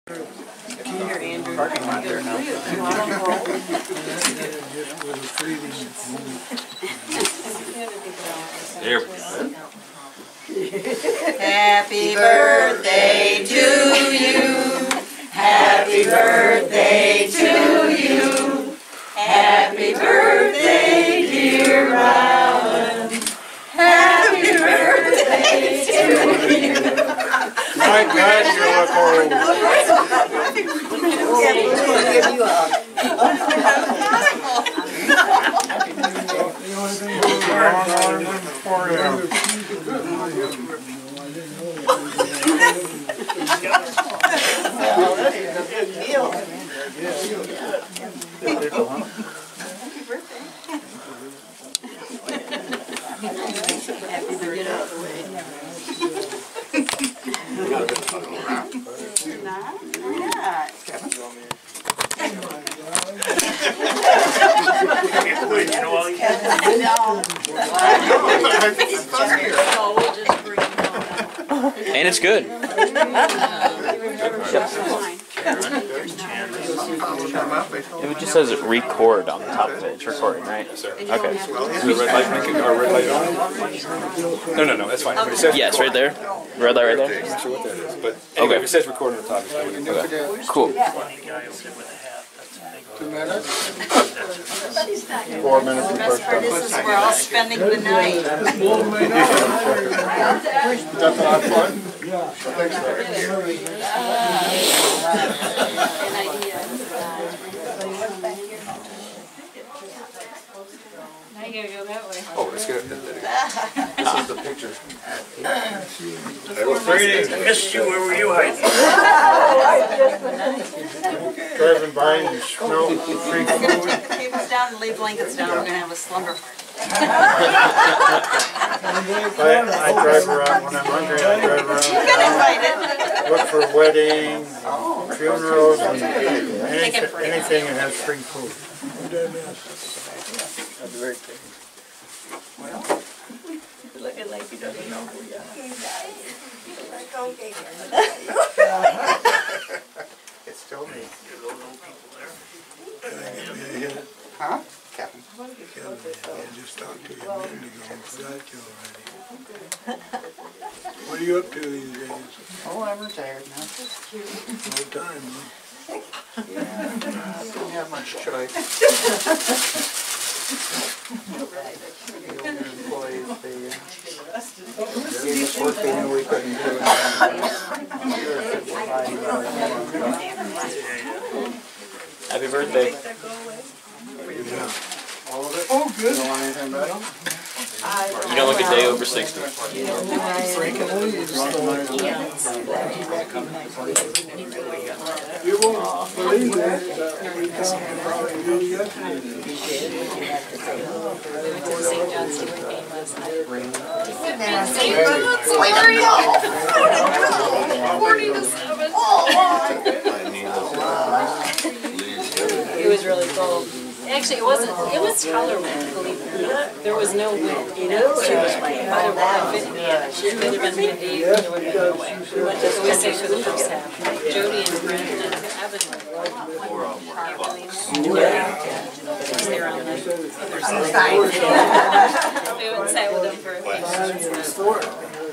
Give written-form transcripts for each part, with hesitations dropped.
Parking lot there now. There we go. Happy birthday to you. Happy birthday to you. Happy birthday, dear Rolland. Happy birthday to you. My God, you look old. Give you up. And it's good. It just says record on the top of it. It's recording, right? Yes, sir. Okay. Is the red light making our red light on? No, that's fine. Yeah, it's right there. Red light right there. I'm not sure what that is, but anyway, if it says record on the top, it's going. Okay. Cool. 2 minutes? 4 minutes. The best part is we're all spending the night. Is that the last one? Yeah. Thanks, Now you gotta go that way. Oh, let's get it. This is the picture. I missed you. Where were you hiding? Driving by and smell free food. Take the tables down and lay blankets down. We're gonna have a slumber. I drive around when I'm hungry. I drive around. You get invited. Look for weddings, funerals, and anything that has free food. That's very good. Looking like you don't know who you are. It's still me. Huh? Captain. I just talked to you a minute ago and forgot you already. What are you up to these days? Oh, I'm retired now. No time, huh? I don't have much choice. The older employees, they gave us work they knew we couldn't do. Happy birthday. All of it? Oh, good. You don't want anything better? You don't look a day over 60. You won't believe that we talked about you yesterday. It was really cold. Actually, it wasn't. It was tolerable, believe it or not. There was no wind, you know. So if it had been windy, there would have been no way. We went to stay for the first half. Jody and Brandon and Evan were they were on the other side. We went and sat with them for a few minutes.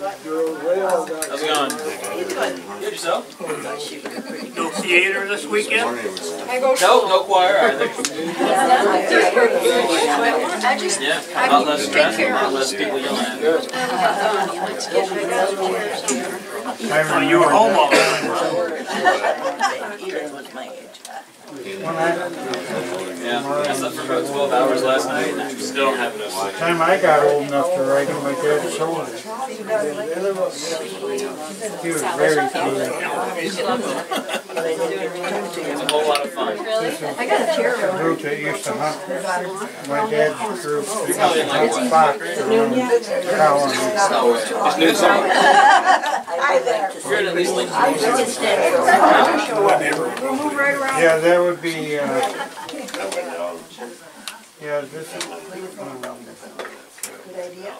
How's it going? Good, yourself? No theater this weekend? No choir either. Yeah, a lot less stress, a lot less people yelling at me. Oh, you were home all night. Yeah, I slept for about 12 hours last night and still don't have enough sleep. By the time I got old enough to ride on my dad's shoulder, he was very cool. It was a whole lot of fun. I got a chair. The group that used to hunt, my dad's group, they used to hunt fox around Colony. It's new song. You're at least like Yeah, that would be, yeah, this is, Good idea.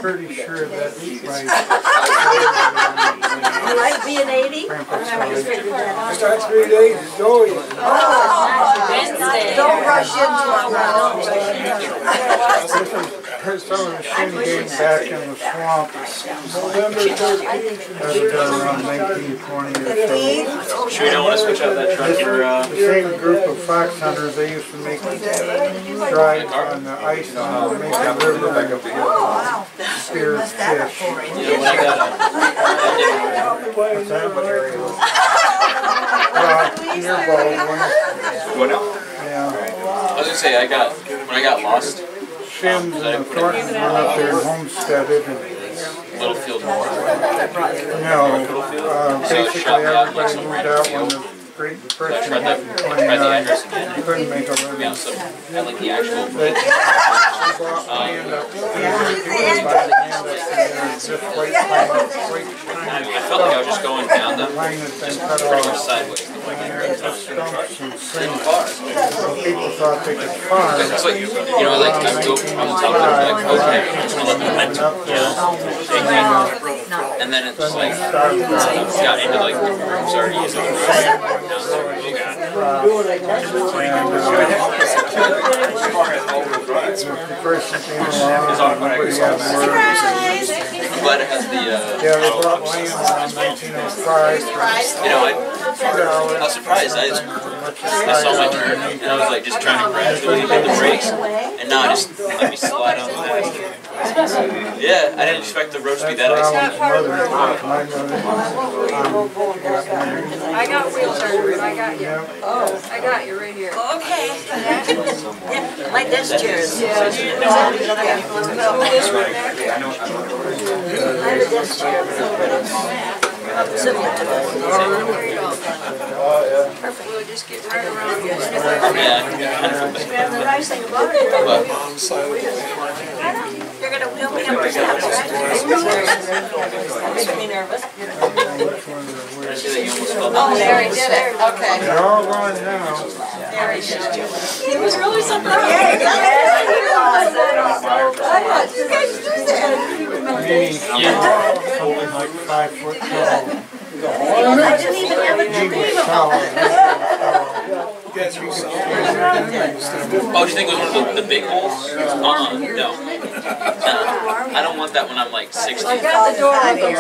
pretty sure that's right. You like being 80? Grandpa's I figured that out. got 3 days to go yet. Wednesday. Don't rush into Here's some of the shin game back in the swamp. November 13th. That was done around 1920 or so. Sure you don't want to switch out that truck for, The same group of fox hunters, they used to make drives on the ice on the Mason River and spear fish. you know, when I got What's that? Near Baldwin. what now? Yeah. I was gonna say, when I got lost, Sims and the Thorntons went up there and homesteaded. And, Littlefield. no, basically everybody moved out when the Great Depression hit in '29. You couldn't make a living. Yeah, so I like the actual. They bought land up there, just white pine, I felt like I was just going down the pine that's been cut pretty much off. sideways. And there's just stumps and things. So people thought they could farm. It's like, you know, I go on the top of it, like, okay, I'm just gonna let the momentum, and then it's like, got into like, I'm sorry to use it. Depression came along, nobody had work. I'm glad it has the, Yeah, they bought land around 1905 for you know, I $2. was surprised. I saw my turn, and I was like just trying to gradually hit the brakes, and now I just let me slide on the back. Yeah, I didn't expect the road to be that icy. My mother, I got wheel turns, I got you. I got you right here. Okay. Yeah, my desk chair is. Yeah. I have a desk chair. Similar to that. Perfect. We'll just get right around. And the nice thing about it, you're going to wheel me up the steps, right? Makes me nervous. Oh, there he did it. Okay. they're all gone now. He was really surprised. Yeah, you guys do that. Something like 5 foot tall. I didn't even have a dream about it. Oh, do you think it was one of the big holes? No. I don't want that when I'm like 60. I got the door open.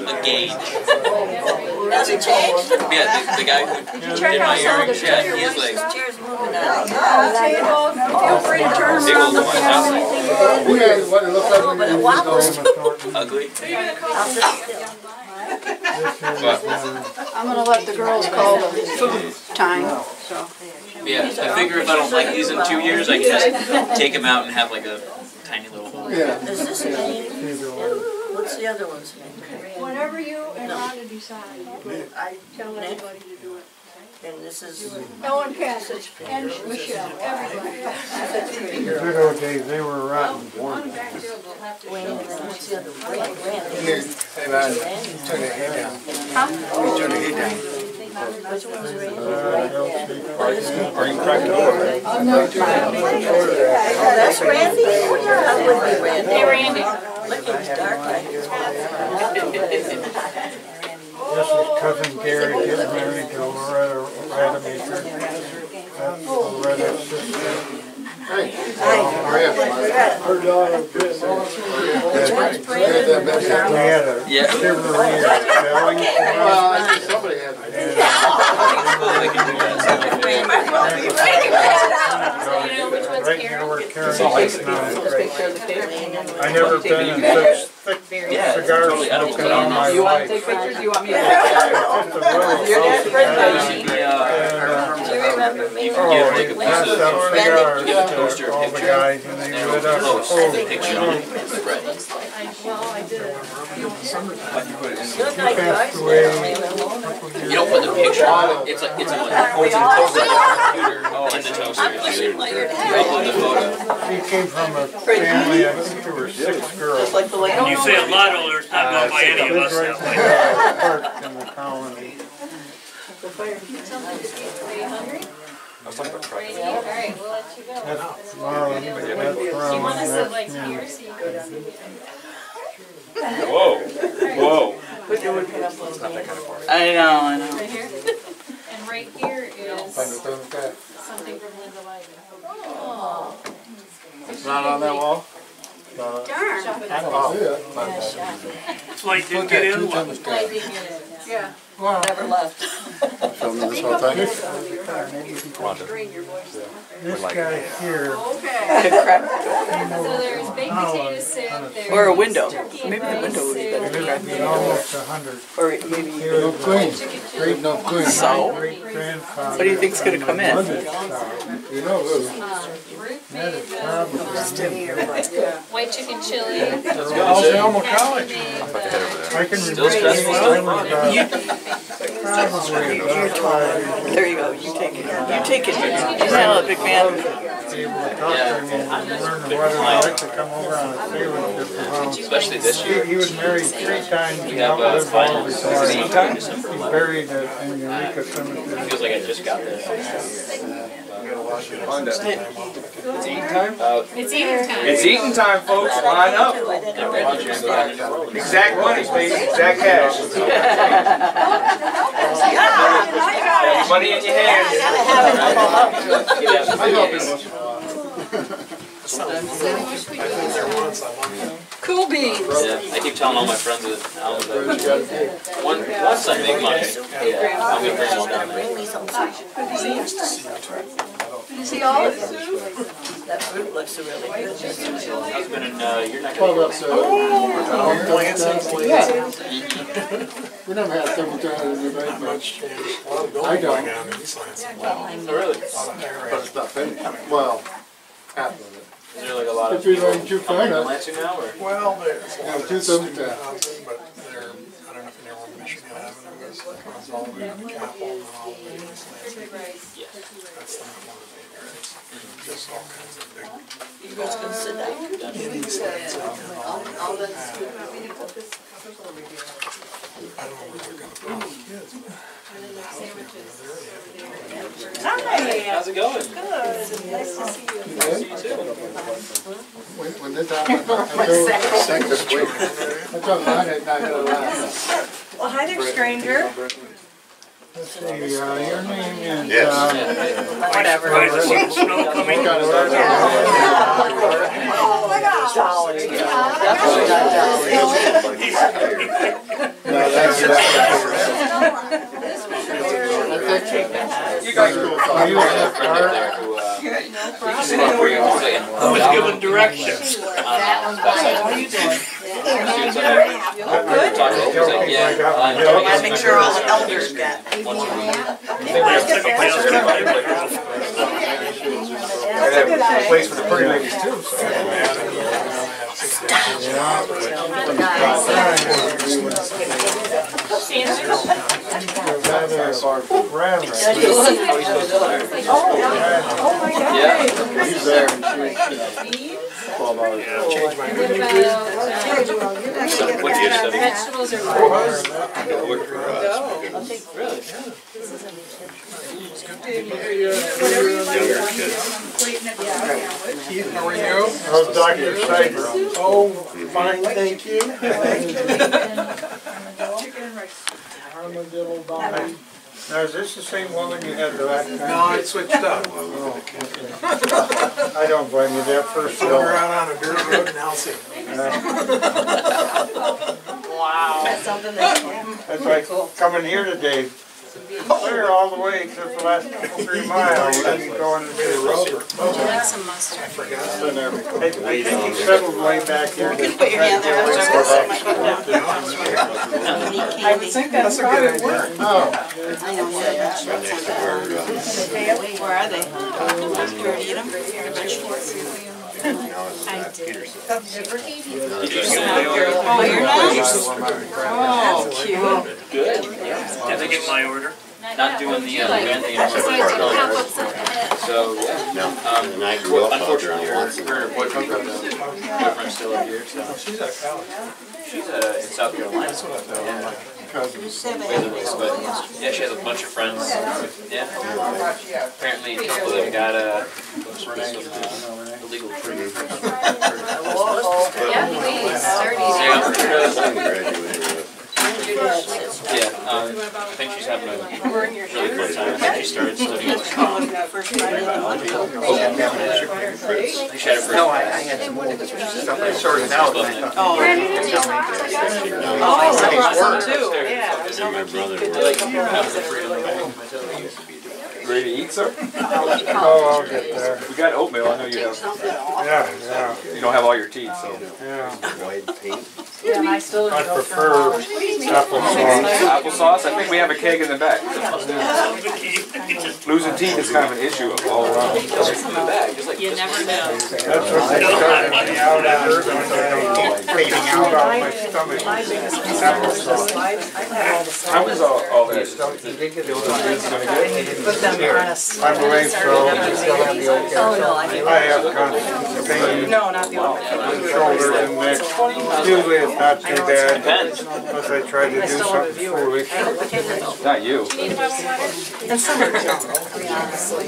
A gauge. Does it change? Yeah, the guy who did my earrings, yeah, he's like, Chair's moving out. Feel free to turn big around. old one. I was like, But it wobbles too. ugly. I'll sit still. I'm gonna let the girls call the food time, so. Yeah, I figure if I don't like these in 2 years, I can just take them out and have like a tiny little. Is this name? What's the other one's name? Whenever you and Rhonda decide, I tell everybody to do it. And this is. Ellen Cassidy and Michelle, everybody. In the good old days, they were rotten. One back there will have to Wayne, and show. then what's the other one? Randy. Hey man, turn the heat down. Turn the heat down. Which one's Randy? Or you can crack the door. Oh, that's Randy? Oh, yeah, that would be Randy. Hey, Randy. Look, it's dark like this. This is cousin Gary getting married to Loretta Rademacher. That's Loretta's sister. Hey, hurry up. Her daughter, Which one's Randy? We had a Yeah. Chevrolet Valley for somebody had They can do that. right near where Karen is now. I never been in such thick Yeah, cigar totally. I don't smoking all my You want to life. take pictures? You want me to? Just a little You're that house friend, and, Do you remember me? You oh, can they get like a passed piece of out cigars Give a toaster to a all the picture. guys and they and lit up. post Oh, the picture on it. Right. Well, I did. You look like you passed are away still a living alone. couple You years don't put the picture on it. It's like, it's a computer in the toaster. You upload the photo. She came from a family, I think there were 6 girls. You say a lot older, it's not going by any of us that way. Parked in the colony. All right, we'll let you go. That's Marlin, that's Do you want Ron, us to that's like me. here so you go down the Whoa, whoa. I know. right here? And right here is something from Linda Lyman. Oh. It's not on that wall? Darn. I don't see it. Flight didn't get in. Flight didn't get it. Yeah. Never left. This guy here, Okay. So there's baked potato soup, there's Or a window. turkey Maybe the and window would be rice better. soup, he's almost 100. Or maybe. He was white chicken chili. So? my great-grandfather. What do you think's gonna come in? You know who? Root That is beer, probably. white chicken chili. Alma College. The I can Still remember stressful when I stuff? was probably about 5 There you go. You take it. You take it. You handle it, big man. able to talk to him and learn what it was like to come over on a sailing ship to home. Especially this year. He was married 3 times We and have outlived all finals. his Is it life. time? December He's 11th. buried in Eureka Cemetery. Feels like I just got there. It's eating time? It's eating time. It's eating time, folks. Line up. Exact money, please. Exact cash. Have money in your hands. Cool beans. Yeah, I keep telling all my friends that once I make money, I'm gonna bring them all down there. Did you see all of it? That fruit looks really good. Husband and you're not gonna We never had cemetery in the very much. I don't. really? But it's not finished. Well, half of it. Is there like a lot of If you're people going too up far in enough. Lansing now, or? Well, there's a lot of 2,000. housing, but they're, I don't know if you know where Michigan Avenue is, it runs all the way to the Capitol and all the way to East Lansing. Yes. That's the one of the big areas. Just all kinds of big You guys gonna sit down? Indies that's out there. I don't know where they're gonna put the kids, but How's it going? When this happened, I told mine it's not gonna last. Well, hi there, stranger. Let's see, your name is, Whatever. Right, I see the snow coming. Oh my gosh. Definitely not no, that's you guys go. you have Friend up art. there who, I was given directions. Gotta make sure all the elders get. A place for the pretty ladies too. He's there and she's 12 hours. Change my What about vegetables or Keith, how are you? How's Dr. Cyber? Oh, fine, thank you. Now, is this the same woman you had the last time? No, I switched up. I don't blame you, that first We show. were out on a dirt road in Elsie. That's like coming here today, clear all the way except the last 3 miles, and going to the road. I like some mustard. I think he settled way back here. You can put your hand there. I would think that's a good idea. Oh, Where are they? You already eat them? I did. Oh, you're not? Oh, cute. Good. Did they get my order? Not doing the grand thing. So, yeah. And I grew up out there on Unfortunately, Watson. her boyfriend's still up here, so. She's at college. She's in South Carolina. cousins. Yeah, she has a bunch of friends. Yeah. Apparently, a couple of them got illegal drink. Yeah, please, 30s. Yeah, I think she's having a really good time. I think she started studying biology. She had her first. No, I had some stuff I sorted out. And I thought, Oh, I saw some too, yeah. And my brother. Ready to eat, sir? Oh, I'll get there. We got oatmeal. I know you have. Yeah. You don't have all your teeth, so. Yeah. white paint. Yeah, and I still I don't go prefer applesauce. Applesauce? I think we have a keg in the back. Losing teeth is kind of an issue all around. You never know. That's what they started me out at when they fading out on my stomach. Applesauce. How was all that? Is gonna put them on a I believe so. Oh, no, I I have constant pain No, not the old. in the shoulders and neck. Usually it's not too bad unless I try to do something foolish. Not you. And some of them don't, I mean, honestly.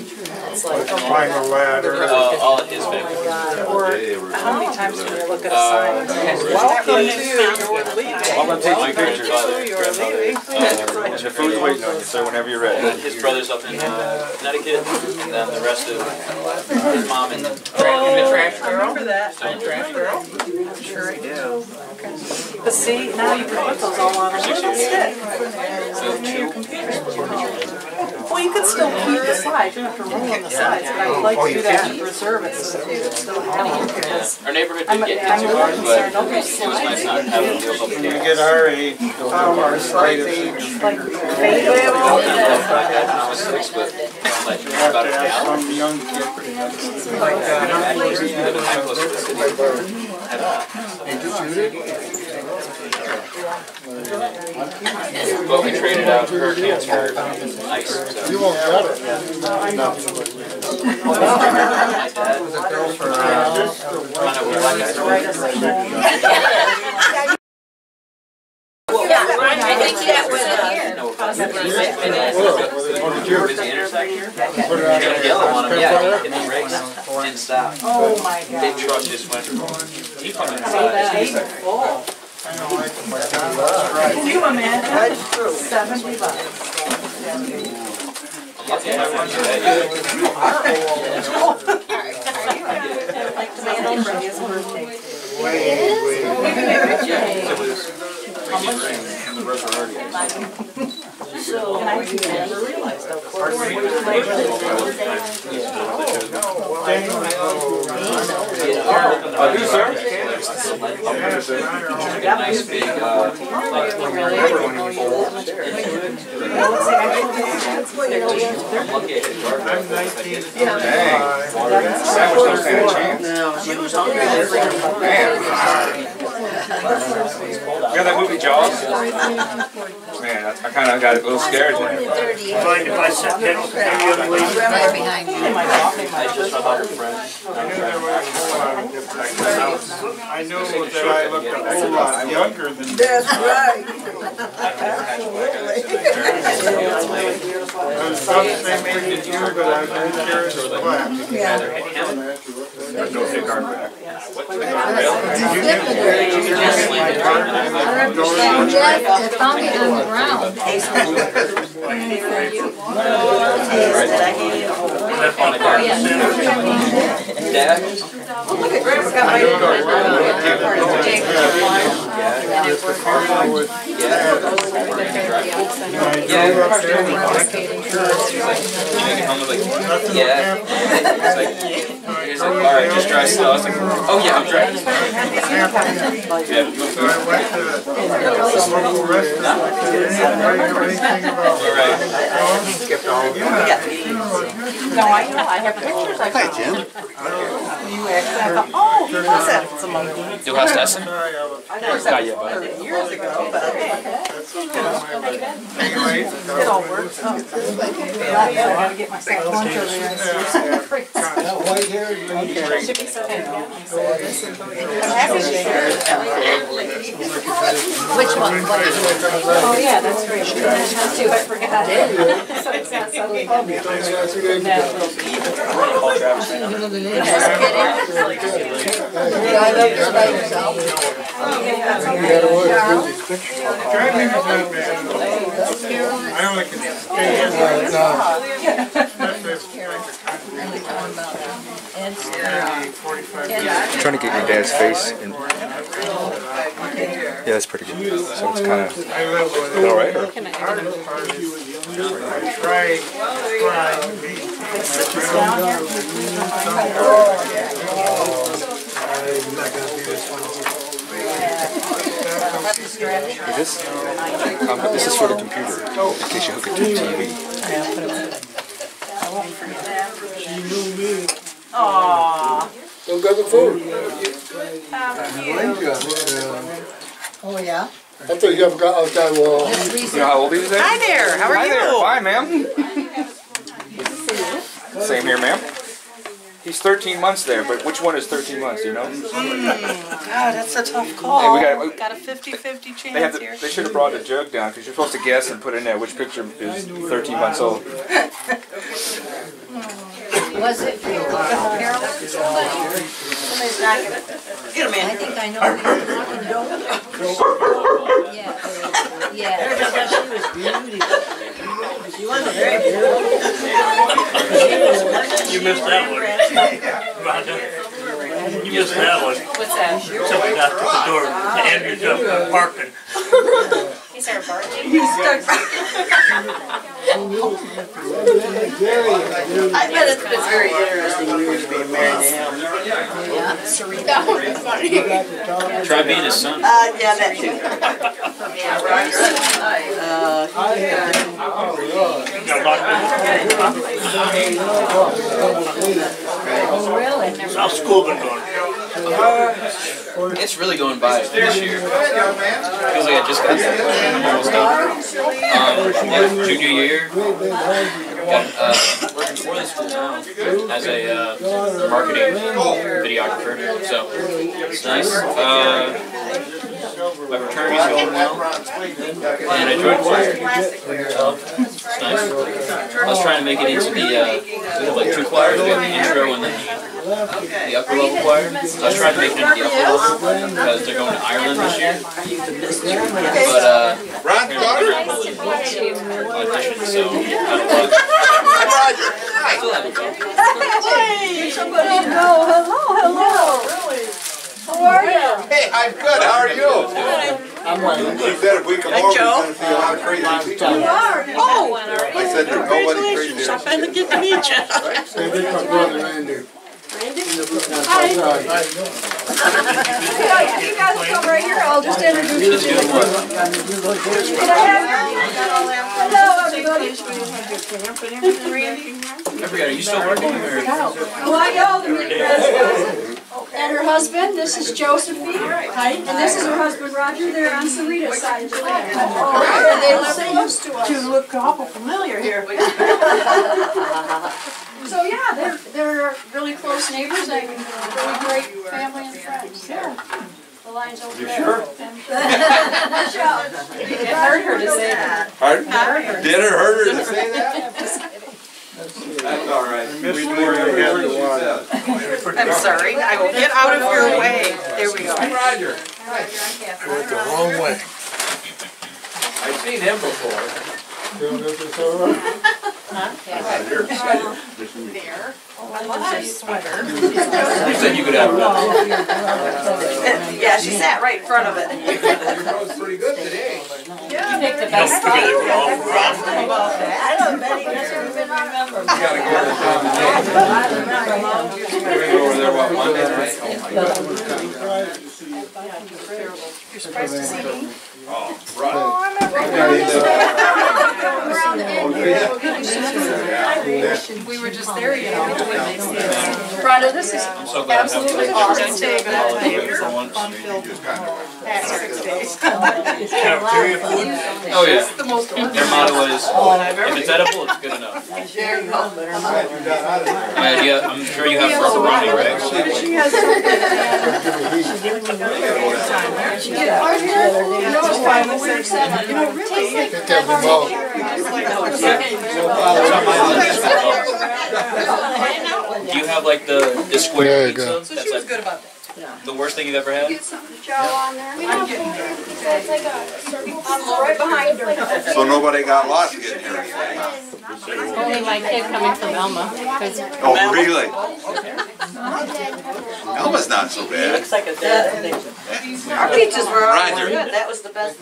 It's like, oh my Climb a ladder. All of his family. God, or how many times can you look at a sign? Welcome to your leaving. I'm gonna take my pictures. You're leaving. And the food's waiting on you, sir, whenever you're ready. His brother's up in Connecticut, and then the rest of his mom in Oh, I remember that. Trash girl? I'm sure I do. But see, now you can put those all on a little stick. Well, you can still keep the sides, you don't have to roll on the sides, but I would like to do that to preserve it so that it's still hanging, because our neighborhood I'm didn't get hit too really hard, concerned, but okay, it was nice not having to deal with When you the get our age, our size age, like, fade away all the I was 6, but I'm like, you have about to a have gallon. some young kid. like, Living that close to the city. But we traded out hurricanes for ice. So. You won't get it. My dad. I think that was here. Busy intersection. You got a yellow on him, yeah, he hit the brakes, didn't stop. oh my God. Big truck just went, he come Hey, inside. full. Can you imagine? 70 bucks. Lucky I have one today. Like tomato for his birthday. Way. Yeah, it was and the rest were already. So, and I never realized, of course. I do, sir. Like a nice big, like, lucky I hit garden. I'm 19. Dang. Sandwich don't stand a chance. Man. You know that movie Jaws? Man, I kind of got a little scared there. Mind if I sit next to you on the way? Right behind you. I just saw her friend. I knew that I looked a whole lot younger than that. That's right. I was about to say maybe you, but I was very curious what. Don't take our back. And Jeff, they found it on the ground. Dad? Look at Grandpa got my He's like, alright, just drive slow. I was like, oh yeah, I'm driving. So I went to the local restaurant. I didn't know anything about it. Alright. Skipped all of that. No, I know, I have pictures. Hi, Jim. You actually, I thought, oh, he was at some of them. Du hast Essen? I know that was 30 years ago, but it all works out. I gotta get myself lunch over there. White hair, I'm happy to share it. Which one? Oh, yeah, that's great. That's too, I forgot. So it's not so I only can stay in Trying to get your dad's face in. Yeah, that's pretty good. So it's kind of all right. Or? This is for the computer, in case you hook it to the TV. Aww. Don't got the food. Oh, yeah? I thought you forgot outside wall. You know how old he is? Hi there, how are you? Hi there, fine, ma'am. Same here, ma'am. He's 13 months there, but which one is 13 months, do you know? God, that's a tough call. Hey, we got a 50-50 chance here. They should have brought the jug down, because you're supposed to guess and put in there which picture is 13 months old. Was it Carolyn? Somebody's not gonna get him in. I think I know who you're talking about. Yeah. She was beautiful. She wasn't very beautiful. You missed that one. Rhonda. You missed that one. What's that? Somebody knocked at the door to Andrew's up parking. He started barking. I bet it's been very interesting years being married to him. Yeah, Serena. Try being his son. Yeah, that too. How's school been going? It's really going by this year. Feels like I just got there. Almost done. Yeah, junior year. Got working for the school now as a marketing videographer. So it's nice. My fraternity's going well, and I joined choir. It's nice. I was trying to make it into the, we have like 2 choirs, we have the intro and then the upper level choir. So I was trying to make it into the upper level because they're going to Ireland this year. But, audition, so I don't know. Still haven't gone. Hey, somebody know. Hello. How are you? Hey, I'm good. How are you? I'm like, She said if we come over, we're going to see a lot of crazy people. You are. Oh, I said there's nobody crazy. I finally get to meet you. hey, this is my brother Randy. Hi. You guys come right here. I'll just introduce you to the group. Can I have hello, everybody. Are you still working? Or? Well, I know the and her husband, this is Josephine, and this is her husband Roger. They're on Sarita's side of the land. And they live close to us. You look awful familiar here. So yeah, they're really close neighbors and really great family and friends. Yeah. The line's over there. Sure? It hurt her to say that. Pardon? Did it hurt her to say that? That's all right. I'm sorry. I will get out of your way. There we go. Roger. I went the wrong way. I've seen him before. There. Oh, I love this sweater. You said you could have one. Yeah, she sat right in front of it. Yours pretty good today. Yeah. You picked the best Don't forget they were all from Ron. How about that? I don't bet he doesn't even remember. You gotta go over there about Monday night. You're surprised to see me? Oh, right. Oh, I'm around the end here. We were just there, you know. Rhonda, this is I'm so glad absolutely I'm awesome. for once. Cafeteria food? Oh yeah. Their motto is, if it's edible, it's good enough. I'm sure you have rubberoni, right? Do you have like the square pizza? So she was good about that. The worst thing you've ever had? Get some chow on there. We have it's like a circle right behind her. So nobody got lost getting here today? Only my kid coming from Elma. Oh, really? Elma's not so bad. Looks like a dad. Our pizzas were always good. That was the best.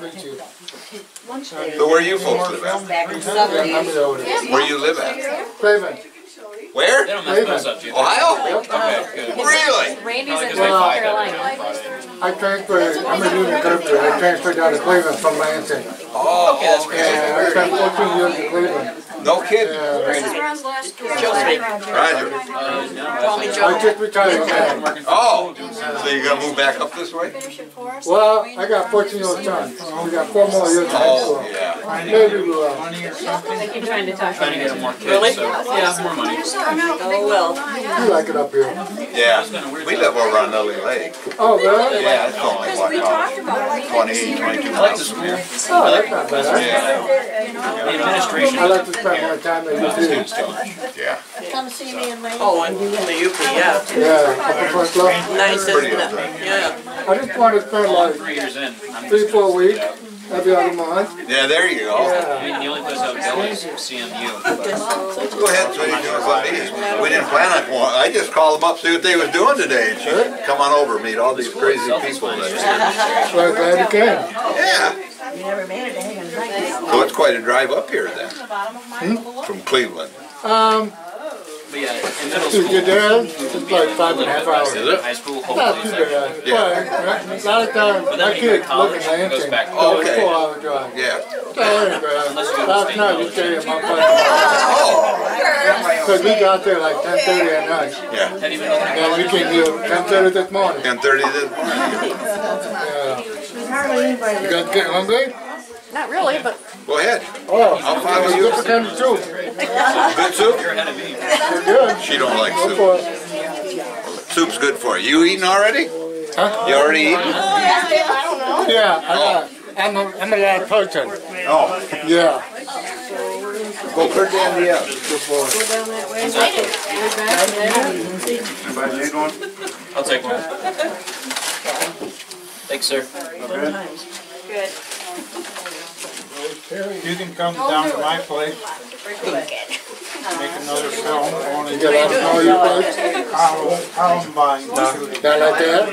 So where you folks live at? Back in the 70s. Where you live at? Craven. Where? They don't mess us up, do you? Ohio? Okay, good. Really? Randy's in Well, North Carolina. I transferred, I'm a union carpenter, I transferred down to Cleveland from Lansing. Oh, okay, that's And I spent 14 years in Cleveland. No kidding. This is Ron's last door. Roger. I just retired now. Oh, so you gonna move back up this way? Finish it for us. Well, I got 14-year-old sons. We got 4 more years in high Oh, school. yeah. Maybe we will. I keep trying to talk Trying to get them more kids, so yeah, more money. Oh, well. You like it up here. Yeah, we live over on Lily Lake. Oh, really? Yeah, it's only We what, talked about it. 20, 22 I like miles this from one here. here. Oh, that's not bad. Yeah. The administration. I like to spend more time than you do. Yeah. Come see me in Lane. Oh, and in the UP, yeah. Yeah, up in Front Club. Nice, Pretty isn't good. it? Yeah. I just want to spend like 3 years in. 3-4 weeks every other month. Yeah, there you go. I mean, the only place I would go is CMU. But Go ahead, so you do it with me. We didn't plan on going. I just called them up, see what they was doing today. And she said, come on over, meet all these crazy people. Well, glad you came. Yeah. You never made it to hang on night. So it's quite a drive up here then. From Cleveland. But yeah, in middle To school, get there, it's like 5.5 hours. Is it? high school, Not hopefully too it's bad. Yeah. Well, a lot of times, my kids live in Lansing, back. so Oh, it's okay. 4-hour drive. Yeah. So anyway, last night we stayed in my place. Oh. Because we got there like 10:30 at night. Yeah. Have you been looking at And we came here 10:30 this morning. 10:30 this morning. Yeah. You guys getting hungry? Not really, but Go ahead. Oh, I'll follow you. different kind of soup. Good soup? You're ahead of me. They're good. She don't like Go soup. for it. Soup's good for you. You eating already? Huh? You already eating? Yeah, I'm a loud person. Oh. Yeah. Go put down the other. Good boy. Anybody need one? I'll take one. Thanks, sir. You can come down to my place. Make another film. You get out of all your place? Columbine. Not like that?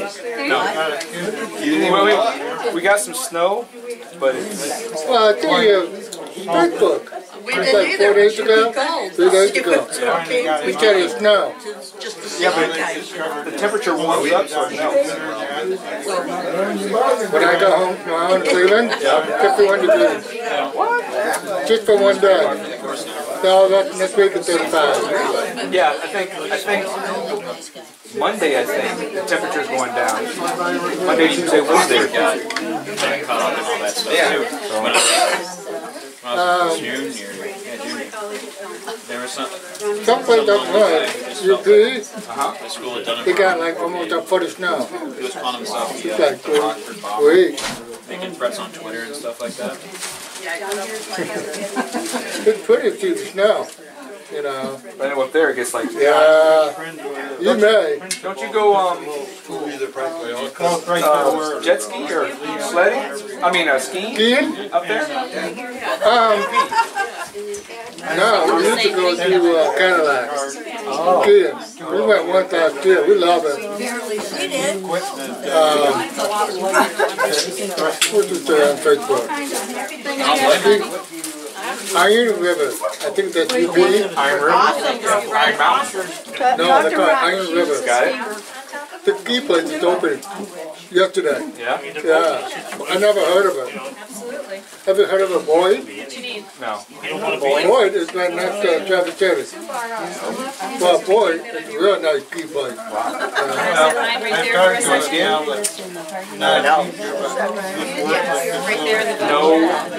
We got some snow, but it's Well, I tell you, Facebook. It's like 4 days ago, 3 days ago. We tell you snow. yeah, but the temperature warms up, so it melts. When I got home from my own Cleveland, 51 degrees. Just for one day. So that's next week at 35. Yeah, I think Monday. I think the temperature's going down. Monday, Tuesday, Wednesday. Got caught up in all that stuff too. When I was junior, there was some Someplace up north, UP, the school had done they it. got like almost a foot of snow. He was calling himself the It's like Rockford Bomb, sweet. making threats on Twitter and stuff like that. It's pretty cheap snow, you know. I know up there it gets like. Yeah, you may. Don't you go jet ski or sledding? I mean skiing Skiing? up there. No, we used to go to Cadillac. Skiing. We went once last year. We love it. What's it on Facebook? Iron River. I think that's UP. Iron River. Iron Mountain. No, they call it Iron River. Got it. The ski place is open yesterday. Yeah. Yeah. I never heard of it. Have you heard of a Boyd? What you need? No. Boyd is right next to Travis Terry. Well, Boyd is a real nice key place. Right there for a second. No. Right there in the No.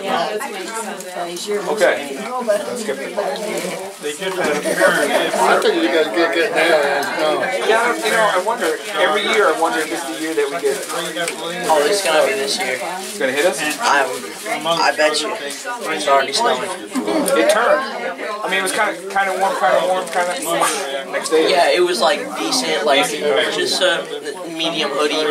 Yeah, that's nice. Okay. Let's skip it. They get that appearance. I think you guys get there. Yeah, you know, I wonder, every year I wonder if this is the year that we get. Oh, it's gonna be this year. It's gonna hit us? I bet you. It's already snowing. It turned. I mean, it was kind of warm, next day. Yeah, it was like decent, like just a medium hoodie,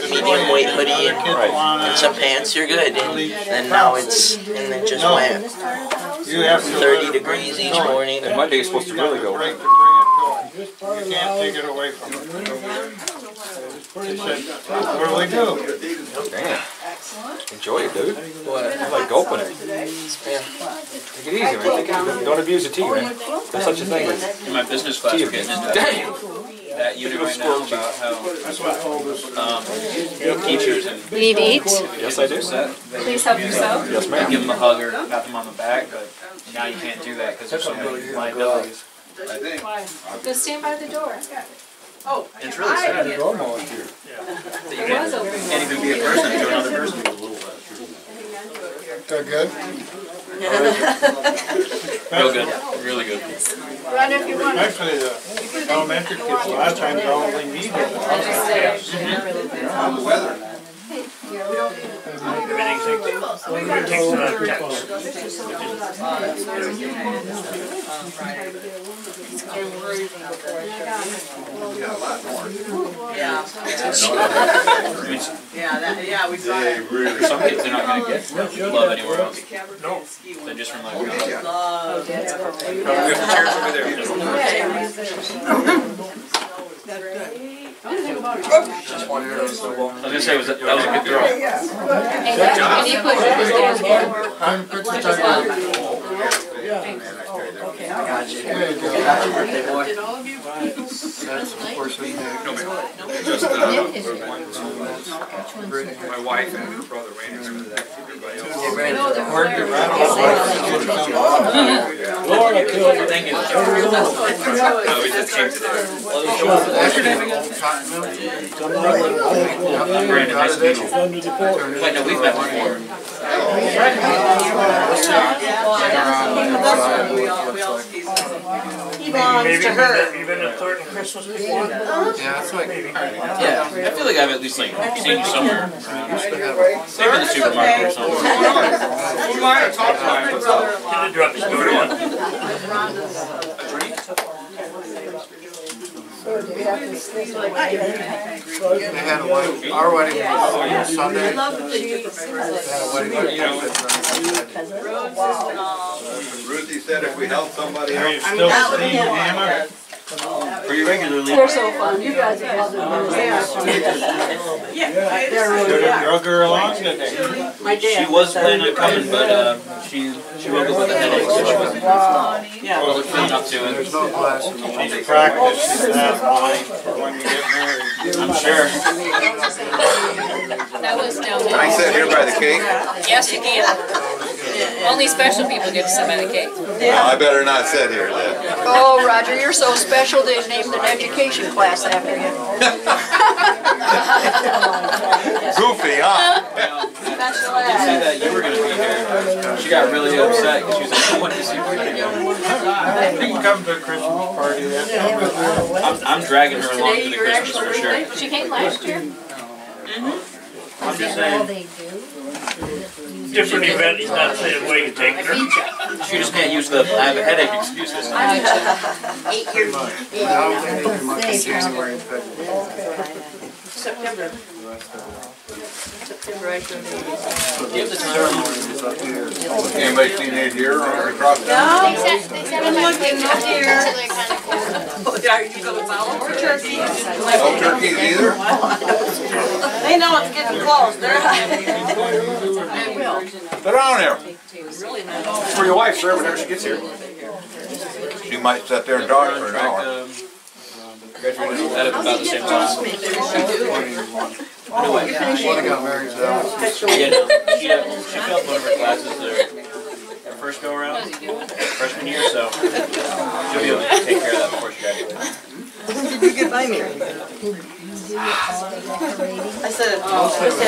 medium weight hoodie, and some pants. You're good. And now it's and it just went 30 degrees each morning. And Monday is supposed to really go. You can't take it away from them. They said, what do we do? Damn. Enjoy it, dude. What? Like gulping it. Take it easy, man. Don't abuse the tea, man. There's such a thing as In my business class, we're getting into that unit right now about how teachers and You need to eat? Yes, I do. Please help yourself. Yes, give ma'am. them a hug or pat them on the back, but now you can't do that because there's so many liabilities. Go stand by the door. It's really sad that you can't even be a person to another person. That good? Real good, really good. Run if you want. Actually, the elementary kids, a lot of times all they need is The weather. Everything's takes Yeah, we saw it. For some kids, they're not going to get love anywhere else. No. They're just from like, We have the chairs over there. I was gonna say that was a good throw. And you put yours down. My wife and her brother ran into that. Everybody else. Thank you. No, we just came today. Brandon, nice to meet you. Wait, no, we've met before. Maybe you've been to Thornton Christmas before? Yeah, I feel like I've at least like seen you somewhere. Maybe in the supermarket or something. Who's mine? Talk to mine. What's up? In the drugstore one. They had a wedding, our wedding was on Sunday. They had a wedding Ruthie said if we help somebody Are you out. still seeing Hannah? Are you regularly? They're so fun. You guys love them. Drug her along today. She was planning on coming, but she woke up with a headache, so she wasn't feeling up to it. There's no class in the practice that line for when you get married. I'm sure. That was down Can I sit here by the cake? Yes, you can. Only special people get to sit by the cake. No, I better not sit here then. Oh, Roger, you're so special they named an education class after you. Goofy, huh? Special I did say ed. that you were going to be here. She got really upset because she was like, I want to see Ruthie again. You can come to a Christmas party then. I'm dragging her along to the Christmas for sure. She came last year. I'm just saying. Different event, he's not saying where you're taking her. She just can't use the I have a headache excuse this time. 8 years. January and February. September. Give the time. Anybody seen it here or across town? They said I'm looking up here. Are you going to follow or turkey? No turkeys either? They know it's getting close. They're Sit down there. For your wife, sir, whenever she gets here. She might sit there and talk for an hour. You graduated at about the same time. No way. Got married to Alice. Yeah, no. She failed one of her classes her first go around, freshman year, so she'll be able to take care of that before she graduates. Did you get my married? I said,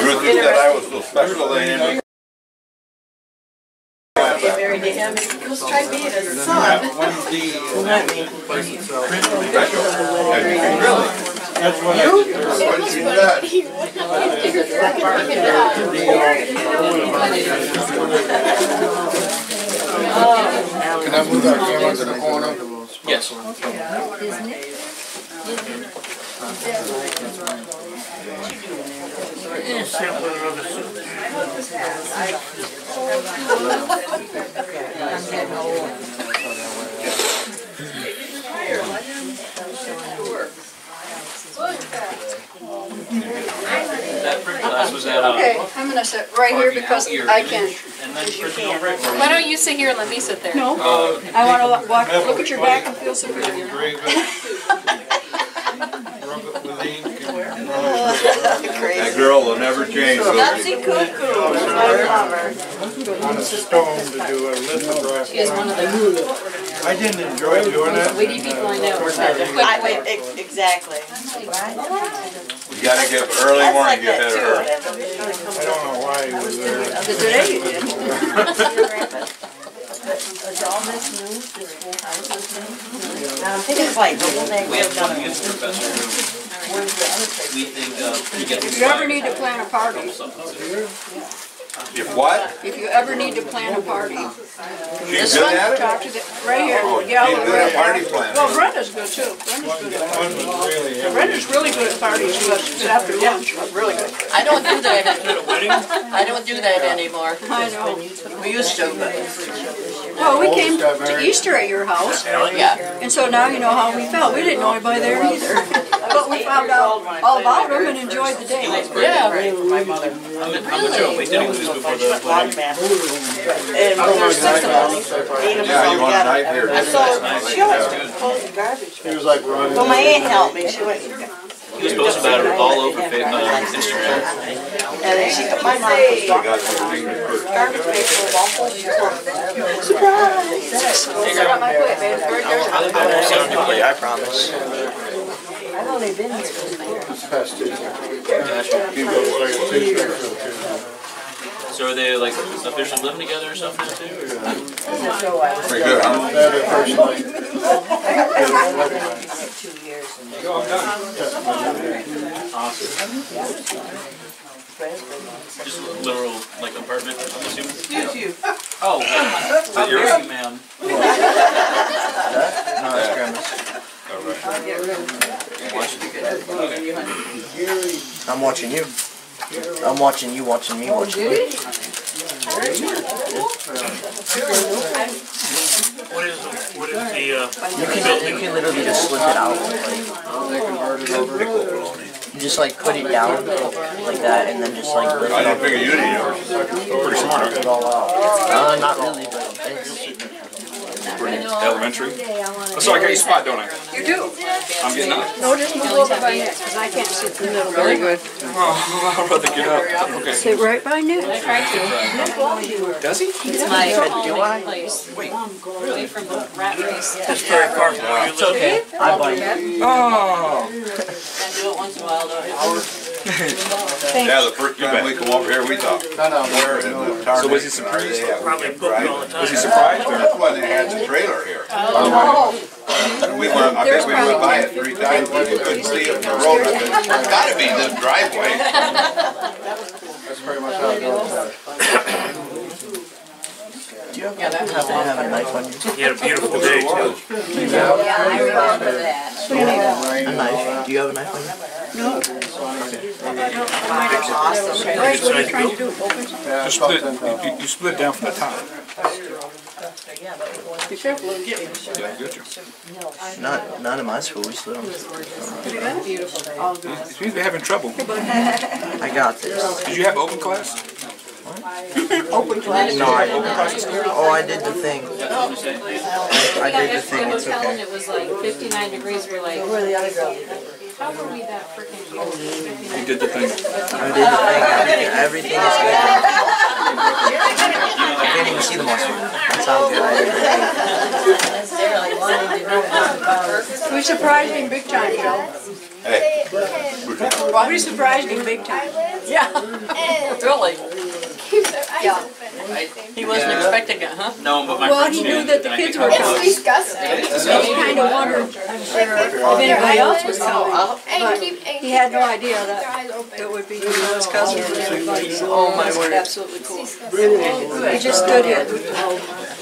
Ruthie said I was so special they didn't. get married to him. He goes, try being a son. Not me. Really? That's what She said. Can I move that camera to the corner? Yes. That print class was at Okay, I'm gonna sit right here because I can't. and then personal break. Why don't you sit here and let me sit there? No, I wanna look at your back and feel superior. That girl will never change. Nancy Cuckoo. On a stone to do a lithograph. She is one of the I didn't enjoy doing it. witty people I know. Exactly. You gotta give early morning, get that hit too. early. I don't know why he was there. Today you did. I think it's like We have one youth professor who we think he gets If you ever need to plan a party, If what? if you ever need to plan a party, She's good at it? talk to the, right here, Oh, the gal she's over good at there. party planning. Well, Brenda's good too. Brenda's good at parties. One was really heavy. Brenda's really good at parties, but it's after lunch, but really good. I don't do that. I don't do that anymore. I know. We used to, but Well, we came to Easter at your house, yeah. and so now you know how we felt. We didn't know anybody there either. But we found out all about them and enjoyed the day. Yeah. How much of a weight did he lose before the wedding? And there's 6 of us. 8 of us Yeah, all you want a together. knife here? And so she always closed the garbage. He was like running. Well, my aunt helped me. She went. He was posting about it all over Instagram. And then she, my mom was garbage paper, waffles. Surprise! Set up my plate, babe. Right there. I promise. I've only been here. So are they like officially living together or something now too? Or? Pretty good, huh? Awesome. Just a literal like apartment, I'm assuming. Oh, is that yours, ma'am? No, that's Grandma's. I'm watching you. I'm watching you, watching me, watching me. What is the You can literally just slip it out. You just like put it down like that, and then just like lift I it don't up. figure you'd eat yours. Pretty smart, okay? Not really, but Elementary. So I got your spot, don't I? You do. I'm getting up. No, just move over by Nick, because I can't sit in the middle. Very good. Oh, I'd rather get up. Okay. Sit right by Nick. I tried to. Does he? It's my all-night place. Away from the rat race. That's very far from where you it's okay. I bite. Oh. I do it once in a while, though. Yeah, the first time we come over here, we talked. So was he surprised? Probably booked all the time. Was he surprised? Or? That's why they had the trailer here. Oh. We went, I think we went by it 3 times, but we couldn't see it from the road. I said, it's gotta be this driveway. That's pretty much how it goes. Do you have a knife on you? He had a beautiful day, too. Yeah, I remember that. A knife? Do you have a knife on you? No. Awesome. Right, what are you trying to do? Open? You split it down from the top. Be careful, it'll get you. Yeah, good job. Not in my school. We split them. Beautiful. All good. It means we're having trouble. I got this. Did you have open class? Open class. No, open class. Oh, I did the thing. I did the thing, it's hotel and okay. it was like 59 degrees. We're like, Where are the other girls? how were we that freaking cold? You did the thing. I did the thing, everything is good. I can't even see the muscle. That's how good I am. We surprised him big time, Joe. Hey. We surprised him big time. Yeah. Really? Yeah. He wasn't expecting it, huh? No, but my Well, friends he did, knew that the and I kids think were I coming. was- He kind of wondered if anybody else was coming. But he had no idea that it would be his cousins and everybody. So Oh, my word. absolutely cool. He just stood here.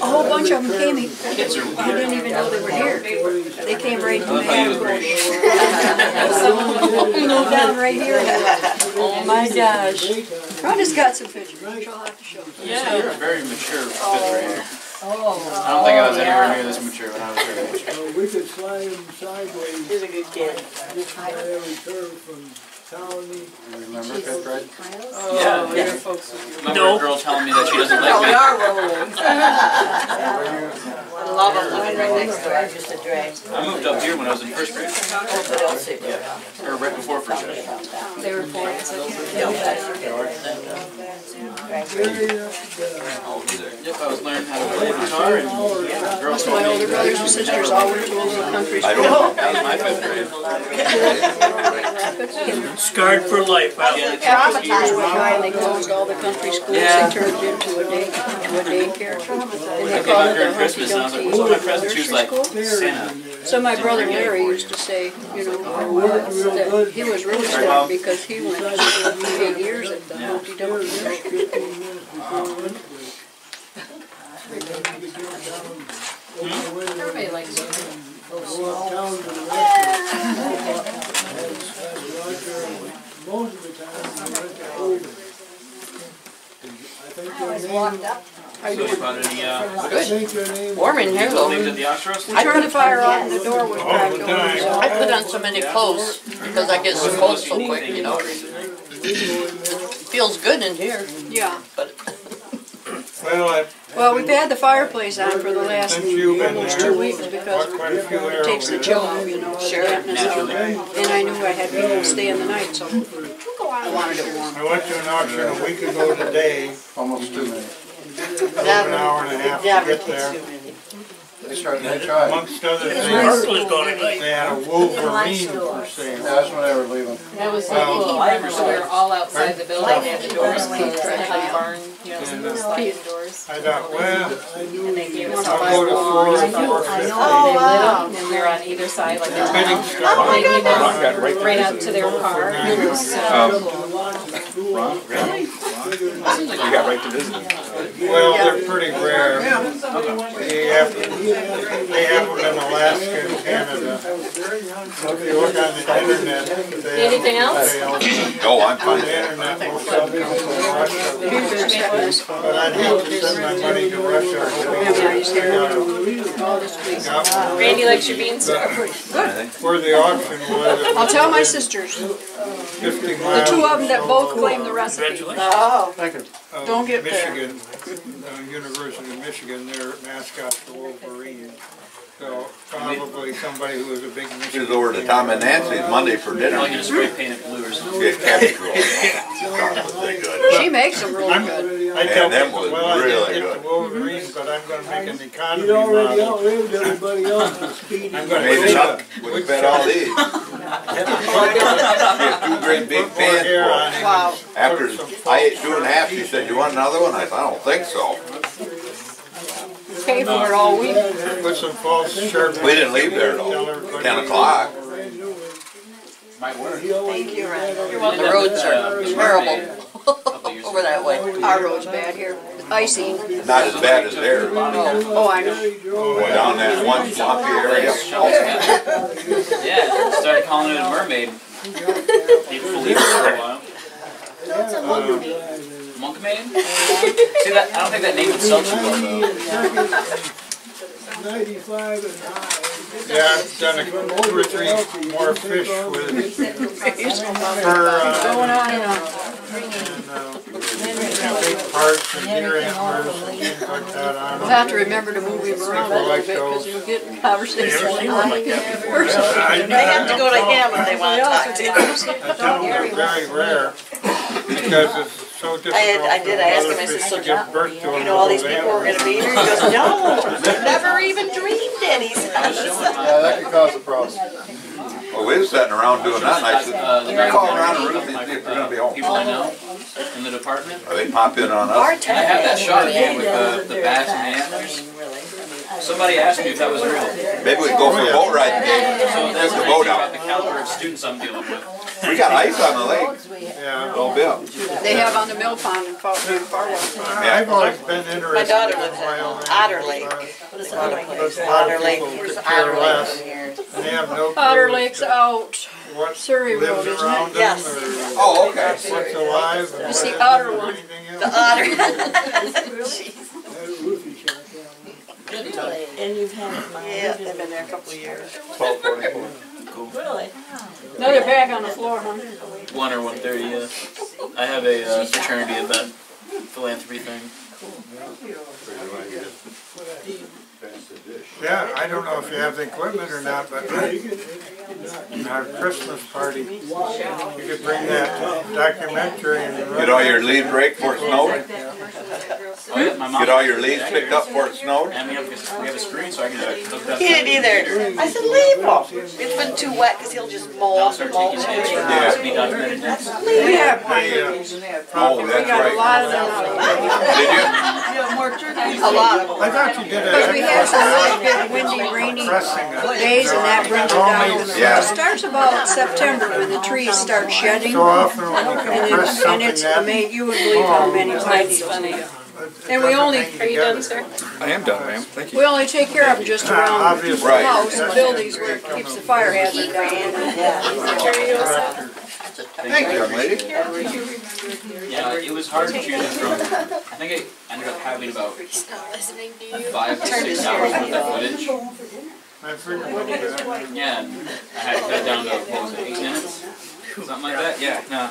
A whole bunch of them came. He didn't even know they were here. They came right from the airport. Some of them moved down right here. Oh my gosh. Ron has got some pictures, which I'll have to show you. Yeah, you're a very mature fifth grader. Oh. I don't think I was anywhere near this mature when I was your age. We could slide him sideways. He's a good kid. Just by every curve from Colony. Remember fifth grade? Yeah, Yeah, folks. remember a girl telling me that she doesn't like Oh, we me? are rolling. I love them. Right next door, just a drag. I moved up here when I was in first grade. Yeah. Or right before first grade. They were four and six. Yep, I was learning how to play guitar and girls told My me. older brothers and sisters all went to a little country I school. don't. That was my fifth grade. Scarred for life, Al. Yeah, After the years went by and they closed all the country schools, Yeah. they turned it into a daycare. And I they came called out it during the Christmas and I was like, what's all my presents? She was like, Santa. So my brother Larry used to say, you know, that he was really smart because he went to school for 8 years at the Humpty Dumpty Nursery. Everybody likes it. Most of the time, we went to Over. I think your name, So about any, I think your name. Warm in here though. things at the Oxford? We turned the fire on and the door was cracked open. So I put on so many clothes because I get so cold so quick, you know. Feels good in here. yeah. Well, Well, we've had the fireplace on for the last since you've been almost there, 2 weeks because quite a few it takes the arrows. chill out, you know, the dampness out. And I knew I had people stay in the night, so I wanted it warm. I went to an auction a week ago today. Almost 2 minutes. Took an hour and a half to get there. They tried. Amongst other Mark things, was going tonight. they had a Wolverine for sale. That's when they were leaving. That was so cool. I remember we were all outside the building. They had the doors closed. They had like barn, you know, sliding doors. I thought, well, And they gave us I'll all go to walls. four or And they lit them, and we were on either side, like bidding they started. gave us right out to their car. It was so cool. Ron? Really? You got right to visit them. Well, they're pretty rare. They have them in Alaska and Canada. So if you look on the internet, they Anything else? No, I'm fine. the internet will sell them from Russia. But I'd hate to send my money to Russia. Randy likes your beans. Where the auction was, I'll tell my sisters, 50 the miles. 2 of them that both claim the recipe. Oh. Don't get there. Michigan, University of Michigan, their mascot's the Wolverine. So probably somebody who was a big She Michigan. was over to Tom and Nancy's Monday for dinner. Probably gonna spray paint it blue or something. Get cabbage rolls. God, was they good. She makes them really good. I tell them people, was well, I really didn't get good. the Wolverine, but I'm gonna make an economy He'd already model. outlived everybody else with speed. I'm gonna Maybe do not, that. would have fed all these. He had 2 great big pans Hair on full. him. Wow. After I ate 2 and a half, she said, you want another one? I said, I don't think so. Pay for it all week. Put some false sharp. We didn't leave there till 10 o'clock. Thank you, Ron. The roads are terrible over that way. Our road's bad here. Icy. Not as bad as theirs. Oh, I know. Going down that one swampy area. Yeah, started calling it a mermaid. People believe it for a while. Monk maid? See that? I don't think that name would sell too well though. 95 and high. Yeah, I've done 2 or 3 more fish with for Going on and on. big hearts and deer antlers and things like that on We'll them. have to remember to move him around a little bit because you'll get in conversation. They have to go to him if they want to talk to him. I tell them they're very rare because it's so difficult I did ask him, I for said, so to give birth to you know all these people were going to be here? He goes, no, never even dreamed it, he says. Yeah, that could cause a problem. Well, we were sitting around doing that, and I said, call around the roof and see if they're gonna be home. People I know in the department. Or they pop in on us. I have that shot again with the bats and the antlers. Somebody asked me if that was real. Maybe we can go for a boat ride today. So that's the what boat about out. the caliber of students I'm dealing with. We got ice on the lake. Yeah. A little bit. They have on the mill pond in Farwell. I've always been interested. My daughter lives in Otter Lake. But a lot of people could care less. And they have no Otter clue Lake's out. what Surrey lives Road, isn't around it? them Yes. or Oh, okay. what's alive. And It's the what otter isn't or one. anything else. The otter. And you've had it Yeah, they've been there a couple of years. 12:44. Really? No, they're back on the floor, huh? 1 or 1:30, yeah. I have a fraternity event, philanthropy thing. Yeah, I don't know if you have the equipment or not, but in our Christmas party, you could bring that documentary and Get all your leaves raked before it snowed. Oh, yeah, my mom. Get all your leaves picked up before it snowed. And we have a screen so I can hook it up. He didn't either. I said, leave him. It's been too wet because he'll just I'll mold start and mold. taking pictures for this to be documented next. We have one. Oh, We that's got a right. lot of them out Did you? A lot of them. I thought you did because we have some really it. big windy, rainy Pressing it. days and that brings it down. Yeah. It starts about September when the trees start shedding. So often when you can press And something it's that amazing, you wouldn't believe how many times. And we only, are you done, sir? I am done, ma'am. Thank you. We only take care of them just around the Obviously. house and buildings where it keeps the fire hazard down. Thank you, young lady. Yeah, it was hard choosing from. I think I ended up having about 5 to 6 hours worth of footage. I frequently do that. Yeah, and I had to cut it down to, what was it, 8 minutes? Something like that? Yeah, no.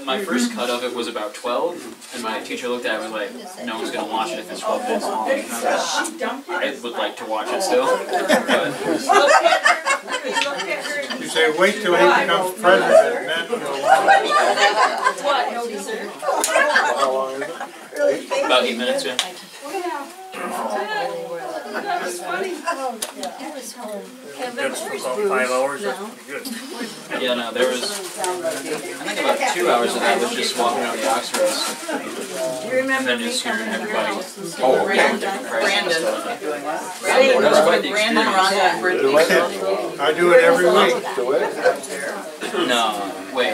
My first cut of it was about 12, and my teacher looked at it and was like, no one's going to watch it if it's 12 minutes long. And I would like to watch it still, but You say, wait till he becomes president, and then you'll How long is it? about 8 minutes, yeah. That's for about 5 hours, that's pretty good. Yeah, no, there was, I think about 2 hours of that was just walking around the Oxfords. And then just hearing everybody yell different prices and stuff. That was quite the experience. I do it every week. No, wait,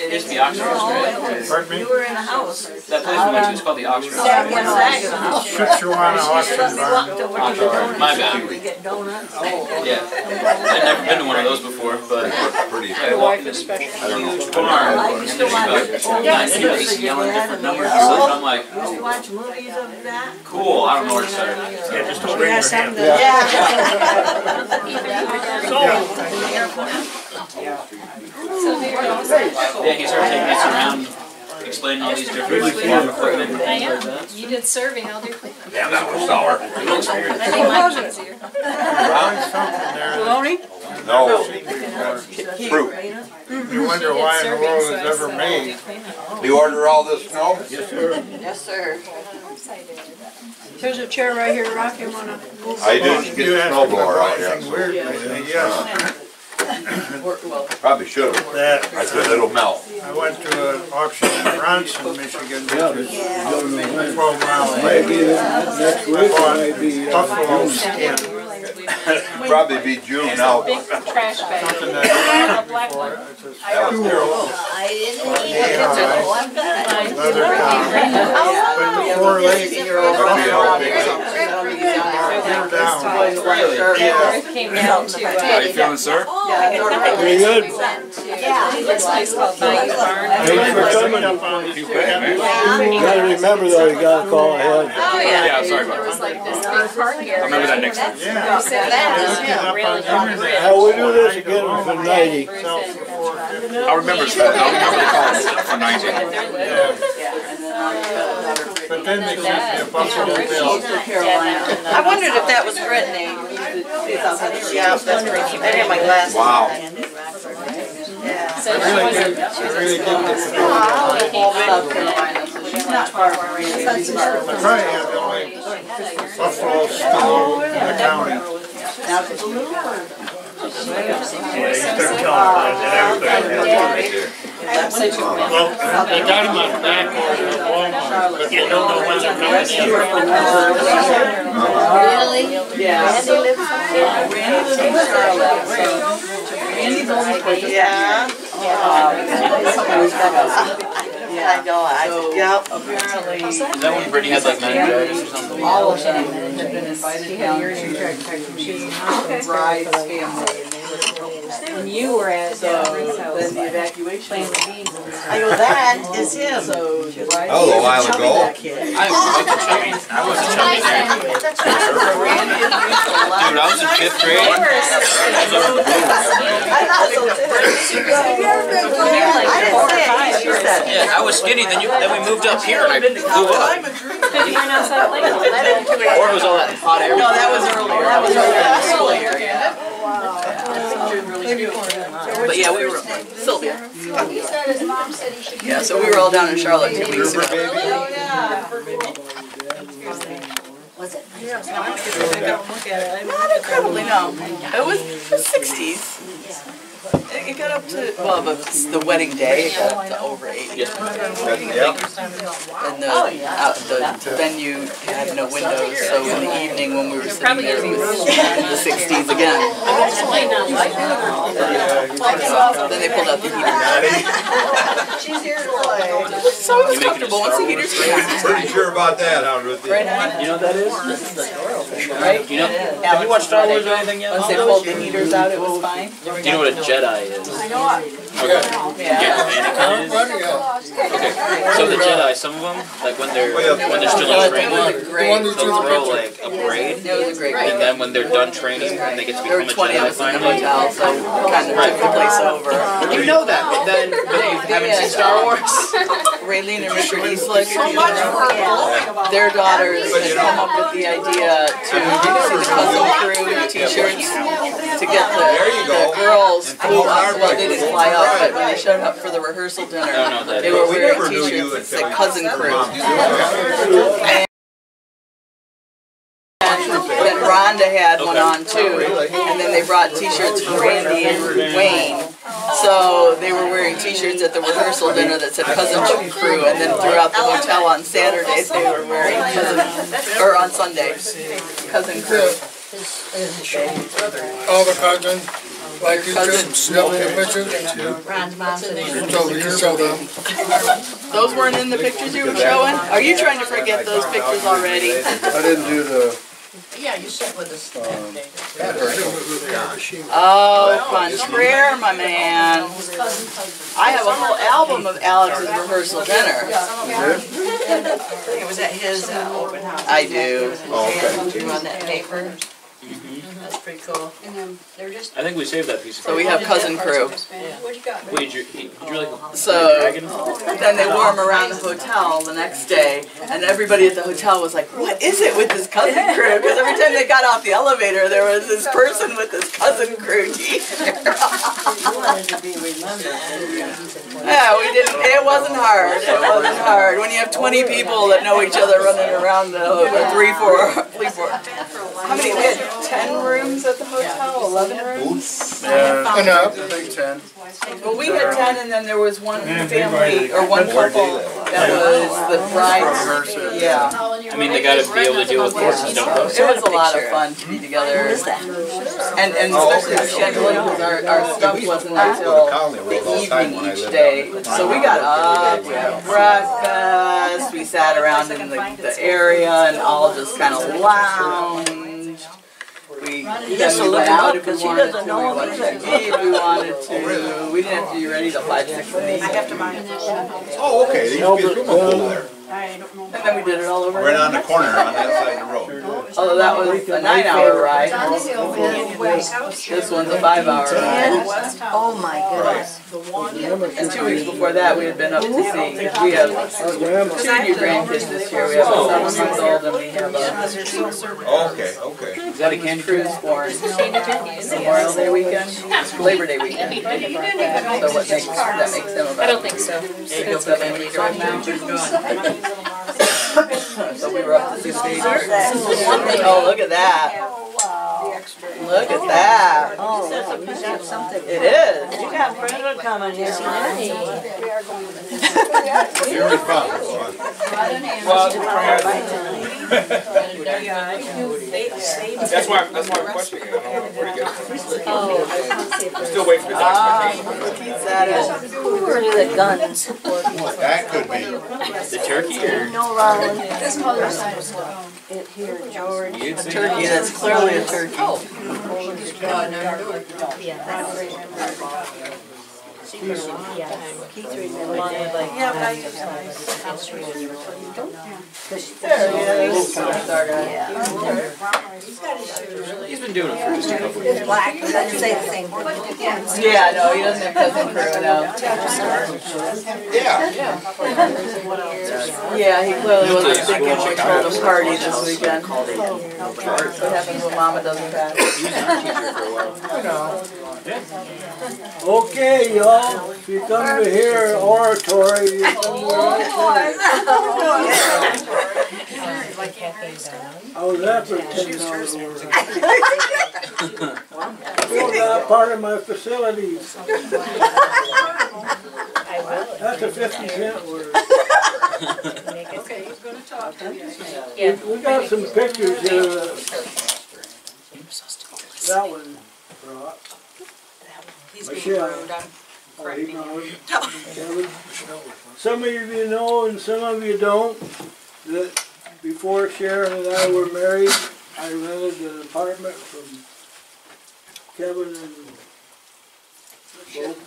it is the Oxfords, right? Pardon me? You were in the house. That place we went to is called the Oxfords, right? Shitshawana auction barn. Oxford, my bad. Yeah, I'd never been to one of those before, but I walked in this huge barn, and there's about 9 people just yelling different numbers and stuff, and I'm like, Watch movies of that? cool, I don't know where to start. Yeah, just don't raise your hand. Yeah, he started taking us around, explaining all these different farm equipment and I things like am. that. You did serving, I'll do cleaning. Damn, that was sour. I think mine's easier. Bologna? No. Fruit. You wonder why in the world it's ever made. Do you order all this snow? Yes, sir. Yes, sir. There's a chair right here, Rock, you wanna move? I didn't get the snow blower out yet. Weird, yes. Probably should have. I said it'll melt. I went to an auction in Bronson, Michigan, which is 12 miles away. Next week, I maybe, bought buffalo skin. Probably be June now. Big trash bag. Something A that black one. That was terrible. I didn't eat it. Oh, I'm good. leather top. But the 4 legs down. Really? It came down to, How you feeling, sir? Pretty good. this place called Bayou Barn. Thanks for coming. You bet, man. Gotta remember though, you gotta call ahead. Oh, yeah. Yeah, sorry about There was that. like this big party area. I'll remember that next time. You said that is really bridge. How we do this again for 90. I'll remember the call for 90. But then they sent me a Buffalo Bill. I wondered if that was Brittany. Yeah, that's Brittany. I had my glasses. Wow. Yeah. So she wasn't. I really did get South Carolina, so she's not far from me. I probably have the only Buffalo school in the county. Yeah, you start telling that everybody. Well, they got him on back order at Walmart, but You don't know when they're coming in. Really? Yeah. Yeah. Yeah, I know. Yep. Apparently. Is that when Brittany had like meningitis or something? All of them had been invited down to the bride's family. And you were at So then the evacuation. playing with beans. I go, that is him. So the bride. Oh, a while ago. I wasn't chubby. I wasn't chubby there. Dude, I was in 5th grade. I thought so too. I didn't say it. She said it. Yeah, I was skinny. Then we moved up here and I blew up. Did you run outside like that? Or was all that hot air? No, that was earlier. That was earlier in the school year. Yeah. But yeah, we were Sylvia. He said his mom said he should. Yeah, so we were all down in Charlotte 2 weeks ago. Was it? Not incredibly, no. It was the 60s. It got up to, well, the wedding day, it got up to over 80. Yep. And the venue had no windows, so in the evening when we were sitting there, it was in the 60s again. Then they pulled out the heater. She's here to play. So it was comfortable once the heaters came on. Pretty sure about that, huh, Ruthie? Right on. You know what that is? Right? You know? Have you watched Star Wars or anything yet? Once they pulled the heaters out, it was fine. Do you know what a Jedi is? I know it. Okay. Yeah. Okay. So the Jedi, some of them, like when they're still in training, they'll throw like a braid, It was a great and then when they're done training and they get to There were become a 20 of Jedi us in the finally. hotel, so kind of took the place over. You know that, but then you haven't seen Star Wars. Raylene and Richard Eastlick, their daughters had come up with the idea to see the Cousin Crew t-shirts to get the girls flew up. Well, they didn't fly up, but when they showed up for the rehearsal dinner, they were wearing t-shirts that said Cousin Crew. And then Rhonda had one on too, and then they brought t-shirts for Randy and Wayne. So they were wearing t-shirts at the rehearsal dinner that said Cousin Crew, and then throughout the hotel on Saturdays they were wearing or on Sundays, Cousin Crew. all the cousins, like you just snap the pictures. Ron's mom said You can show them. Those weren't in the pictures you were showing? Are you trying to forget those pictures already? I didn't do the, yeah, you sit with us. Oh, fun prayer, my man. I have a whole album of Alex's rehearsal dinner. It was at his open house. I do. Oh, okay. You on that paper? That's pretty cool. And then they're just. I think we saved that piece of So we have Cousin Crew. What you got? Wait, did you like So dragon? then they wore him around the hotel the next day, and everybody at the hotel was like, "What is it with this Cousin Crew?" Because every time they got off the elevator, there was this person with this Cousin Crew t-shirt. Yeah, we didn't. It wasn't hard. It wasn't hard. When you have 20 people that know each other running around the 3, 4. How many? We had 10 rooms at the hotel. 11 rooms. Yeah, enough. I think 10. Well, we had 10, and then there was one family or one couple that was the bride's. Yeah. I mean, they gotta be able to deal with horses, don't they? It was a lot of fun to be together. And especially the scheduling, because our stuff wasn't until the evening each day. So we got up, we had breakfast, we sat around in the area and all just kind of lounged. We went out if we wanted to, we wanted to eat if we wanted to. We didn't have to be ready till 5, 6 in the evening. I have to mind. Oh, okay, there used to be a swimming pool there. And then we did it all over. Right on the corner on that side of the road. Although that was a 9-hour ride. This one's a 5-hour ride. Oh my goodness. And 2 weeks before that, we had been up to see, we have 2 new grandkids this year. We have a 7-month-old and we have a Okay, okay. Is that a candy cruise born Memorial Day weekend, Labor Day weekend. So what makes, that makes them about? I don't think so. 7 weeks old now. So we were up to see the baby. Oh, look at that. Look at that. Oh, that's something. It is. You got Brenda coming here. You're responsible, huh? That's why I'm questioning it. I don't know where to get it from. I'm still waiting for the documentation. Who are the guns? That could be. The turkey or? No, Rolland. It here, George. A turkey, that's clearly a turkey. Keith remembered that. Yeah, but I used He's been doing it for just a couple of years. Black, doesn't say the same thing. Yeah, no, he doesn't have cousin crew, no. Yeah. Yeah, he clearly wasn't thinking we told him party this weekend. What happens when mama doesn't pass? Okay, y'all, if you come to hear oratory, you come to the right place. I was there for 10 hours. Filled out part of my facilities. That's a 50-cent word. Okay, he's going to talk to you. We got some pictures here. That one brought. Michelle. Kevin. Some of you know and some of you don't that before Sharon and I were married, I rented an apartment from Kevin and both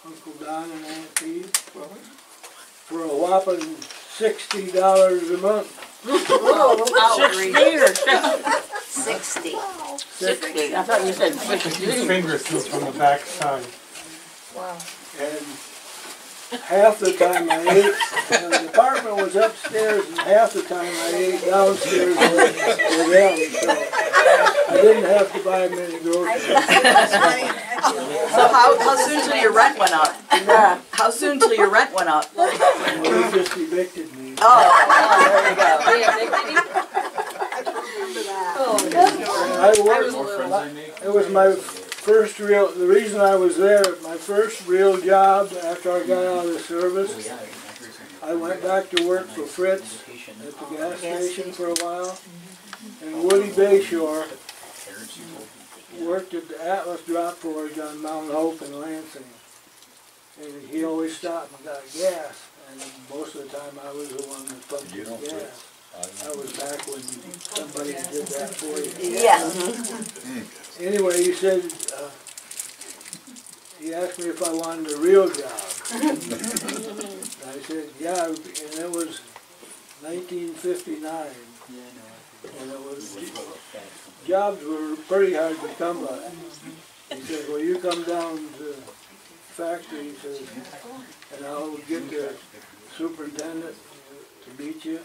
Uncle Don and Aunt Pete for a whopping $60 a month. 60. 60. I thought you said 50. Finger through from the back side. Wow. And half the time I ate, the apartment was upstairs, and half the time I ate downstairs with them. So I didn't have to buy many groceries. So how soon till your rent went up? Yeah. How soon till your rent went up? Well, they just evicted me. Oh, there you go. It was my first real, the reason I was there, my first real job after I got out of the service. I went back to work for Fritz at the gas station for a while. And Woody Bayshore worked at the Atlas Drop Forge on Mount Hope in Lansing. And he always stopped and got gas. And most of the time I was the one that pumped his gas. That was back when somebody did that for you. Yes. Anyway, he said, he asked me if I wanted a real job. I said, yeah, and it was 1959. And it was, jobs were pretty hard to come by. He said, well, you come down to the factory, he says, and I'll get the superintendent to meet you.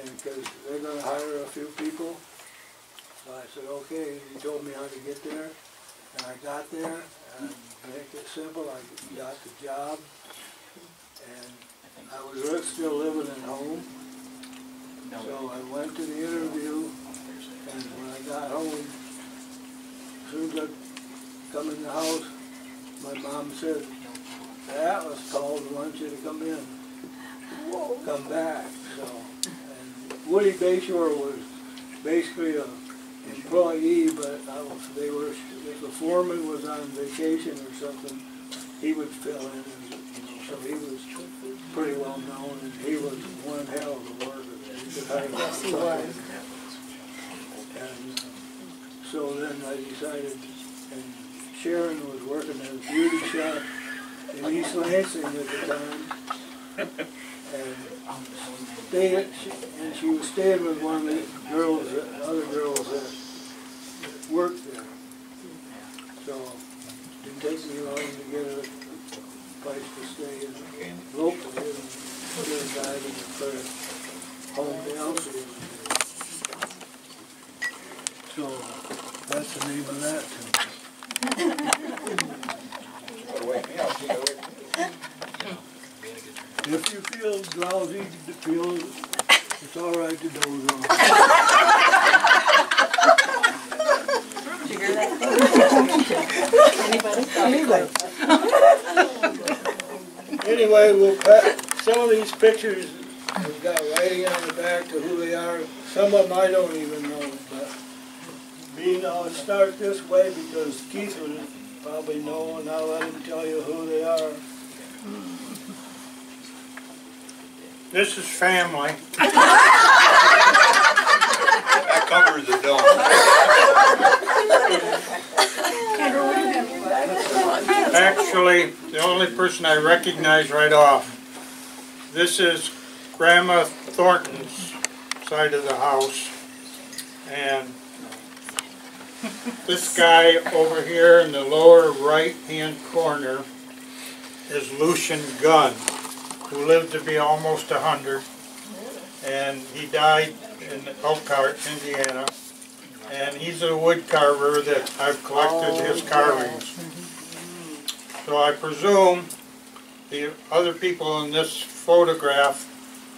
And because they're going to hire a few people. So I said, okay. He told me how to get there. And I got there. And to make it simple, I got the job. And I was still living at home. So I went to the interview. And when I got home, as soon as I come in the house, my mom said, the Atlas called and wants you to come in. Come back. So. Woody Bayshore was basically an employee, but they were, if the foreman was on vacation or something, he would fill in. So he was pretty well known, and he was one hell of a worker. Yes, he was. And so then I decided, and Sharon was working at a beauty shop in East Lansing at the time. And she was staying with one of the girls, other girls that worked there. So, didn't take me long to get a place to stay in locally and then driving for home health. So that's the name of that too. If you feel drowsy, it's all right to doze off. Did you hear that? Anyway, we'll put some of these pictures have got writing on the back to who they are. Some of them I don't even know, but I'll start this way because Keith will probably know, and I'll let him tell you who they are. This is family. That covers the dome. Actually, the only person I recognize right off. This is Grandma Thornton's side of the house. And this guy over here in the lower right-hand corner is Lucian Gunn, who lived to be almost 100. And he died in Elkhart, Indiana. And he's a wood carver that I've collected his carvings. So I presume the other people in this photograph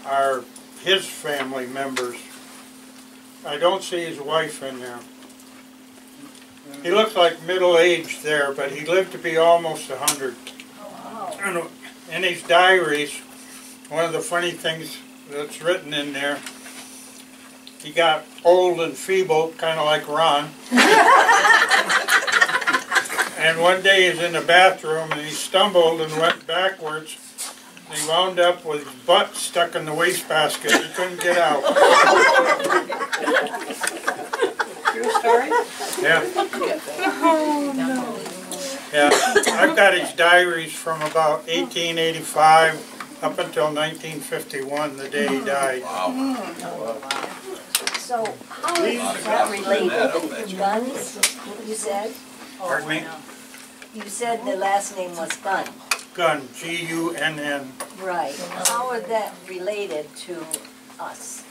are his family members. I don't see his wife in there. He looks like middle-aged there, but he lived to be almost 100. And in his diaries, one of the funny things that's written in there, he got old and feeble, kind of like Ron. And one day he's in the bathroom and he stumbled and went backwards. And he wound up with his butt stuck in the wastebasket. He couldn't get out. True story? Yeah. Oh, no. Yeah, I've got his diaries from about 1885 up until 1951, the day he died. Wow. So, how is that related? Guns, you said? Pardon me? You said the last name was Gunn. Gunn, G-U-N-N. Right. How are that related to us?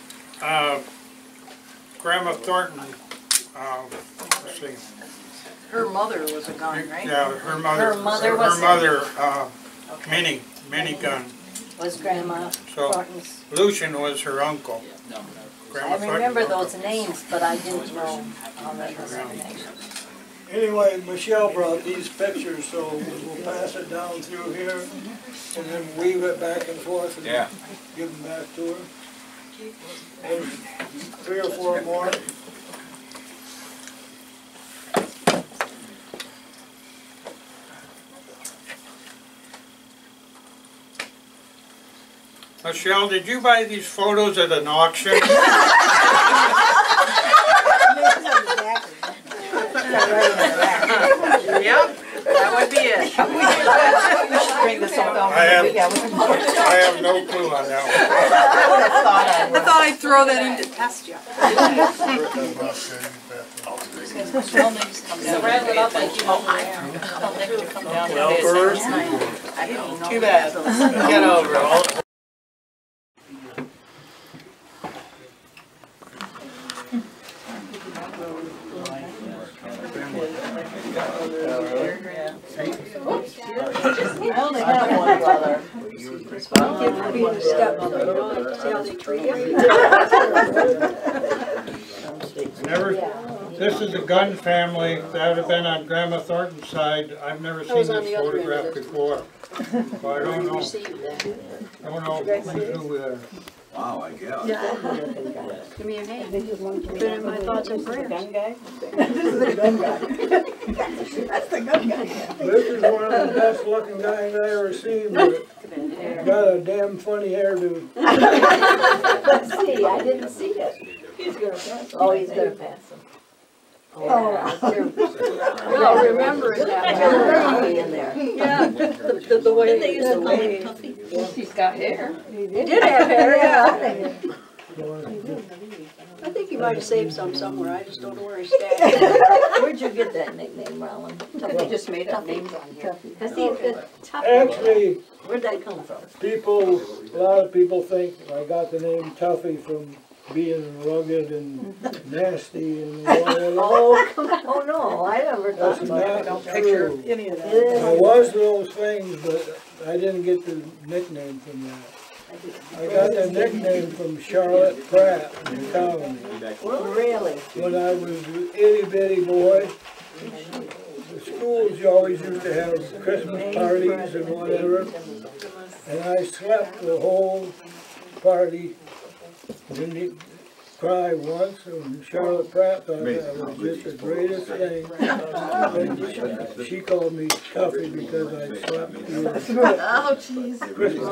Grandma Thornton, let's see. Her mother was a Gunn, right? Yeah, her mother. Minnie Gunn. Was Grandma Thornton's? Lucian was her uncle. I remember those names, but I didn't know all that information. Anyway, Michelle brought these pictures, so we'll pass it down through here and then weave it back and forth and give them back to her. There's 3 or 4 more. Michelle, did you buy these photos at an auction? Yep, that would be it. We should bring this all down. I have no clue on that one. I thought I'd throw that in to test you. So wrap it up like you Too bad. Get over it. I only have one brother. This is the Gunn family. That would have been on Grandma Thornton's side. I've never seen this photograph before. So I don't know. I don't know who they are. Wow, I guess. Give me your name. Put in my thoughts and prayers. Gun guy? This is the gun guy. That's the gun guy. This is one of the best looking guys I ever seen, but got a damn funny hairdo. Let's see, I didn't see it. He's gonna pass him. Oh, he's gonna pass him. Oh, no, remember that. In there. Yeah, the way they used to call him Puffy. He's got hair. He did have hair, yeah. I think he might have saved some somewhere, I just don't know where he stashed. Where'd you get that nickname, Rolland? We just made up names on here. Cause he, tough. Actually, Where'd that come from? people, a lot of people think I got the name Tuffy from being rugged and nasty and whatever. Oh, come on. Oh, no, I never thought That's about not it. don't picture any of I was those things, but I didn't get the nickname from that. I got the nickname from Charlotte Pratt in the colony. Really? When I was an itty bitty boy, the schools you always used to have Christmas parties and whatever, and I slept the whole party. Didn't even cry once, and Charlotte Pratt thought that was just the greatest thing. And she called me Tuffy because I slept through Oh, jeez. Christmas.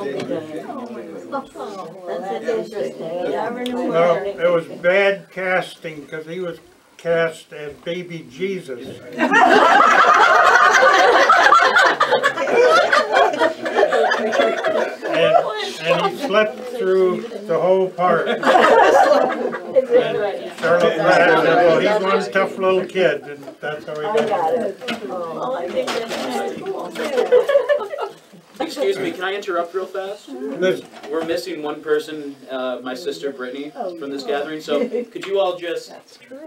That's interesting. I never knew Well, that. it was bad casting because he was cast as baby Jesus. and he slept through the whole part. And Charlotte Pratt said, well, he's one tough little kid, and that's how he got it. Oh, I think that's cool. Excuse me, can I interrupt real fast? We're missing one person, my sister Brittany, from this gathering. So could you all just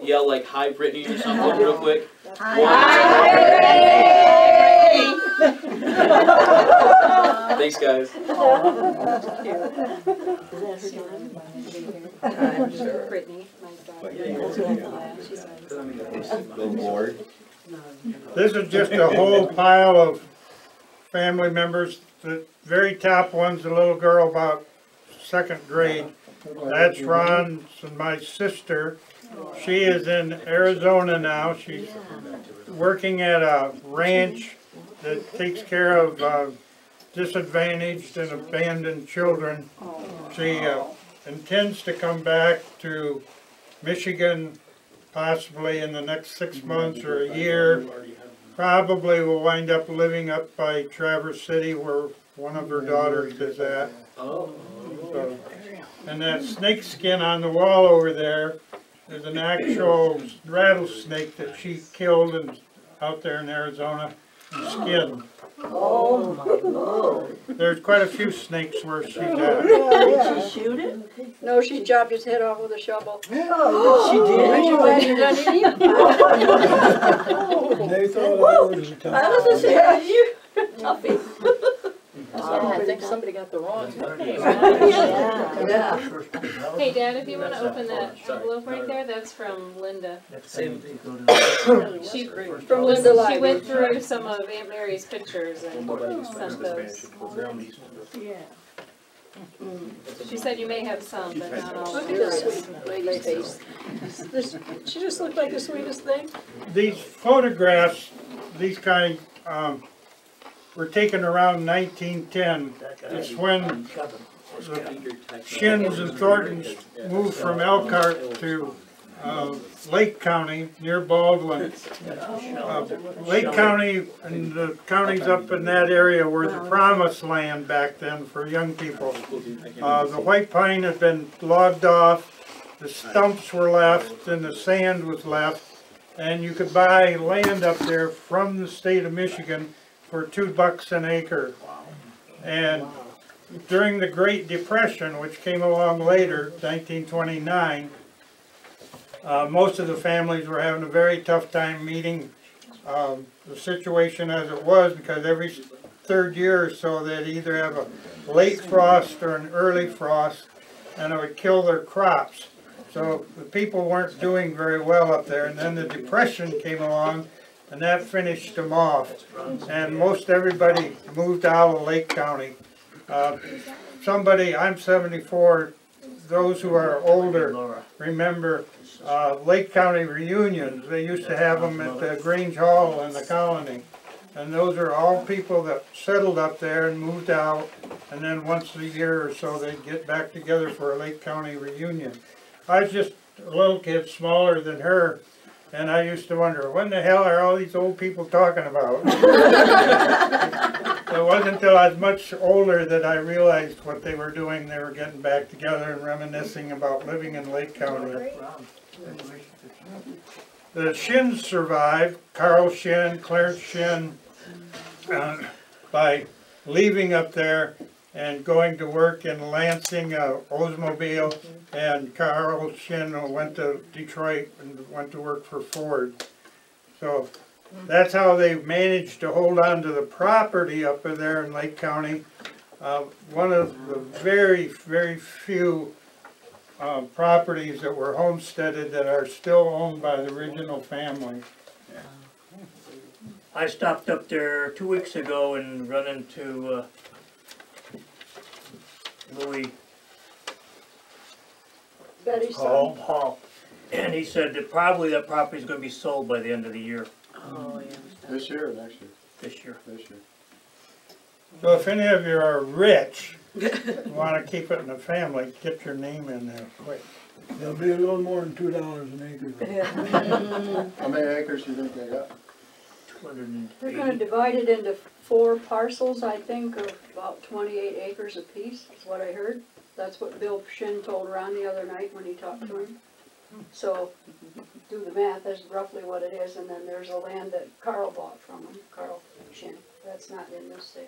yell like "Hi, Brittany" or something real quick? Thanks, guys. Brittany, my daughter. This is just a whole pile of family members. The very top one's a little girl about 2nd grade. That's Ron's and my sister. She is in Arizona now. She's working at a ranch that takes care of disadvantaged and abandoned children. She intends to come back to Michigan possibly in the next 6 months or a year. Probably will wind up living up by Traverse City where one of her daughters is at. So, and that snake skin on the wall over there is an actual rattlesnake that she killed out there in Arizona and skinned. Oh my Lord. There's quite a few snakes where she's at. Did she shoot it? No, she chopped his head off with a shovel. Oh, she did? They thought I was a I was just saying, you Tuffy. I think somebody got the wrong name. Yeah. Hey, Dad, if you want to open that envelope right there, that's from Linda. She From Linda She went through some of Aunt Mary's pictures and sent those. Yeah. She said you may have some, but not all. Look at this sweet lady's face. She just looked like the sweetest thing. These photographs, these kind, were taken around 1910. It's when the Shins and Thorntons moved from Elkhart to Lake County near Baldwin. Lake County and the counties up in that area were the promised land back then for young people. The white pine had been logged off, the stumps were left, and the sand was left, and you could buy land up there from the state of Michigan for $2 an acre. And during the Great Depression, which came along later, 1929, most of the families were having a very tough time meeting the situation as it was, because every 3rd year or so they'd either have a late frost or an early frost, and it would kill their crops. So the people weren't doing very well up there, and then the Depression came along and that finished them off, and most everybody moved out of Lake County. I'm 74, those who are older remember Lake County reunions. They used to have them at the Grange Hall in the colony, and those are all people that settled up there and moved out, and then once a year or so they'd get back together for a Lake County reunion. I was just a little kid, smaller than her, and I used to wonder, what in the hell are all these old people talking about? It wasn't until I was much older that I realized what they were doing. They were getting back together and reminiscing about living in Lake County. The Shins survived, Carl Shin, Clarence Shin, by leaving up there and going to work in Lansing, Oldsmobile, and Carl Shin went to Detroit and went to work for Ford. So that's how they managed to hold on to the property up in there in Lake County. One of the very, very few properties that were homesteaded that are still owned by the original family. I stopped up there 2 weeks ago and run into Louis Hall, and he said that probably that property is going to be sold by the end of the year. Oh, yeah. This year or next year? This year. This year. So if any of you are rich, want to keep it in the family, get your name in there quick. There'll be a little more than $2 an acre. How many acres do you think they got? 280. They're gonna divide it into 4 parcels, I think, of about 28 acres apiece, is what I heard. That's what Bill Shin told Ron the other night when he talked to him. So, do the math, that's roughly what it is, and then there's a land that Carl bought from him, Carl Shin. That's not in this sale.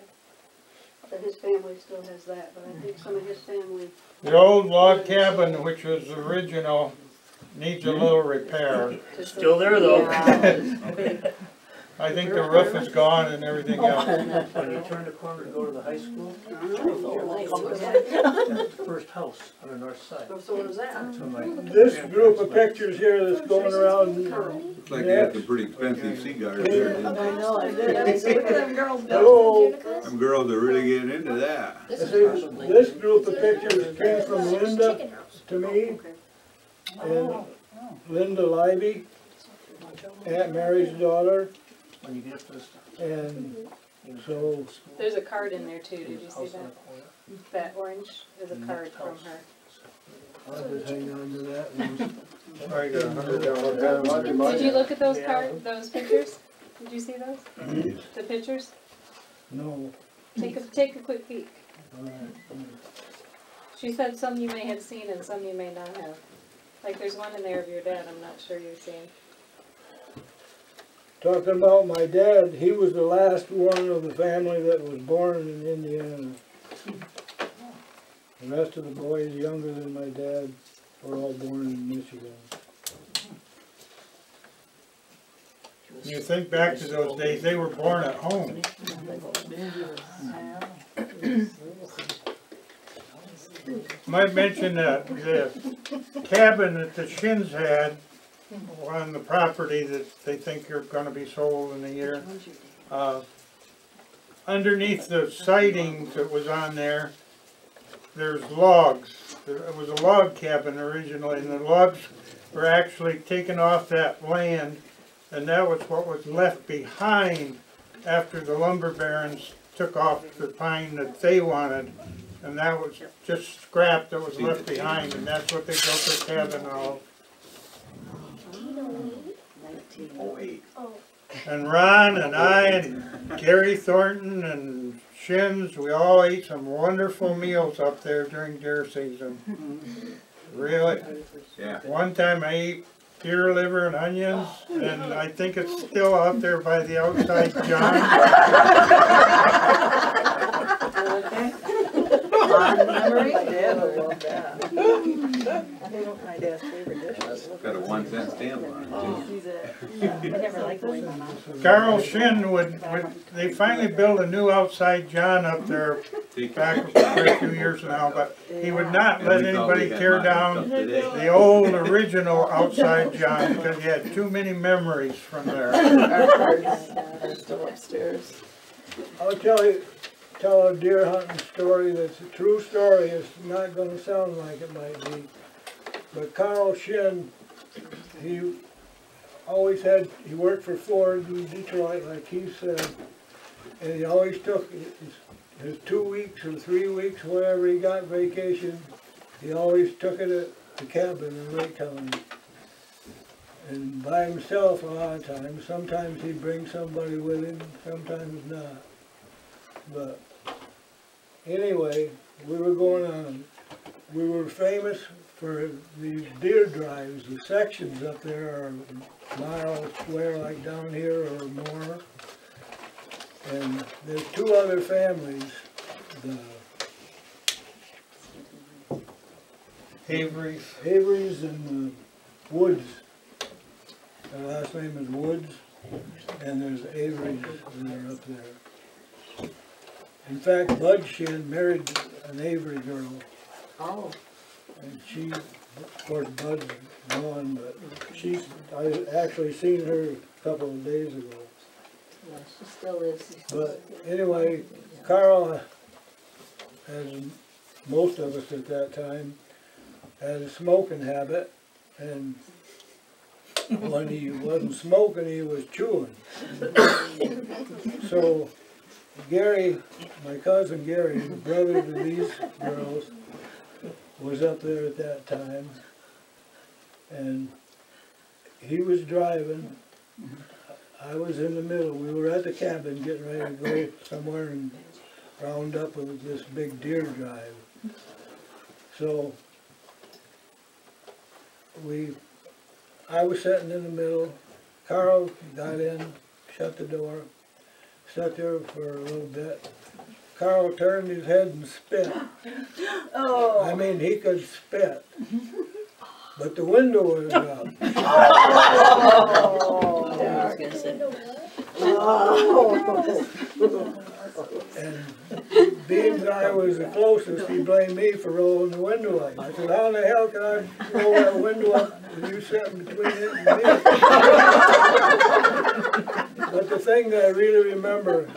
But his family still has that, but I think some of his family... The old log cabin, which was original, needs a little repair. Still there though. I think the roof is gone and everything else. When you turn the corner to go to the high school, that's the first house on the north side. So what is that? This group of pictures here that's going around. Looks like they had some pretty expensive cigars there, didn't they? I know, I did. Look at them girls. Hello. Them girls are really getting into that. This group of pictures came from Linda to me, and Linda Libey, Aunt Mary's daughter, When you get up to the stuff. and so There's a card in there too, did you see that? That orange is a card from her. I'll just hang on to that. I got $100. Did you look at those pictures? Did you see those? The pictures? No. Take a quick peek. She said some you may have seen and some you may not have. Like there's one in there of your dad, I'm not sure you've seen. Talking about my dad, he was the last one of the family that was born in Indiana. The rest of the boys younger than my dad were all born in Michigan. You think back to those days, they were born at home. Might mention that the cabin that the Shins had on the property that they think are going to be sold in a year. Underneath the siding that was on there, there's logs. It was a log cabin originally, and the logs were actually taken off that land, and that was what was left behind after the lumber barons took off the pine that they wanted, and that was just scrap that was left behind, and that's what they built their cabin on. And Ron and I and Gary Thornton and Shins, we all ate some wonderful meals up there during deer season. Really. Yeah. One time I ate deer liver and onions, and I think it's still out there by the outside John. Memory? My dad would love that. That's one of my dad's favorite dishes. Got a 1 cent stamp on it. I never liked going to my mom. Carl Shin they finally built a new outside John up there back for a few years now, but he would not let anybody tear down the old original outside John because he had too many memories from there. It's still upstairs. I'll tell a deer hunting story that's a true story. It's not going to sound like it might be. But Carl Shin, he worked for Ford in Detroit, like he said, and he always took his 2 weeks or 3 weeks, wherever he got vacation, he always took it at the cabin in Lake County. And by himself a lot of times. Sometimes he'd bring somebody with him, sometimes not. But anyway, we were famous for these deer drives. The sections up there are a mile square like down here or more. And there's two other families, the Averys and the Woods. Their last name is Woods, and there's Averys that are up there. In fact, Bud Shin married an Avery girl. Oh. And she, of course, Bud's gone, but I actually seen her a couple of days ago. Yeah, she still lives. But anyway, Carl, as most of us at that time, had a smoking habit, and when he wasn't smoking, he was chewing. So Gary, my cousin Gary, the brother to these girls, was up there at that time, and he was driving. I was in the middle. We were at the cabin getting ready to go somewhere and round up with this big deer drive. So I was sitting in the middle. Carl got in, shut the door, sat there for a little bit. Carl turned his head and spit. Oh. I mean, he could spit. But the window was up. Oh. I was going to say. Oh. And being that I was the closest, he blamed me for rolling the window up. I said, how in the hell can I roll that window up with you sitting between it and me? But the thing that I really remember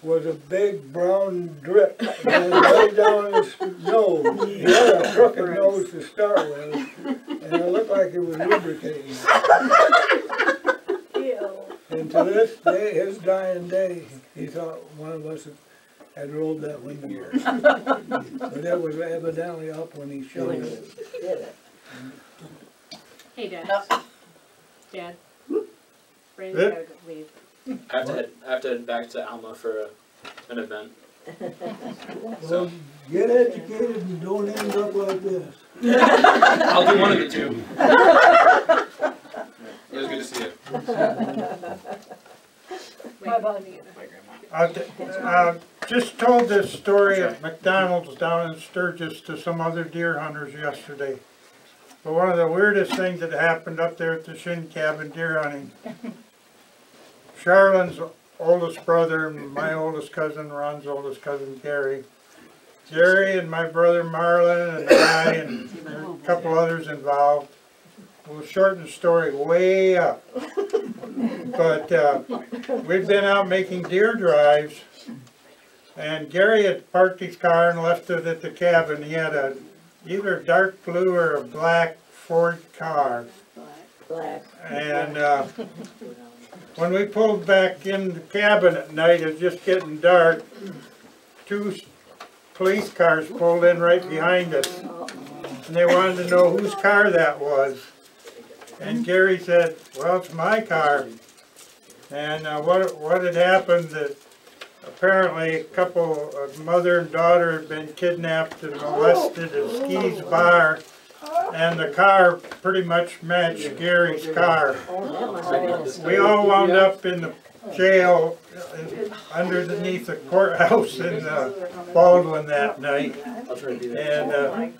was a big brown drip going right down his nose. He had a crooked nose to start with, and it looked like it was lubricating. And to this day, his dying day, he thought one of us had rolled that window. But it was evidently up when he showed it. Hey, Dad. Dad. Brandon's gotta leave. I have to head back to Alma for an event. Well, get educated and don't end up like this. I'll do one of the two. It was good to see you. I just told this story at McDonald's down in Sturgis to some other deer hunters yesterday. But one of the weirdest things that happened up there at the Shin Cabin deer hunting, Charlene's oldest brother and my oldest cousin, Ron's oldest cousin, Gary and my brother Marlon and I and a couple others involved. We'll shorten the story way up. But we'd been out making deer drives, and Gary had parked his car and left it at the cabin. He had either a dark blue or a black Ford car. Black. And when we pulled back in the cabin at night, it was just getting dark. Two police cars pulled in right behind us, and they wanted to know whose car that was. And Gary said, well, it's my car. And what had happened that apparently a couple of mother and daughter had been kidnapped and molested at Ski's bar, and the car pretty much matched Gary's car. We all wound up in the jail underneath the courthouse in Baldwin that night, and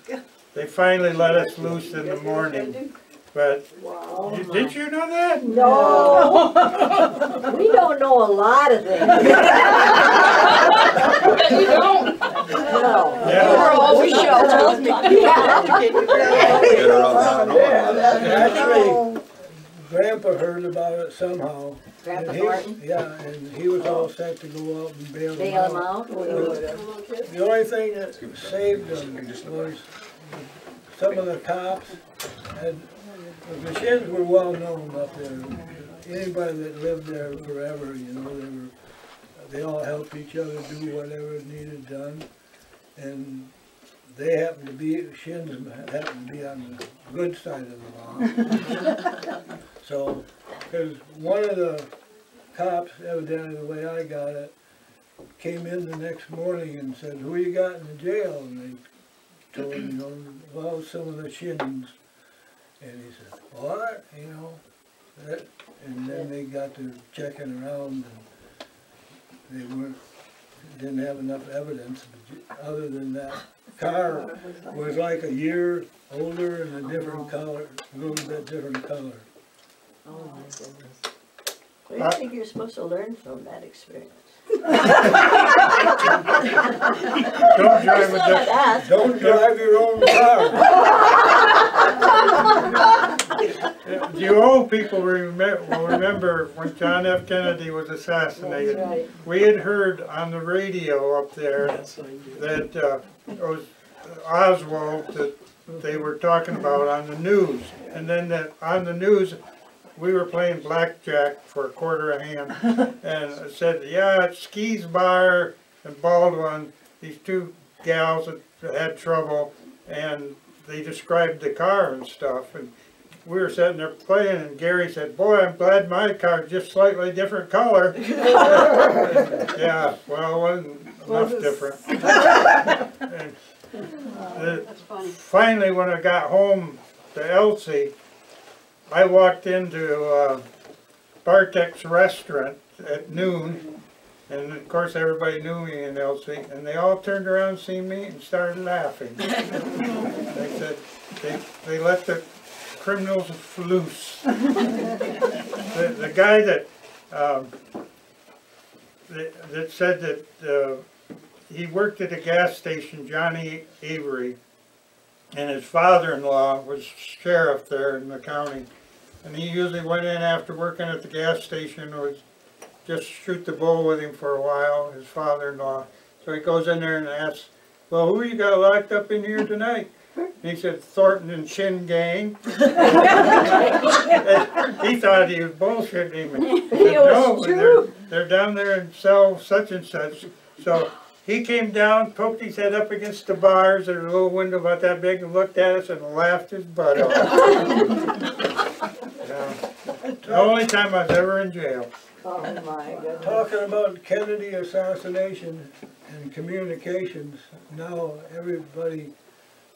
they finally let us loose in the morning. But did you know that? No, we don't know a lot of things. We don't. No. We're always sheltered. Actually, Grandpa heard about it somehow. Grandpa Thornton? Yeah, and he was all set to go out and bail them Bail out. them out? The only thing that saved them was some of the cops had. The Shins were well known up there. Anybody that lived there forever, you know, they all helped each other do whatever needed done, and they happened to be Shins happened to be on the good side of the law. So, because one of the cops, evidently the way I got it, came in the next morning and said, "Who you got in the jail?" And they told him, you know, well, some of the shins. And he said, what? You know, that, and then they got to checking around and they didn't have enough evidence. But other than that, car was like a year older and a different color, a little bit different color. Oh my goodness. What do you think you're supposed to learn from that experience? Don't drive your own car. You old people will remember when John F. Kennedy was assassinated. Right. We had heard on the radio up there that it was Oswald that they were talking about on the news. And then on the news, we were playing blackjack for a quarter a hand, and it said, yeah, it's Ski's Bar and Baldwin, these two gals that had trouble, and they described the car and stuff, and we were sitting there playing, and Gary said, boy, I'm glad my car's just slightly different color. Yeah, well, it wasn't enough different. Finally, when I got home to Elsie, I walked into Bartek's restaurant at noon, and of course everybody knew me in Elsie, and they all turned around and seen me and started laughing. They said they let the criminals loose. The guy that said that he worked at a gas station, Johnny Avery, and his father-in-law was sheriff there in the county. And he usually went in after working at the gas station, was just shoot the bull with him for a while, his father-in-law. So he goes in there and asks, well, who you got locked up in here tonight? And he said, Thornton and Chin Gang. He thought he was bullshitting him. He said, no, they're down there and sell such and such. So he came down, poked his head up against the bars, there's a little window about that big, and looked at us and laughed his butt off. The only time I was ever in jail. Oh my goodness. Talking about Kennedy assassination and communications, now everybody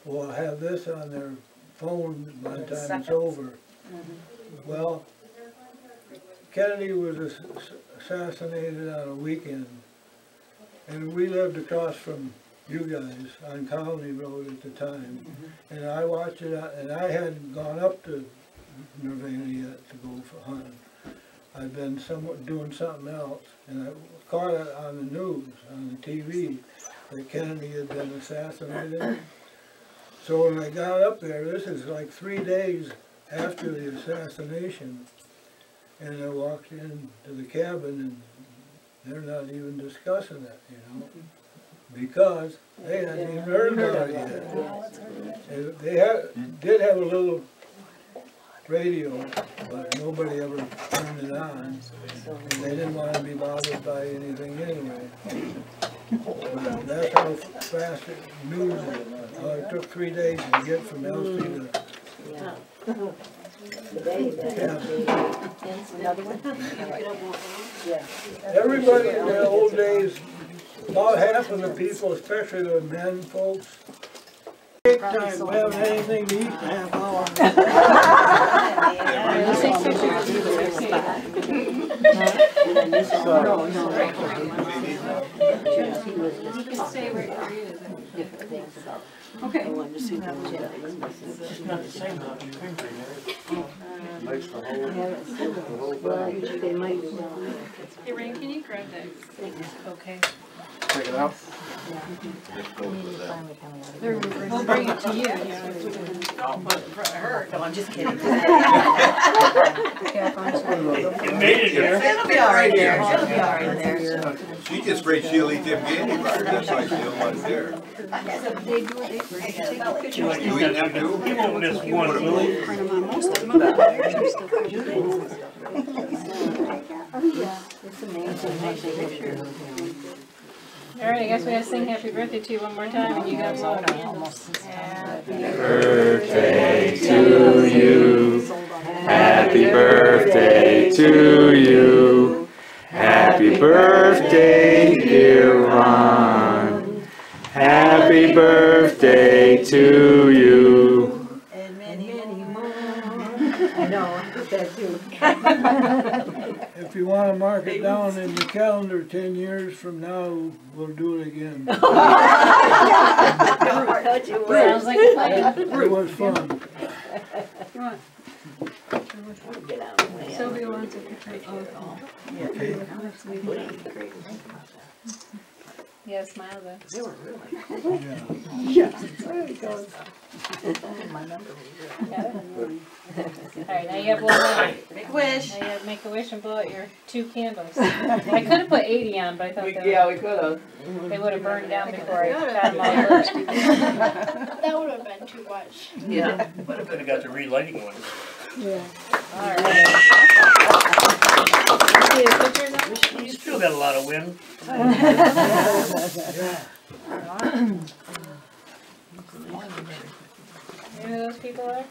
will have this on their phone by the time it's over. Well, Kennedy was assassinated on a weekend, and we lived across from you guys on Colony Road at the time, and I watched it, and I hadn't gone up to Nirvana yet to go for hunting. I'd been doing something else, and I caught it on the news, on the TV, that Kennedy had been assassinated. So when I got up there, this is like 3 days after the assassination, and I walked into the cabin, and they're not even discussing it, you know, because they hadn't even heard about it yet. They did have a little radio, but nobody ever turned it on, and they didn't want to be bothered by anything anyway. But that's how fast news it took 3 days to get from Elsie to everybody in the old days, about half of the people, especially the men folks, break time, we haven't anything to eat in a half hour. You can stay right where you different things about. Okay. I wanted to see that. It's not the same though. Hey, Rain, can you grab that? Okay. Take it out. We'll bring it to you. Her. No, I'm just kidding. You made it here. It'll be all right there. It'll be all right there. She just sprayed she'll eat them candy bars. That's why she'll was there. You won't miss one, will you? All right, I guess we gotta sing happy birthday to you one more time, and you guys all happy birthday to you. Happy birthday to you. Happy birthday, dear Ron. Happy birthday birthday to you. And many more. I know, I did that too. If you want to mark it down in the calendar 10 years from now, we'll do it again. Sounds like a plan. It was fun. Sylvia wants a picture of Yeah, smile though. Yeah. There he goes. Alright, now you have one more. Make a wish. Now you have to make a wish and blow out your 2 candles. I could have put 80 on, but I thought Yeah, we could have. they would have burned down before I had them all lit. That would have been too much. Yeah. Would have been got the relighting one. Yeah. Alright. See the pictures of them? You still got a lot of wind. You know who those people are?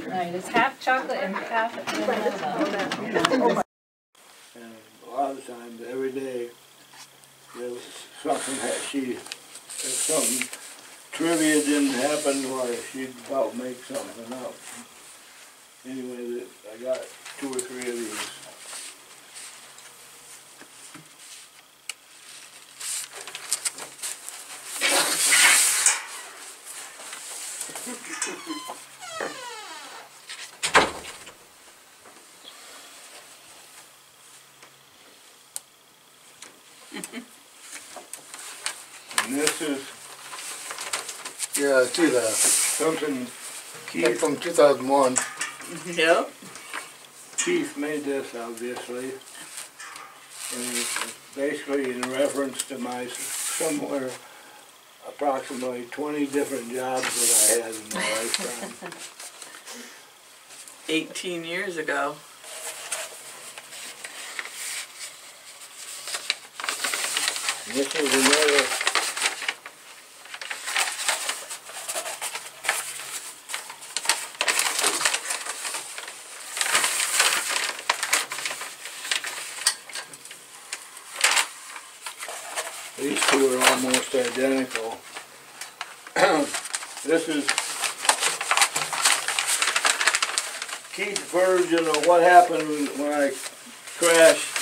Alright, it's half chocolate and half vanilla. And a lot of times, every day, there was something that if something trivia didn't happen, or she'd about make something up. Anyway, I got 2 or 3 of these. And this is, Yeah, see that. something Keith from 2001. Yep. Keith made this, obviously. And it's basically in reference to my somewhere approximately 20 different jobs that I had in my lifetime. 18 years ago. And this is another these 2 are almost identical. This is Keith's version of what happened when I crashed.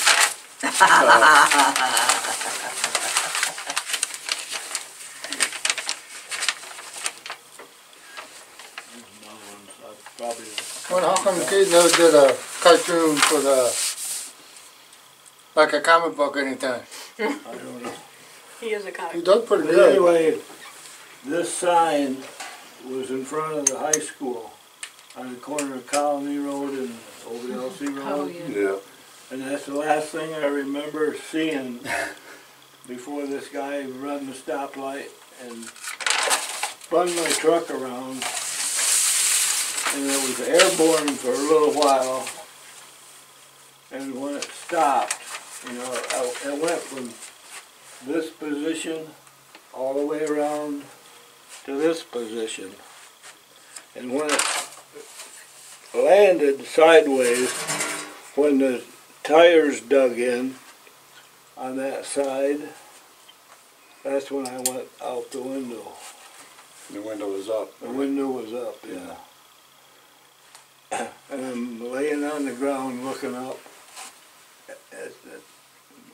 Well, how come Keith never did a cartoon for like a comic book or anything? I don't know. He is a comic. He does pretty But good. anyway, this sign was in front of the high school on the corner of Colony Road and OVLC Road. Oh, Yeah. And that's the last thing I remember seeing before this guy run the stoplight and spun my truck around. And it was airborne for a little while. And when it stopped, you know, it went from this position all the way around to this position. And when it landed sideways, when the tires dug in on that side, that's when I went out the window. The window was up. The window was up, yeah. And I'm laying on the ground looking up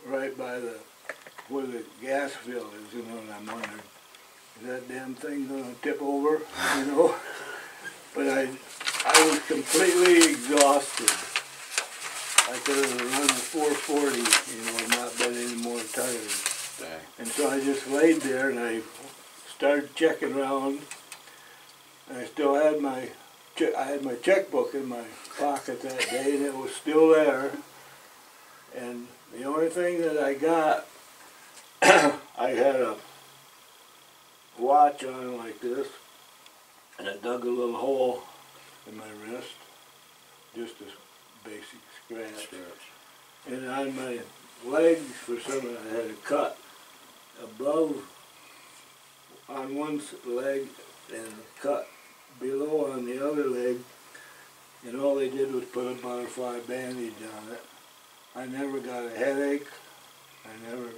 right by where the gas field is, you know, and I'm wondering, is that damn thing gonna tip over, you know? But I was completely exhausted. I could have run the 440, you know, and not been any more tired. Dang. And so I just laid there and I started checking around. And I still had my checkbook in my pocket that day, and it was still there. And the only thing that I got, I had a watch on like this, and I dug a little hole in my wrist, just a basic scratch. And on my legs, for some reason, I had a cut above on one leg and a cut below on the other leg, and all they did was put a butterfly bandage on it. I never got a headache. I never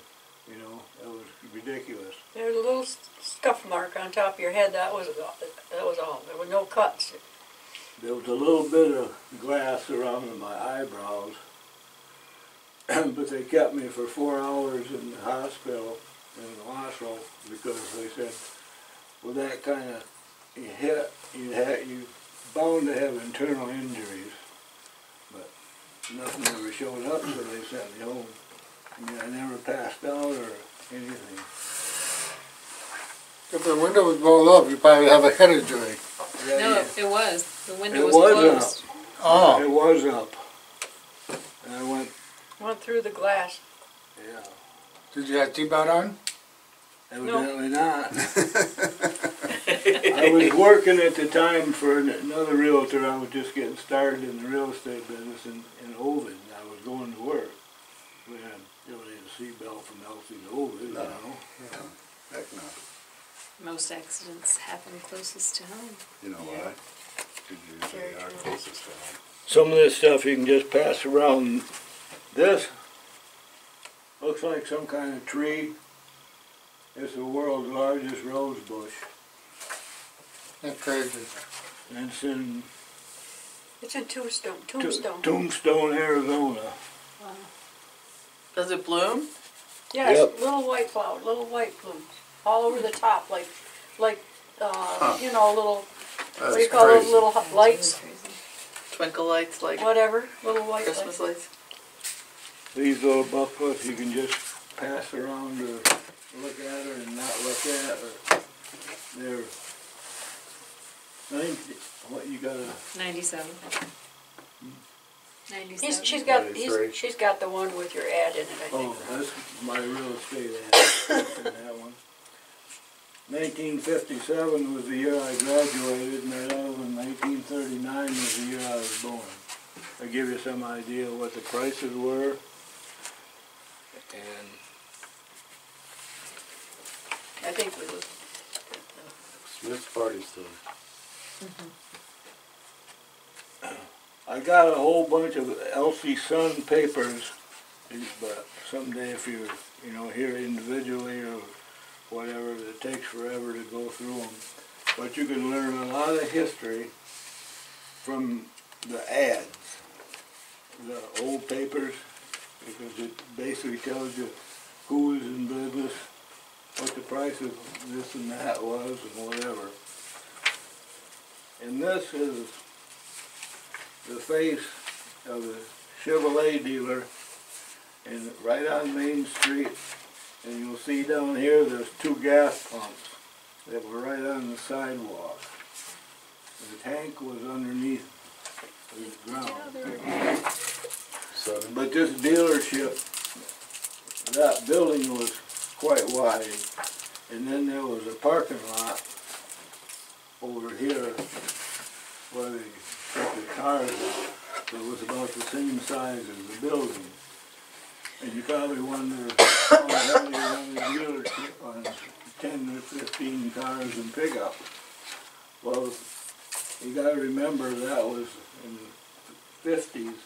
You know, that was ridiculous. There's a little scuff mark on top of your head. That was all. There were no cuts. There was a little bit of glass surrounding my eyebrows, but they kept me for 4 hours in the hospital in Oslo because they said, well, that kind of hit, you bound to have internal injuries, but nothing ever showed up, so they sent me home. I mean, I never passed out or anything. If the window was blown up, you probably have a head injury. No, it was. The window It was was closed. up. Oh. It was up. And I Went through the glass. yeah. Did you have T-bout on? Evidently not. I was working at the time for another realtor. I was just getting started in the real estate business in Ovid. I was going to work. We had a seatbelt from Elsie to Ovid, you know. Yeah. Heck no. Most accidents happen closest to home. You know why? Because usually are closest to home. Some of this stuff you can just pass around. This looks like some kind of tree. It's the world's largest rose bush. That's crazy. And It's in Tombstone. Tombstone, Arizona. Wow. Does it bloom? Yes, Yep. little white flower, little white blooms, all over the top, like you know, little. That's what do you call crazy. those little lights? Twinkle lights, like Whatever, little white Christmas lights. These little bucklets you can just pass around or look at her and not look at her. They're 90, what you got a 97. 97. She's got the one with your ad in it, I think. oh, that's my real estate ad in that one. 1957 was the year I graduated, and that other one, 1939, was the year I was born. I give you some idea of what the prices were. And I think we was. Smith's party store. I got a whole bunch of Elsie Sun papers, but someday if you're, here individually or whatever, it takes forever to go through them. But you can learn a lot of history from the ads, the old papers, because it basically tells you who is in business, what the price of this and that was, and whatever. And this is the face of the Chevrolet dealer and right on Main Street. And you'll see down here there's 2 gas pumps that were right on the sidewalk. The tank was underneath the ground. But this dealership, that building was quite wide. And then there was a parking lot over here where they put the cars out. That was about the same size as the building. And you probably wonder how the hell you run a dealership on 10 or 15 cars and pickup. Well, you got to remember that was in the 50s,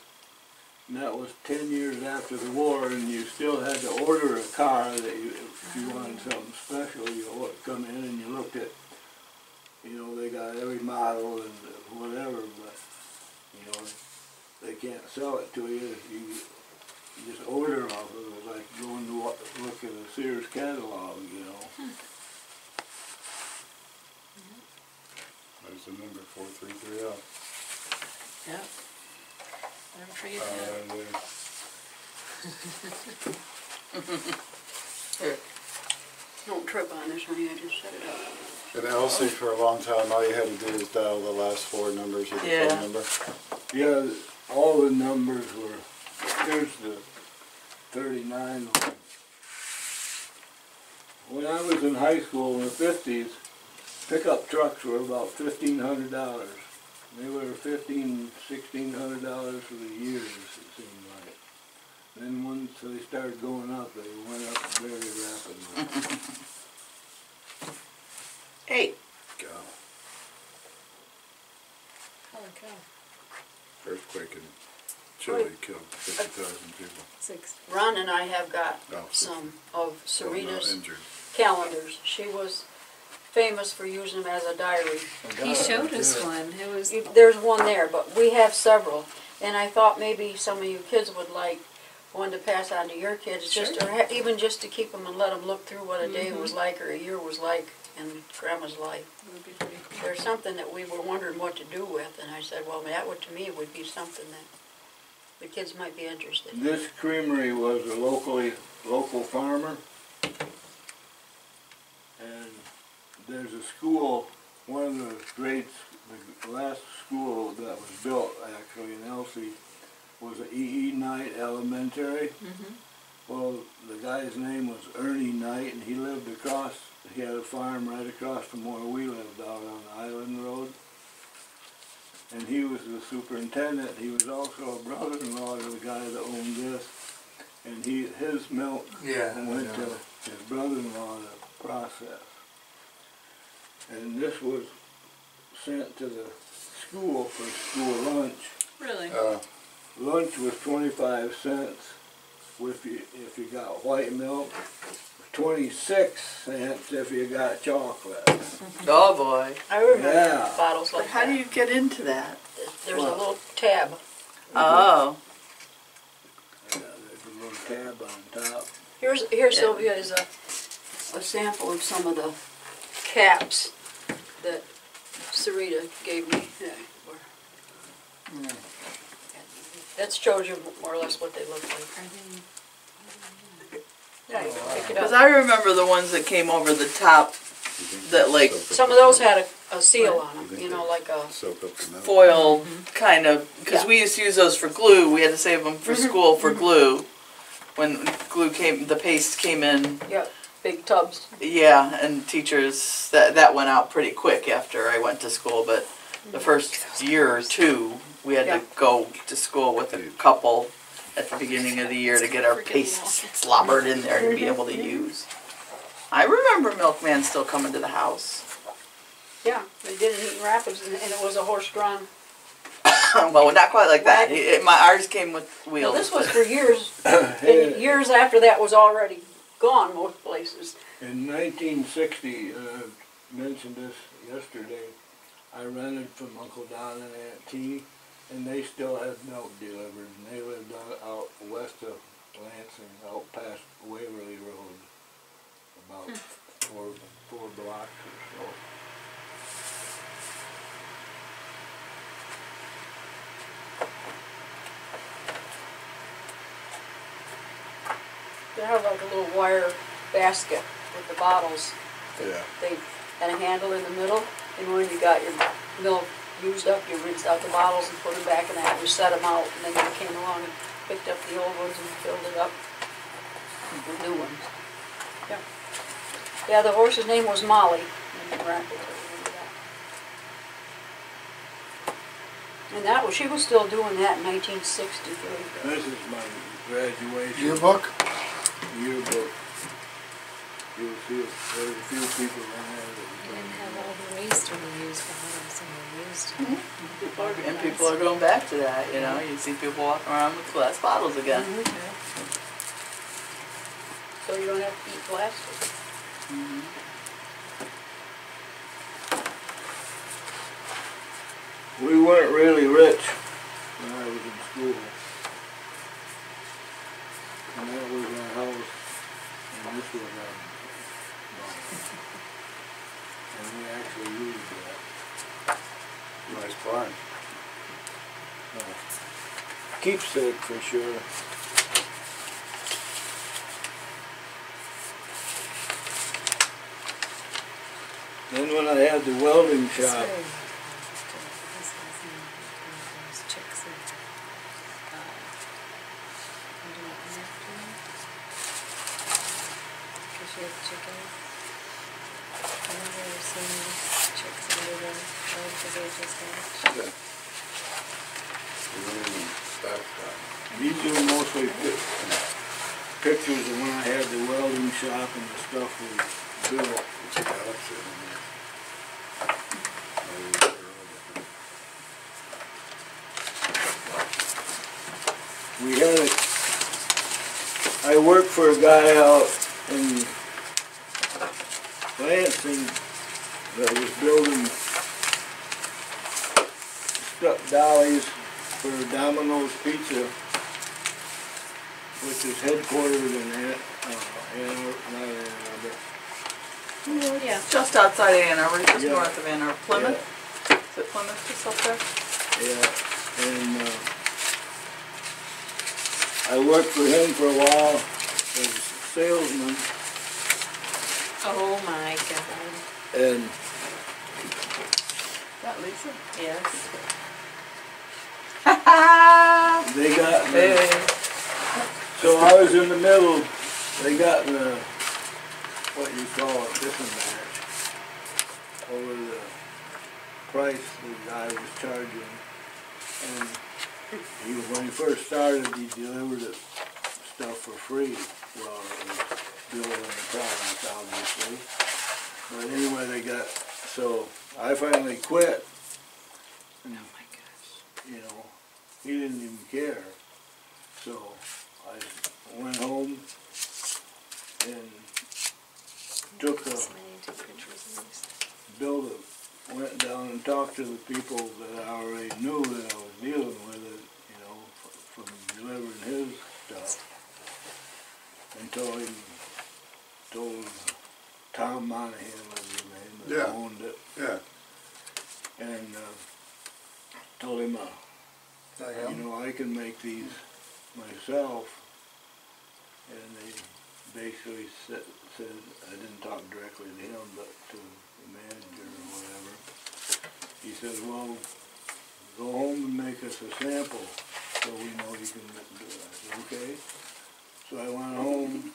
and that was 10 years after the war, and you still had to order a car that if you wanted something special, you come in and you looked at, they got every model and whatever, but, they can't sell it to you. You just order off of it, like going to look at a Sears catalog, There's the number 4330. Yep. Never forget that. Don't trip on this, honey, I just set it up. And Elsie, for a long time, all you had to do is dial the last 4 numbers of the phone number. Yeah, all the numbers were, here's the 39 one. When I was in high school in the 50s, pickup trucks were about $1,500. They were $1,500, $1,600 for the years, it seemed like. Then once they started going up, they went up very rapidly. Hey. Go. Holy cow. Earthquake in Chile killed 50,000 people. Ron and I have got Oh, some of Sarita's injured. calendars. She was famous for using them as a diary. He showed us one. It was. There's one there, but we have several. And I thought maybe some of you kids would like one to pass on to your kids, just or even just to keep them and let them look through what a day was like or a year was like in Grandma's life. There's something that we were wondering what to do with, and I said, well, that would to me would be something that the kids might be interested in. This creamery was a local farmer, and there's a school, one of the grades, the last school that was built actually in Elsie was a E.E. Knight Elementary. Well, the guy's name was Ernie Knight, and he lived across, he had a farm right across from where we lived out on Island Road. And he was the superintendent. He was also a brother-in-law to the guy that owned this. And his milk went to his brother-in-law to process. And this was sent to the school for school lunch. Really? Lunch was 25 cents if you got white milk, 26 cents if you got chocolate. Oh boy. I remember bottles like How do you get into that? There's a little tab. Oh. Yeah, there's a little tab on top. Here, Sylvia, is a sample of some of the caps that Sarita gave me. That shows you more or less what they look like. Yeah, you can pick it up. Because I remember the ones that came over the top that like... Some of those had a seal on them, you know, like a... foil kind of... Because we used to use those for glue. We had to save them for school for glue. When glue came, the paste came in. Yeah, big tubs. Yeah, and teachers, that went out pretty quick after I went to school. But the first year or two, we had to go to school with a couple at the beginning of the year to get our paste slobbered in there to be able to use. I remember Milkman still coming to the house. Yeah, they did it in Eaton Rapids, and it was a horse-drawn. Well, not quite like that. Ours came with wheels. No, this was for years. And years after that was already gone most places. In 1960, mentioned this yesterday, I rented from Uncle Don and Aunt T, and they still had milk delivered, and they lived out west of Lansing, out past Waverly Road, about four blocks or so. They have like a little wire basket with the bottles. Yeah. They had a handle in the middle, and when you got your milk used up, you rinsed out the bottles and put them back in that. You set them out, and then you came along and picked up the old ones and filled it up with new ones. Yeah. Yeah, the horse's name was Molly. And that was, she was still doing that in 1963. This is my graduation. Yearbook? Yearbook. You'll see there's a few people in there that didn't have all the waste when we used bottles and we used And people are going back to that, you know. You see people walking around with glass bottles again. So you don't have to eat plastic. We weren't really rich when I was in school. And that was our house, and this was our barn. And we actually used that. Nice barn. Keepsake for sure. Then when I had the welding shop, these are mostly pictures of when I had the welding shop and the stuff was built. we had a, I worked for a guy out in Lansing that was building stuffed dollies for Domino's Pizza, which is headquartered in Yeah. Just outside Ann Arbor, just Yeah. north of Ann Arbor. Plymouth? Is it Plymouth just up there? Yeah, and I worked for him for a while as a salesman, Oh my God. and Is that Lisa? Yes. they got me. Hey. So I was in the middle, they got in a, what you call a different match over the price the guy was charging. And when he first started, he delivered it stuff for free. Well, it was billed in the product, obviously. But anyway, they got, so I finally quit. And, oh my gosh. You know, he didn't even care. So I went home and took a, went down and talked to the people that I already knew that I was dealing with it, you know, from delivering his stuff. And told Tom Monahan was his name, that owned it. Yeah. And told him, you know, I can make these myself. And they basically said, I didn't talk directly to him, but to the manager or whatever. He says, well, go home and make us a sample so we know you can do it. I said, okay. So I went home.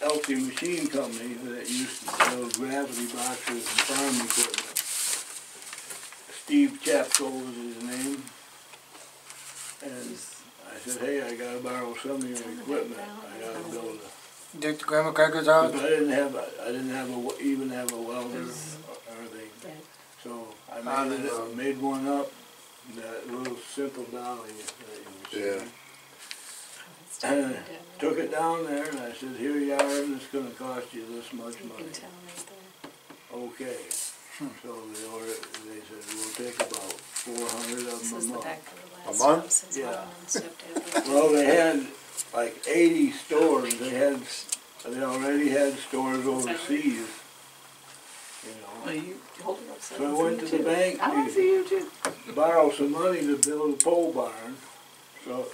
Healthy Machine Company that used to build gravity boxes and farm equipment. Steve Chapko was his name. And I said, hey, I gotta borrow some of your equipment. I gotta build a... Take the grandma crackers out? But I didn't even have a welder or anything. So I made one up, that little simple dolly that you see. And took it down there and I said, here you are, and it's gonna cost you this much money. Okay. So they said, we'll take about 400 of them a month. A month? Yeah. Well, they had like 80 stores. They already had stores overseas. You know. Well, you hold it up So I went to the bank to borrow some money to build a pole barn. So,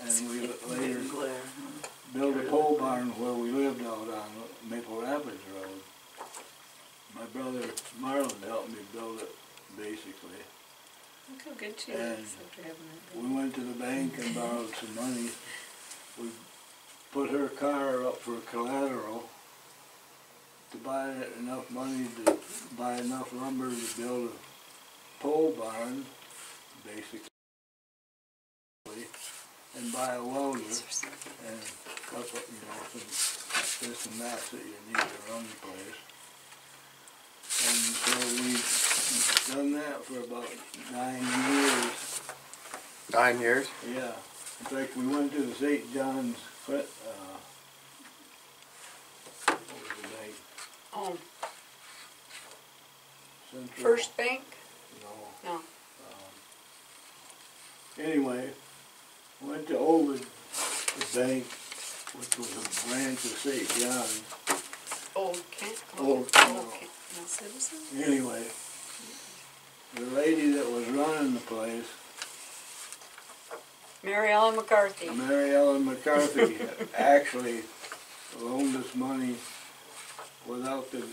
and we later built a pole barn where we lived out on Maple Rapids Road. My brother Marlon helped me build it, basically. Look how good she And looks after having that. we went to the bank and borrowed some money. We put her car up for collateral to buy enough money to buy enough lumber to build a pole barn, basically, and buy a welder and a couple, you know, some this and that that you need to run the place. And so we've done that for about 9 years. 9 years? Yeah. In fact, we went to the St. John's, what was the bank? Oh, Central? First Bank? No. No. Anyway, went to Ovid, the bank, which was a branch of St. John's. Old Kent? Old, No, Citizen? Anyway, the lady that was running the place, Mary Ellen McCarthy. Mary Ellen McCarthy, actually loaned us money without the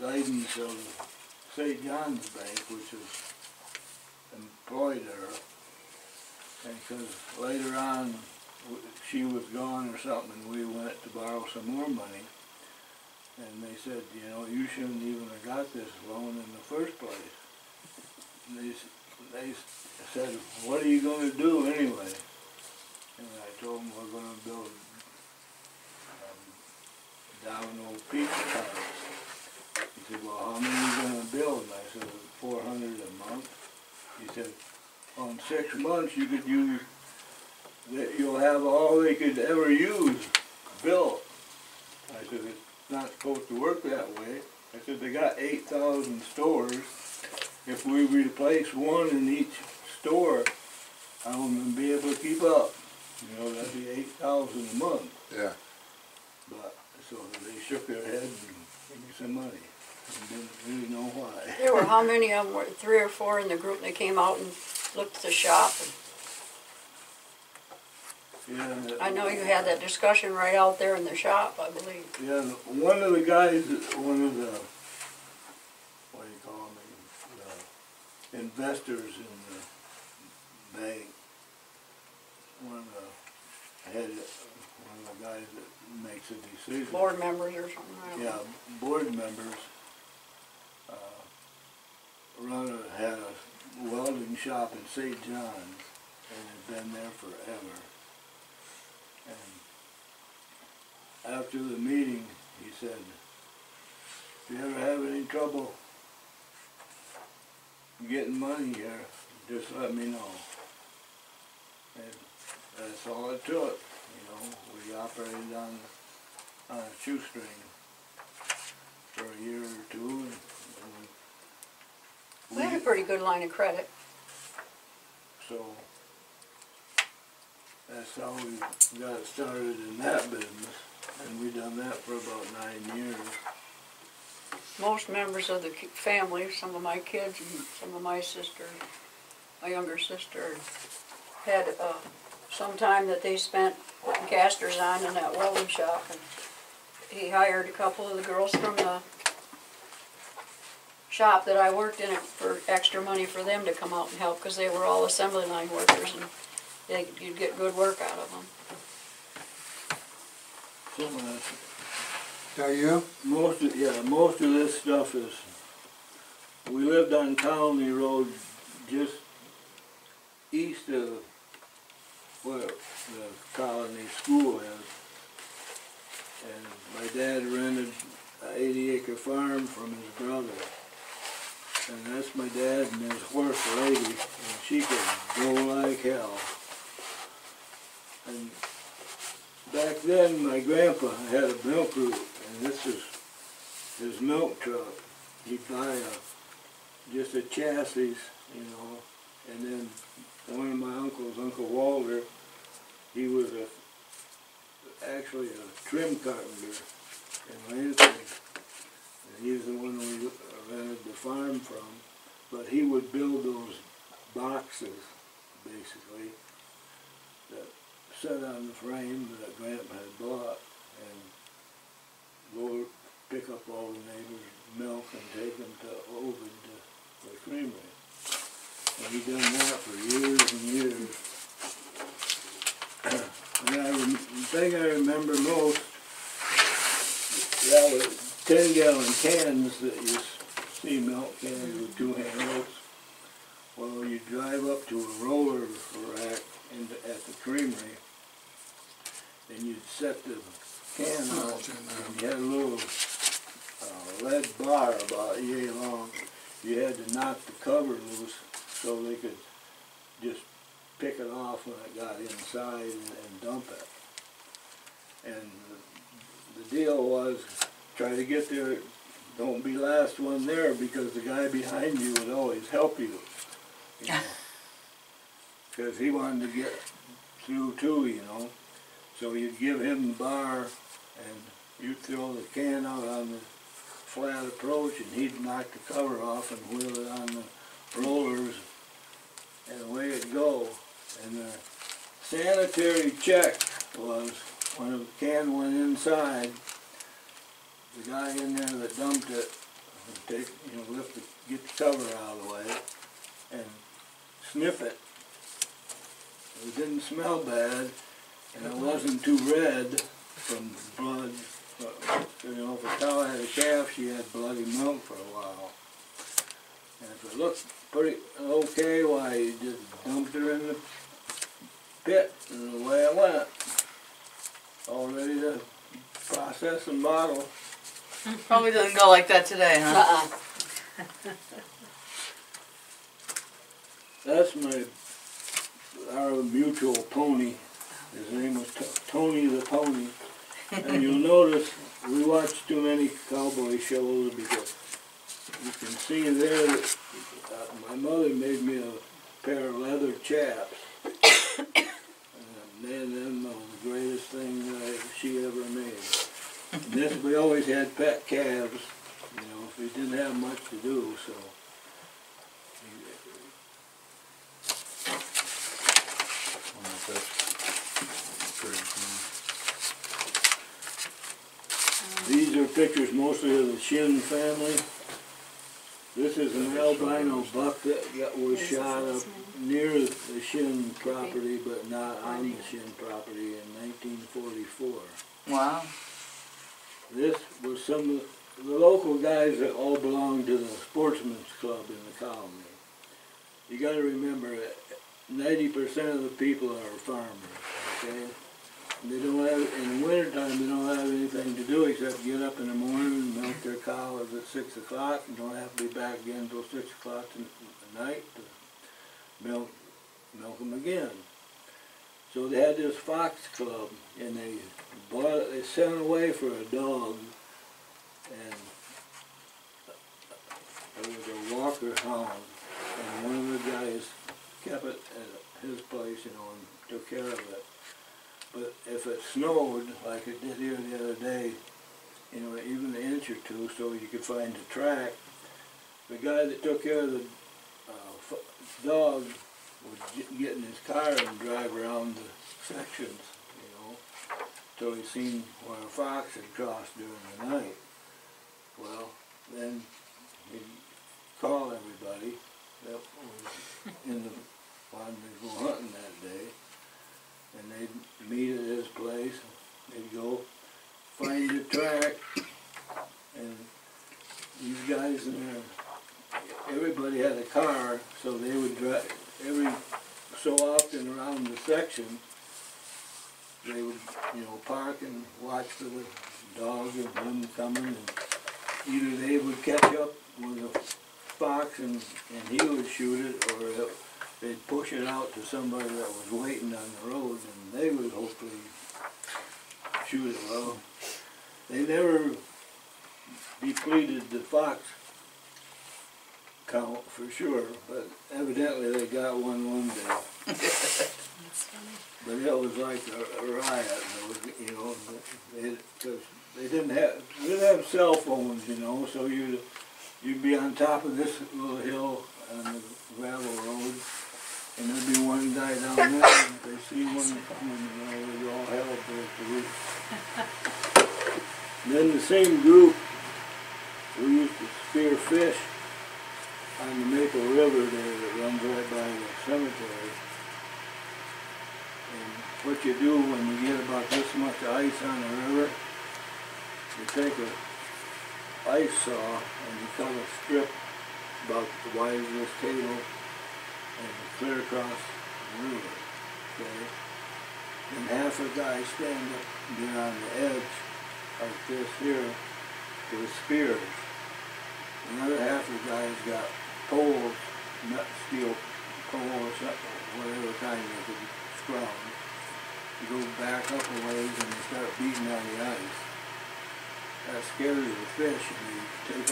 guidance of St. John's Bank, which has employed her. And because later on she was gone or something, and we went to borrow some more money. And they said, you know, you shouldn't even have got this loan in the first place. And they said, what are you going to do anyway? And I told them we're going to build domino pizza houses. He said, well, how many are you going to build? And I said, 400 a month. He said, on 6 months you could use, that you'll have all they could ever use built. I said, it's not supposed to work that way. I said, they got 8,000 stores. If we replace one in each store, I wouldn't be able to keep up. You know, that'd be 8,000 a month. Yeah. But, so they shook their head and gave me some money. And didn't really know why. There were how many of them? Were 3 or 4 in the group that came out and looked at the shop? Yeah, I know you had that discussion right out there in the shop, I believe. yeah, one of the guys, one of the, what do you call them, the investors in the bank, one of the guys that makes a decision. Board members or something, I don't Yeah, know. board members, had a welding shop in St. John's, and had been there forever. And after the meeting, he said, if you ever have any trouble getting money here, just let me know. And that's all it took, you know. We operated on a shoestring for a year or two. And We had a pretty good line of credit. so that's how we got started in that business. And we done that for about 9 years. Most members of the family, some of my kids and some of my sisters, my younger sister, had some time that they spent putting casters on in that welding shop. And he hired a couple of the girls from the shop that I worked in for extra money for them to come out and help, because they were all assembly line workers, and you'd get good work out of them. Are you? Most of this stuff is, we lived on Colony Road just east of where the Colony School is. And my dad rented an 80-acre farm from his brother. And that's my dad and his horse lady, and she could go like hell. And back then, my grandpa had a milk route, and this is his milk truck. He'd buy just a chassis, you know, and then one of my uncles, Uncle Walter, he was actually a trim carpenter in Lansing, and he was the one we rented the farm from. But he would build those boxes, basically, that set on the frame that Grandpa had bought, and go pick up all the neighbors' milk and take them to Ovid, to the creamery. And he done that for years and years. And the thing I remember most, that was 10-gallon cans that you see, milk cans with 2 handles. Well, you drive up to a roller rack at the creamery, and you'd set the can out, and you had a little lead bar about yay long. You had to knock the cover loose so they could just pick it off when it got inside and dump it. And the deal was, try to get there, don't be last one there, because the guy behind you would always help you know, because he wanted to get through too, you know. So you'd give him the bar, and you'd throw the can out on the flat approach, and he'd knock the cover off and wheel it on the rollers, and away it'd go. And the sanitary check was, when the can went inside, the guy in there that dumped it would take, you know, get the cover out of the way and sniff it. It didn't smell bad, and it wasn't too red from blood. You know, if a cow had a calf, she had bloody milk for a while. And if it looked pretty okay, why, you just dumped her in the pit, and away it went. All ready to process and bottle. Probably doesn't go like that today, huh? That's my our mutual pony. His name was Tony the Pony. And you'll notice we watch too many cowboy shows because you can see there that my mother made me a pair of leather chaps. And man, them were the greatest thing that she ever made. And this, we always had pet calves, you know, if we didn't have much to do, so. These are pictures mostly of the Shin family. This is an albino buck that was shot up near the Shin property, but not on the Shin property in 1944. Wow. This was some of the local guys that all belonged to the Sportsman's Club in the colony. You got to remember that 90% of the people are farmers, okay? They don't have, in the wintertime, they don't have anything to do except get up in the morning and milk their cows at 6 o'clock and don't have to be back again until 6 o'clock at night to milk them again. So they had this fox club and they sent it away for a dog, and it was a Walker hound, and one of the guys kept it at his place, you know, and took care of it. But if it snowed, like it did here the other day, you know, even an inch or two, so you could find the track, the guy that took care of the dog would get in his car and drive around the sections, you know, till he seen where a fox had crossed during the night. Well, then he'd call everybody that was in the, wanted to go hunting that day, and they'd meet at his place. They'd go find the track, and these guys in there, everybody had a car, so they would drive every so often around the section. They would, you know, park and watch for the dog and him coming, and either they would catch up with a fox and he would shoot it, or they'd push it out to somebody that was waiting on the road, and they would hopefully shoot it. Well, they never depleted the fox count for sure, but evidently they got one day. But it was like a riot. It was, you know, because they didn't have cell phones, you know, so you'd be on top of this little hill on the gravel road, and there'd be one guy down there, and if they see one coming, you know, they'd all hell broke loose. Then the same group, we used to spear fish on the Maple River there that runs right by the cemetery. And what you do when you get about this much ice on the river, you take a ice saw and you cut a strip about the wide as this table and clear across the river, okay? And half the guys stand up there on the edge like this here with spears. Another half of the guys got poles, not steel poles, whatever kind they could scrounge. You go back up a ways and you start beating on the ice. That scares the fish, and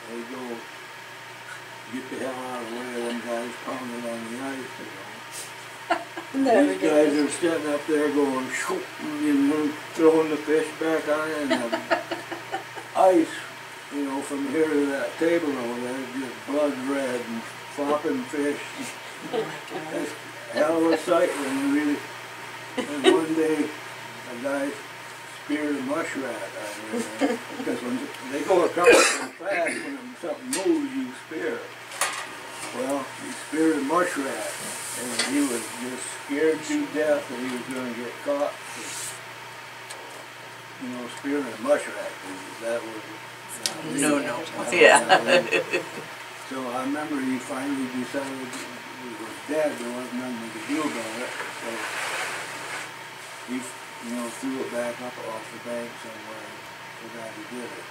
they go get the hell out of the way of them guys pounding on the ice, you know. These guys are sitting up there going, shoop, and throwing the fish back on it, and the ice, you know, from here to that table over there, just blood red and flopping fish. That's a hell of a sight when you really. And one day, a guy speared a muskrat out there, because when they go across so fast, when something moves, you spear it. Well, he speared a muskrat, and he was just scared to death that he was going to get caught for, you know, spearing a muskrat. That was no. Yeah. So I remember he finally decided he was dead. There wasn't nothing he could do about it. So he, you know, threw it back up off the bank somewhere. Forgot he did it.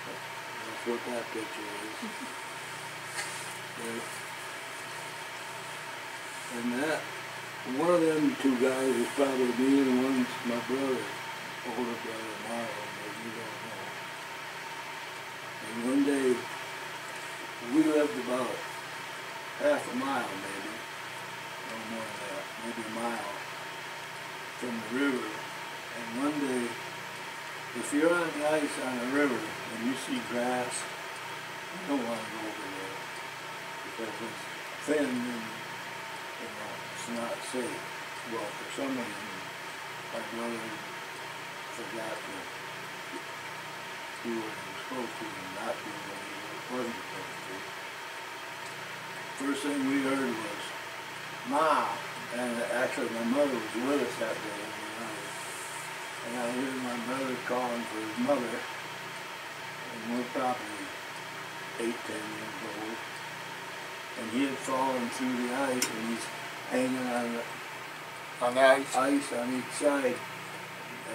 But that's what that picture is. Okay. And that, one of them two guys is probably me and one's my brother, older brother Marlon, but you don't know. And one day, we lived about half a mile maybe, no more than that, maybe a mile from the river. And one day, if you're on the ice on a river and you see grass, you don't want to go over there because it's thin and it's not safe. Well, for some reason, my brother forgot to do what he was supposed to and not do what he wasn't supposed to do. First thing we heard was, "Ma!" And actually my mother was with us that day. And I hear my brother calling for his mother, and we're probably 8, 10 years old. And he had fallen through the ice, and he's hanging on the ice on each side.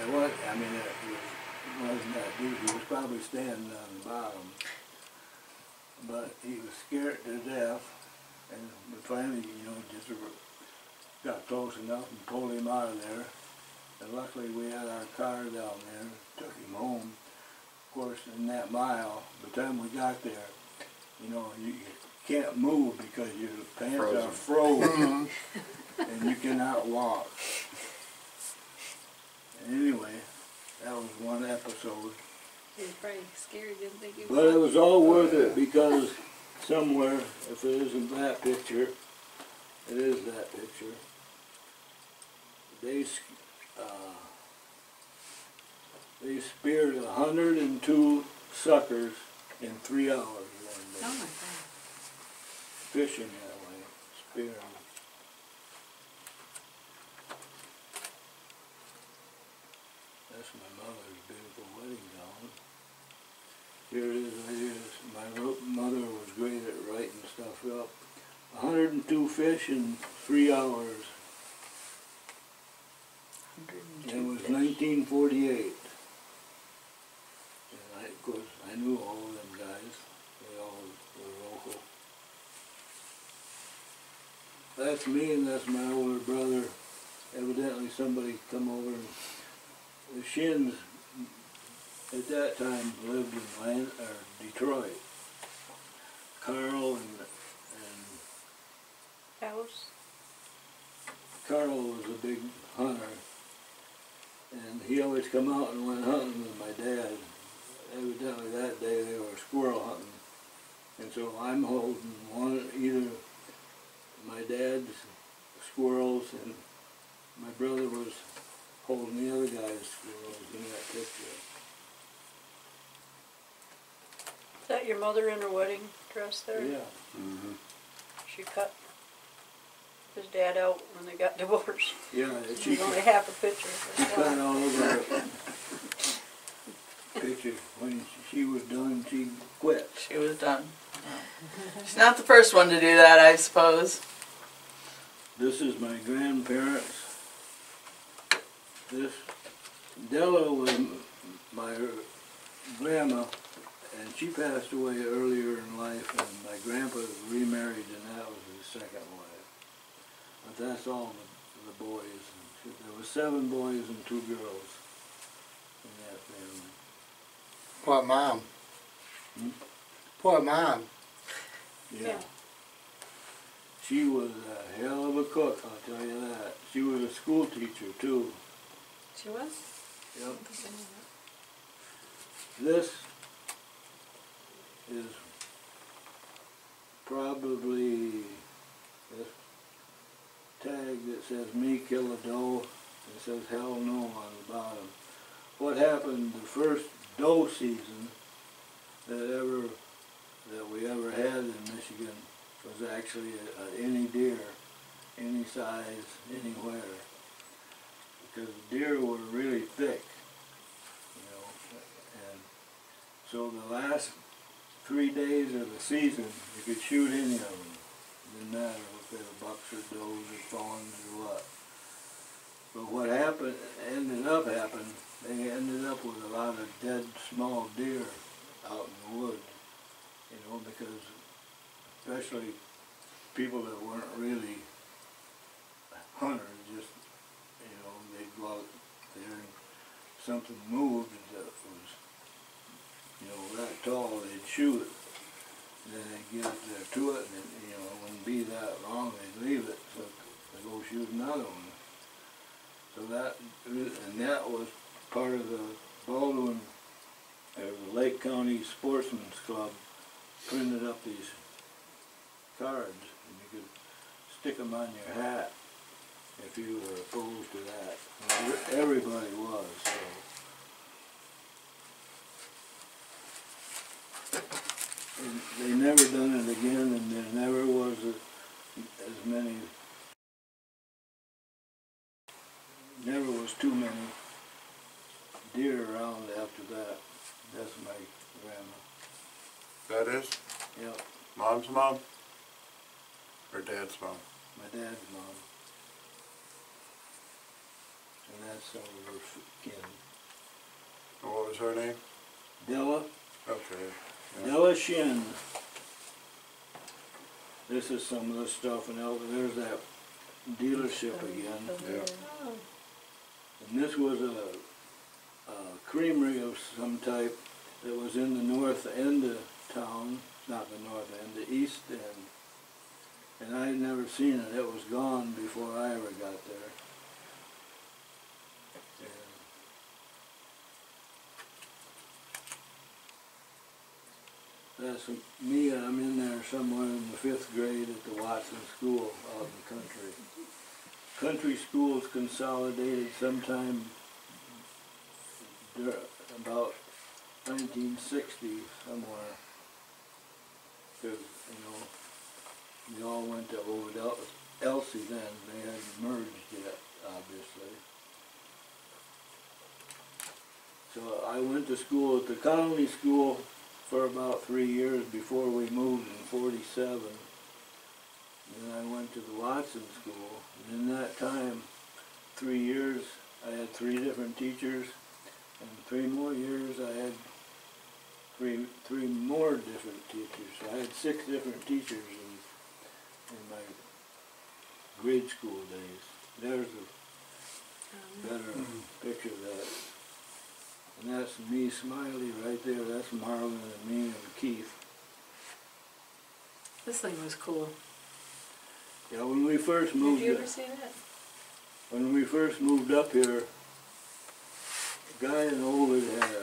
And what, I mean, it wasn't that deep. He was probably standing on the bottom. But he was scared to death, and we finally, just got close enough and pulled him out of there. And luckily we had our car down there, took him home. Of course, in that mile, by the time we got there, you can't move because your pants are frozen and you cannot walk. Anyway, that was one episode. He was probably scared, didn't think he was. But it was all worth it because somewhere, if it isn't that picture, it is that picture. They speared 102 suckers in 3 hours one day. Oh my God. Fishing that way, spearing. That's my mother's beautiful wedding gown. Here it is, right here. My mother was great at writing stuff up. 102 fish in 3 hours. It was 1948. And of course, I knew all of them guys. They all were local. That's me and that's my older brother. Evidently somebody come over and the Shins at that time lived in Detroit. Carl and House? Carl was a big hunter. And he always come out and went hunting with my dad. Evidently that day they were squirrel hunting. And so I'm holding either my dad's squirrels and my brother was holding the other guy's squirrels in that picture. Is that your mother in her wedding dress there? Yeah. Mm-hmm. She cut his dad out when they got divorced. Yeah, She's only half a picture. She cut all over her picture. When she was done, she quit. She was done. She's not the first one to do that, I suppose. This is my grandparents. This Della was my grandma, and she passed away earlier in life, and my grandpa remarried, and that was his second wife. But that's all the boys. There were 7 boys and 2 girls in that family. Poor mom. Poor mom. Yeah. She was a hell of a cook, I'll tell you that. She was a school teacher too. She was? Yep. This is probably this tag that says "Me kill a doe." It says "Hell no" on the bottom. What happened the first doe season that we ever had in Michigan was actually any deer, any size, anywhere. Because the deer were really thick, and so the last 3 days of the season, you could shoot any of them. It didn't matter if they were bucks or does or fawns or what. But what ended up happening, they ended up with a lot of dead small deer out in the woods, because especially people that weren't really something moved that was, you know, that tall, they'd shoot it. And then they'd get up there to it, and it, you know, it wouldn't be that long, they'd leave it, so they'd go shoot another one. So that, and that was part of the Baldwin, the Lake County Sportsman's Club printed up these cards, and you could stick them on your hat if you were opposed to that. And everybody was, so. And they never done it again, and there never was as many, never was too many deer around after that. That's my grandma. That is? Yep. Mom's mom? Or dad's mom? My dad's mom. And that's some of her kin. And what was her name? Della. Okay. Yeah. Della Shin. This is some of the stuff, and there's that dealership again. Yeah. And this was a creamery of some type that was in the north end of town, not the north end, the east end. And I had never seen it. It was gone before I ever got there. And that's me. I'm in there somewhere in the 5th grade at the Watson School out in the country. Country schools consolidated sometime about 1960 somewhere. Because, you know, we all went to Old Elsie then. They hadn't merged yet, obviously. So I went to school at the Colony School for about 3 years before we moved in '47. Then I went to the Watson School. And in that time, 3 years, I had 3 different teachers. And 3 more years, I had three more different teachers. So I had 6 different teachers in my grade school days. There's a better picture of that. And that's me, Smiley, right there. That's Marlon and me and Keith. This thing was cool. Yeah, when we first moved. Did you ever see that? When we first moved up here, a guy in Ovid had a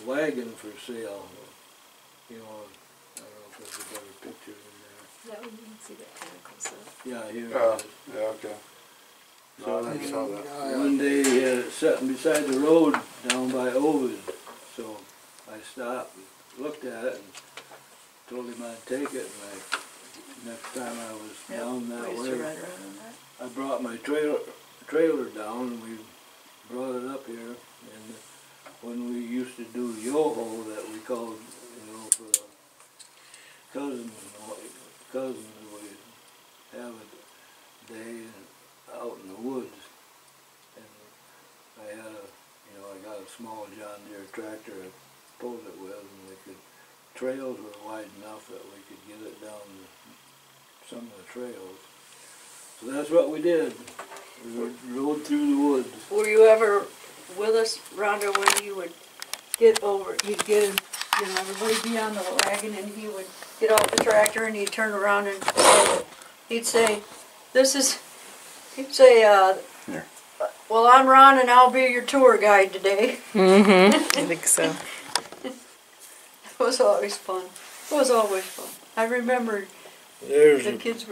wagon for sale. You know, I don't know if there's a better picture in there. That one, you can see that kind of close up. Yeah, here Oh, it is. yeah, okay. So I never saw that. one day he had it sitting beside the road down by Ovid. So I stopped and looked at it and told him I'd take it. And next time I was down that way, I brought my trailer down and we brought it up here. And when we used to do yo-ho, that we called, you know, for the cousins, we'd have a day out in the woods. And I had I got a small John Deere tractor I pulled it with, and trails were wide enough that we could get it down some of the trails. So that's what we did. We rode through the woods. Were you ever with us, Rhonda, when you would get over, you'd get him, you know, everybody'd be on the wagon and he would get off the tractor and he'd turn around and he'd say, well, I'm Ron and I'll be your tour guide today. Mm-hmm. I think so. It was always fun. It was always fun. I remember There's your kids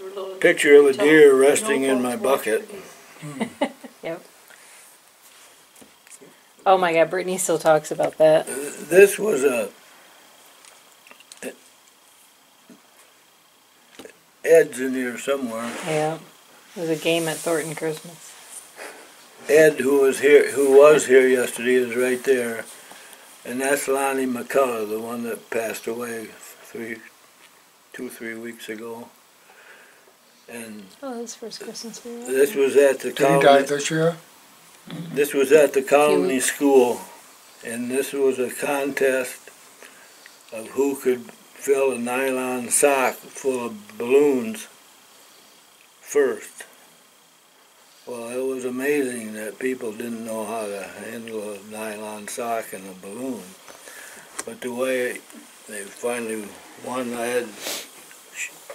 were little. Picture of a deer resting in my bucket. Yep. Oh my God, Brittany still talks about that. This was Ed's in here somewhere. Yeah, it was a game at Thornton Christmas. Ed, who was here yesterday, is right there, and that's Lonnie McCullough, the one that passed away 2-3 weeks ago. And oh, this first Christmas we were. This was at the Did he die this year? This was at the Colony School, and this was a contest of who could fill a nylon sock full of balloons first. Well, it was was amazing that people didn't know how to handle a nylon sock and a balloon. But the way they finally won, I had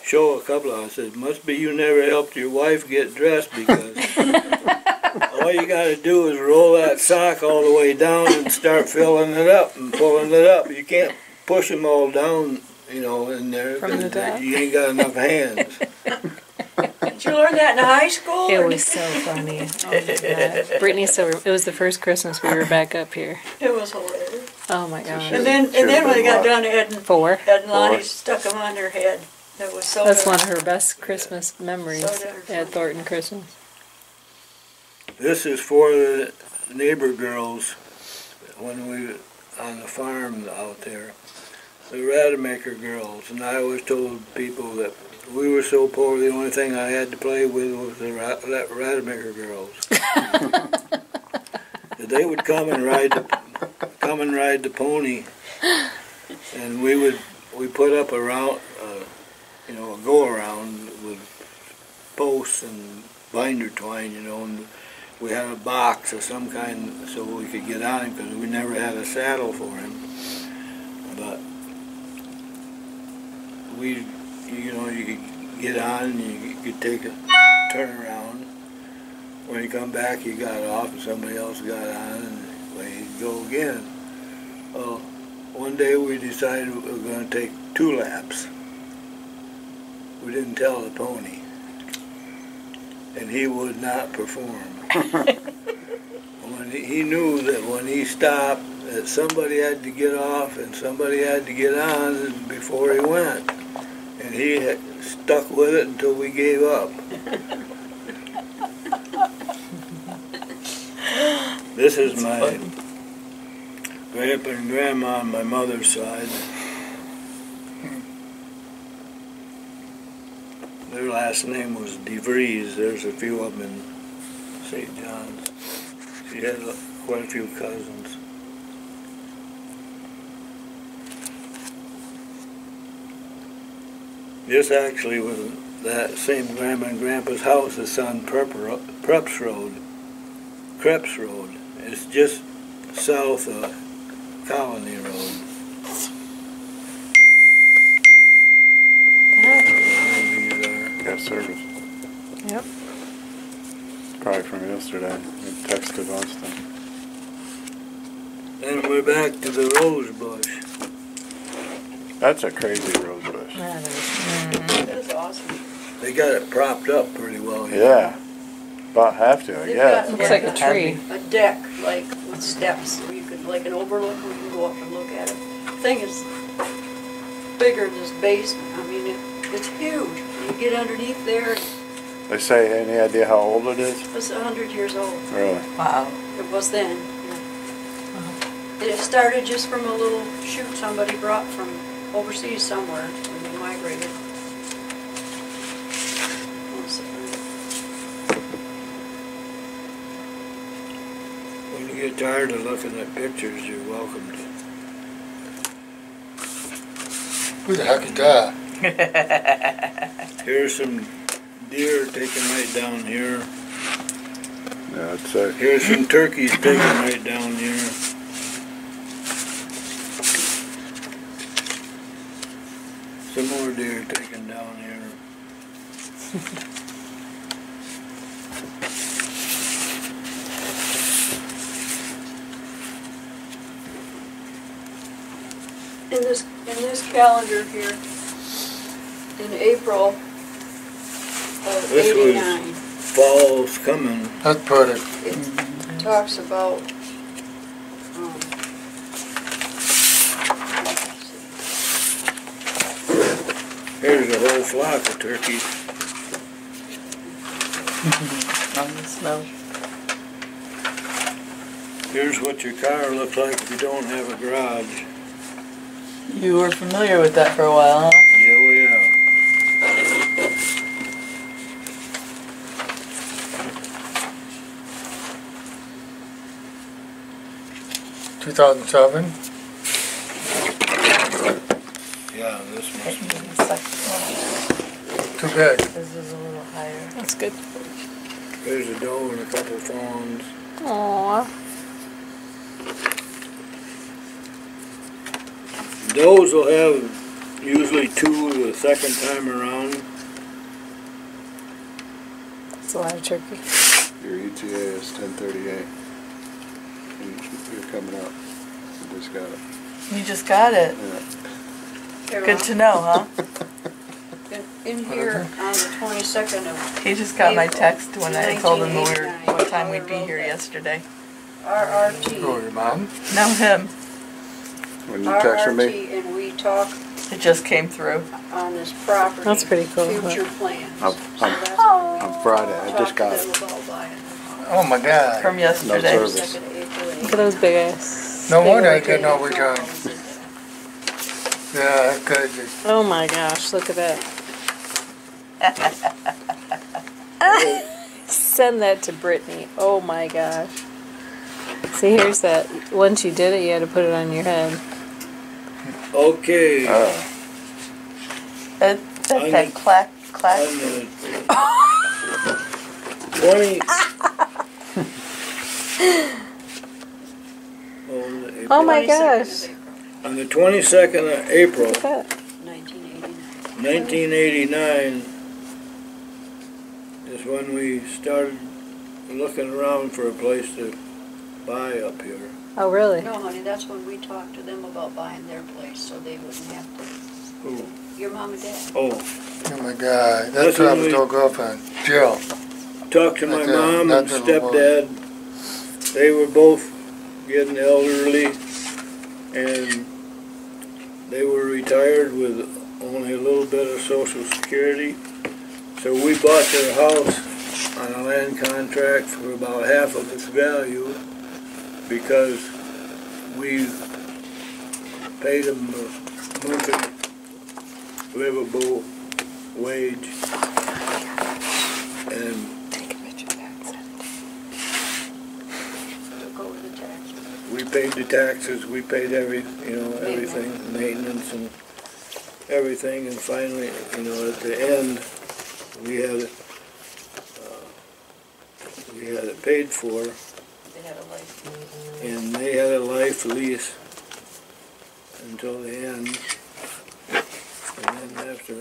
show a couple of them. I said, must be you never helped your wife get dressed, because all you got to do is roll that sock all the way down and start filling it up and pulling it up. You can't push them all down, you know, in there. From the top? You ain't got enough hands. Did you learn that in high school? It was so funny. Oh my God. Brittany, it was the first Christmas we were back up here. It was hilarious. Oh my gosh. And then when they got done, Ed and Lonnie 4. stuck them on their head. It was so. That's one of her best Christmas memories at Thornton Christmas. This is for the neighbor girls when we on the farm out there, the Rademacher girls, and I always told people that we were so poor, the only thing I had to play with was the Rademacher girls. They would come and ride the pony, and we put up a round, you know, a go around with posts and binder twine, you know, and we had a box of some kind so we could get on him, because we never had a saddle for him. But you know, you could get on and you could take a turn around. When you come back, you got off and somebody else got on, and away you'd go again. Well, one day we decided we were going to take 2 laps. We didn't tell the pony, and he would not perform. When he knew that when he stopped, that somebody had to get off and somebody had to get on before he went. And he had stuck with it until we gave up. This is my grandpa and grandma on my mother's side. Their last name was DeVries. There's a few of them in St. John's. She had quite a few cousins. This actually was that same grandma and grandpa's house is on Krebs Road. It's just south of Colony Road. Got service. Yep. Probably from yesterday. We texted Austin. Then we're back to the rose bush. That's a crazy rose bush. That is awesome. They got it propped up pretty well here. Yeah. About have to, I They've guess. got Looks like a tree. A deck, like with steps, so you could, like an overlook, where you can go up and look at it. The thing is bigger than this basement. I mean, it's huge. You get underneath there. They say, any idea how old it is? It's 100 years old. Really? Wow. It was then. Yeah. It started just from a little chute somebody brought from overseas somewhere when they migrated. When you get tired of looking at pictures, you're welcome to. Who the heck is that? Here's some deer taken right down here. Yeah, I'd say. Here's some turkeys taken right down here. Some more deer taken down here. In this calendar here, in April of This '89, was fall's coming. That's pretty. it talks about Here's a whole flock of turkeys. On the snow. Here's what your car looks like if you don't have a garage. You were familiar with that for a while, huh? Yeah, oh yeah. 2007. Yeah, this must be. Too big. This is a little higher. That's good. There's a doe and a couple fawns. Aww. Does will have usually 2 the second time around. That's a lot of turkey. Your ETA is 10:38. And you're coming up. You just got it. You just got it. Yeah. Good to know, huh? In here on the 22nd of He just got my April, text when I told him what time we'd be Rolland here yesterday. RRT. Oh, your mom? No, him. When you texted me? RRT, and we talk It just came through. on this property. That's pretty cool. Future plans. On Friday. I just got it. Oh my God. From yesterday. No service. Look at those big ass. No wonder I get no return. Yeah, that's good. Oh my gosh, look at that. Send that to Brittany. Oh my gosh. See, here's that. Once you did it, you had to put it on your head. Okay. That clack. On the 20. Oh my gosh. On the 22nd of April, Look at that. 1989 is when we started looking around for a place to buy up here. Oh, really? No, honey, that's when we talked to them about buying their place, so they wouldn't have to. Who? Your mom and dad. Oh. Oh my God. That's That's what I when was we- told girlfriend. Jill. Talked to my That's it. mom and That's what it was. stepdad. They were both getting elderly, and they were retired with only a little bit of Social Security. So we bought their house on a land contract for about half of its value because we paid them a monthly livable wage. And we paid the taxes, we paid everything, maintenance and everything, and finally, at the end, we had it paid for. They had a life lease. And they had a life lease until the end. And then after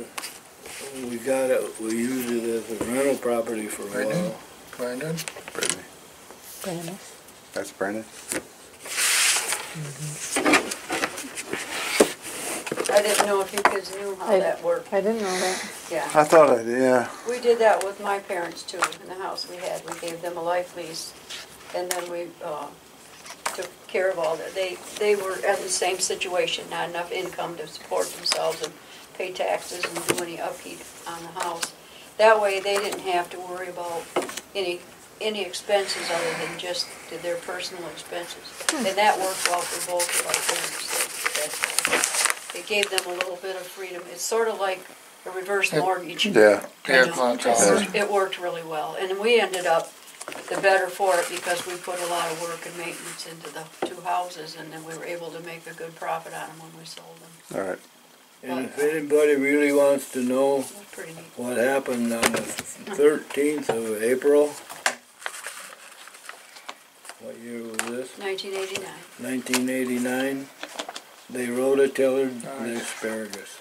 we got it, we used it as a rental property for a while. Brandon? Brittany. Brandon. That's Brandon. I didn't know if you kids knew how that worked. I didn't know that. Yeah. I thought I did, yeah. We did that with my parents too, in the house we had. We gave them a life lease, and then we took care of all that. They were in the same situation, not enough income to support themselves and pay taxes and do any upkeep on the house. That way they didn't have to worry about any expenses other than just their personal expenses. And that worked well for both of our parents. It gave them a little bit of freedom. It's sort of like a reverse mortgage. Yeah. It worked really well. And we ended up the better for it because we put a lot of work and maintenance into the 2 houses, and then we were able to make a good profit on them when we sold them. All right. And if anybody really wants to know what happened on the 13th of April, what year was this? 1989. 1989. They rototillered the asparagus.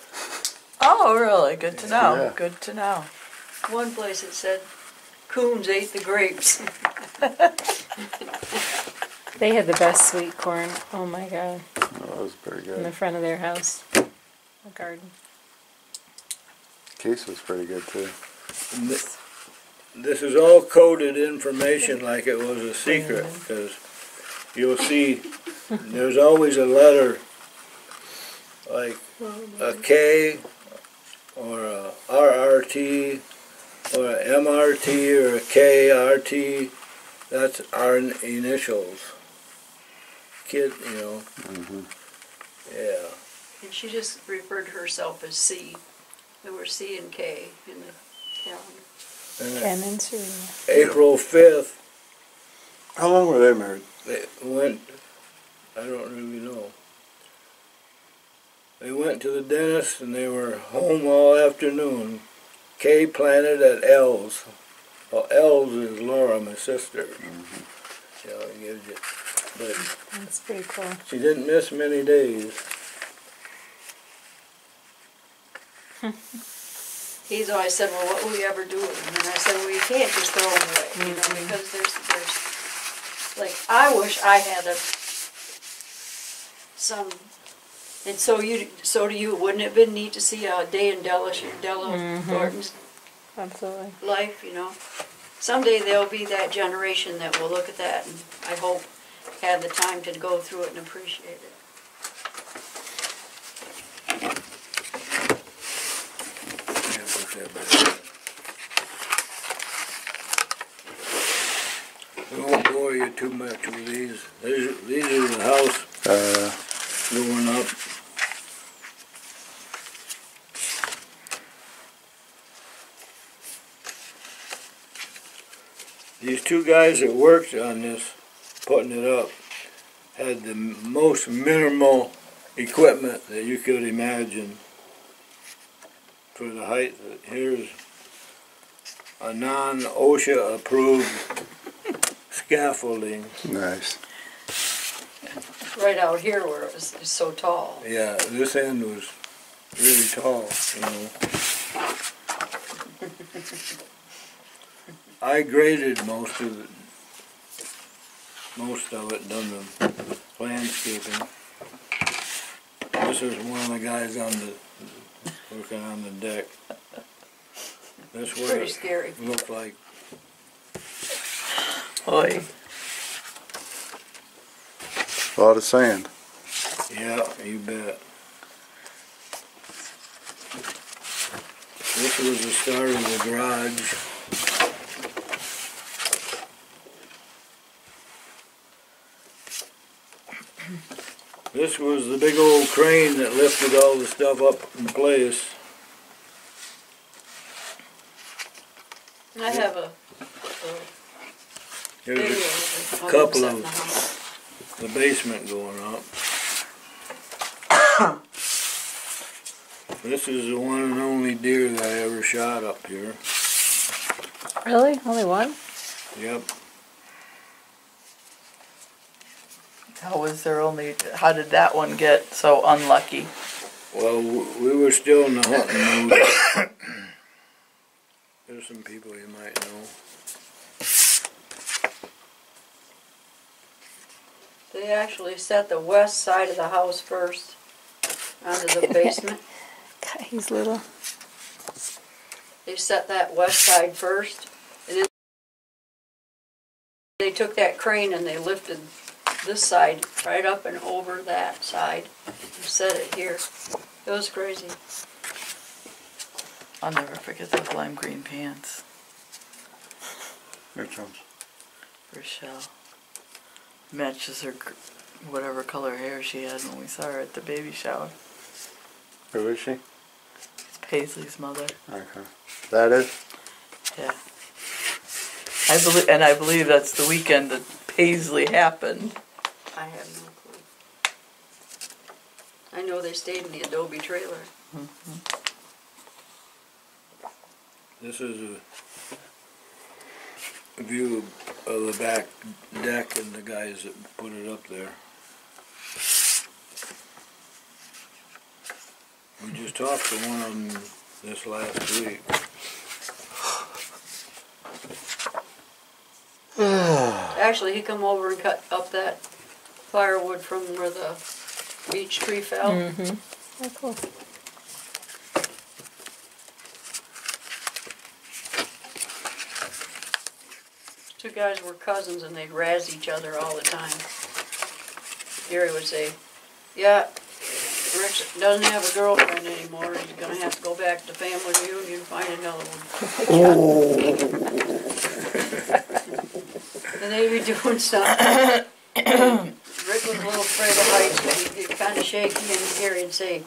Oh, really? Good to know. Yeah. Good to know. One place it said, coons ate the grapes. They had the best sweet corn. Oh my God. Oh, that was pretty In the good. front of their house. The garden. Case was pretty good too. This is all coded information like it was a secret, because you'll see there's always a letter like a K or a RRT or a MRT or a KRT. That's our initials. Kid, Yeah. And she just referred to herself as C. There were C and K in the calendar. Ken and Serena. April 5th. How long were they married? They went, I don't really know. They went to the dentist and they were home all afternoon. K planted at L's. Well, Els is Laura, my sister. So it gives you, but That's pretty cool. she didn't miss many days. He's always said, well, what will you ever do with them? And I said, well, you can't just throw them away, you know, because there's, like, I wish I had some, and so do you, wouldn't it have been neat to see a day in Della Thornton's Absolutely. life, you know? Someday there'll be that generation that will look at that and I hope have the time to go through it and appreciate it. We won't bore you too much with these. These are the house going up. These two guys that worked on this, putting it up, had the most minimal equipment that you could imagine for the height. Here's a non-OSHA approved scaffolding. Nice. Right out here where it's so tall. Yeah, this end was really tall, you know. I graded most of it, done the landscaping. This is one of the guys working on the deck. That's what Pretty scary. it looked like. Oi. A lot of sand. Yeah, you bet. This was the start of the garage. This was the big old crane that lifted all the stuff up in place. I have a Here's a couple of the basement going up. This is the one and only deer that I ever shot up here. Really? Only one? Yep. How did that one get so unlucky? Well, we were still in the hunting mood. There's some people you might know. They actually set the west side of the house first, onto the basement. God, he's little. They set that west side first, and then they took that crane and they lifted this side right up and over that side and set it here. It was crazy. I'll never forget those lime green pants. Which ones? Rochelle. Matches her whatever color hair she had when we saw her at the baby shower. Who is she? It's Paisley's mother. Okay. That is? Yeah. I believe that's the weekend that Paisley happened. I have no clue. I know they stayed in the Adobe trailer. Mm-hmm. This is a view of the back deck and the guys that put it up there. We just talked to one of them this last week. Actually, he come over and cut up that firewood from where the beech tree fell. Mm-hmm. Oh, cool. Two guys were cousins and they'd razz each other all the time. Gary would say, yeah, Rick doesn't have a girlfriend anymore. He's going to have to go back to family reunion and find another one. And they'd be doing something. Rick was a little afraid of heights, but he'd get kind of shaky, and Gary would say,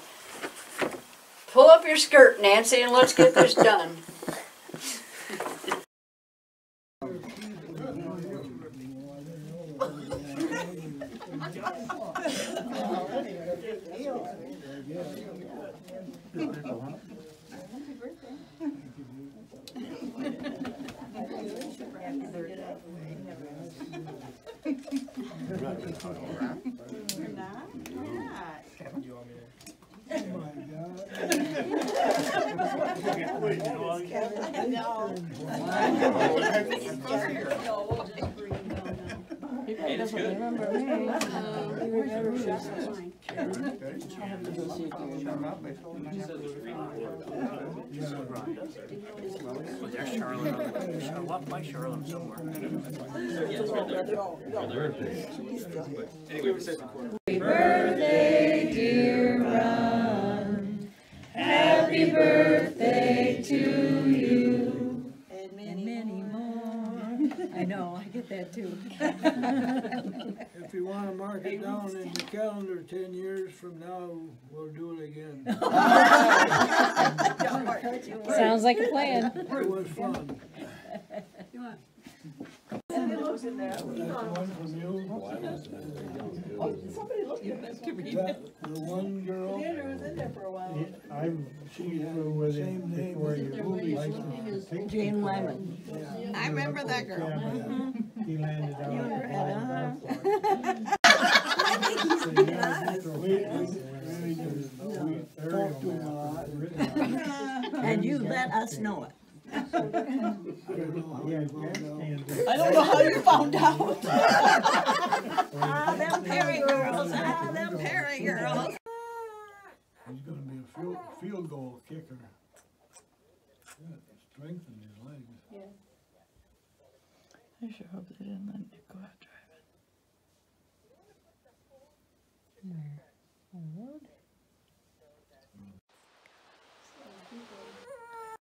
pull up your skirt, Nancy, and let's get this done. Hey, that's good. There's Charlotte. I walked by Charlotte somewhere. Happy birthday, dear Ron. Happy birthday to you. And many more. I know, I get that too. If you want to mark it down in the calendar 10 years from now, we'll do it again. Sounds like a plan. It was fun. One from you. Somebody looked at this to read it. The one girl. Andrew was in there for a while. She was same name before you. Jane Lyman. I remember that girl. He landed out. You were at and you let us know it. I don't know how you found out. Ah, them Perry girls. Ah, them Perry girls. He's going to be a field goal kicker. Strengthen his legs. Yeah. I sure hope they didn't let Nick go out driving. Oh, Lord.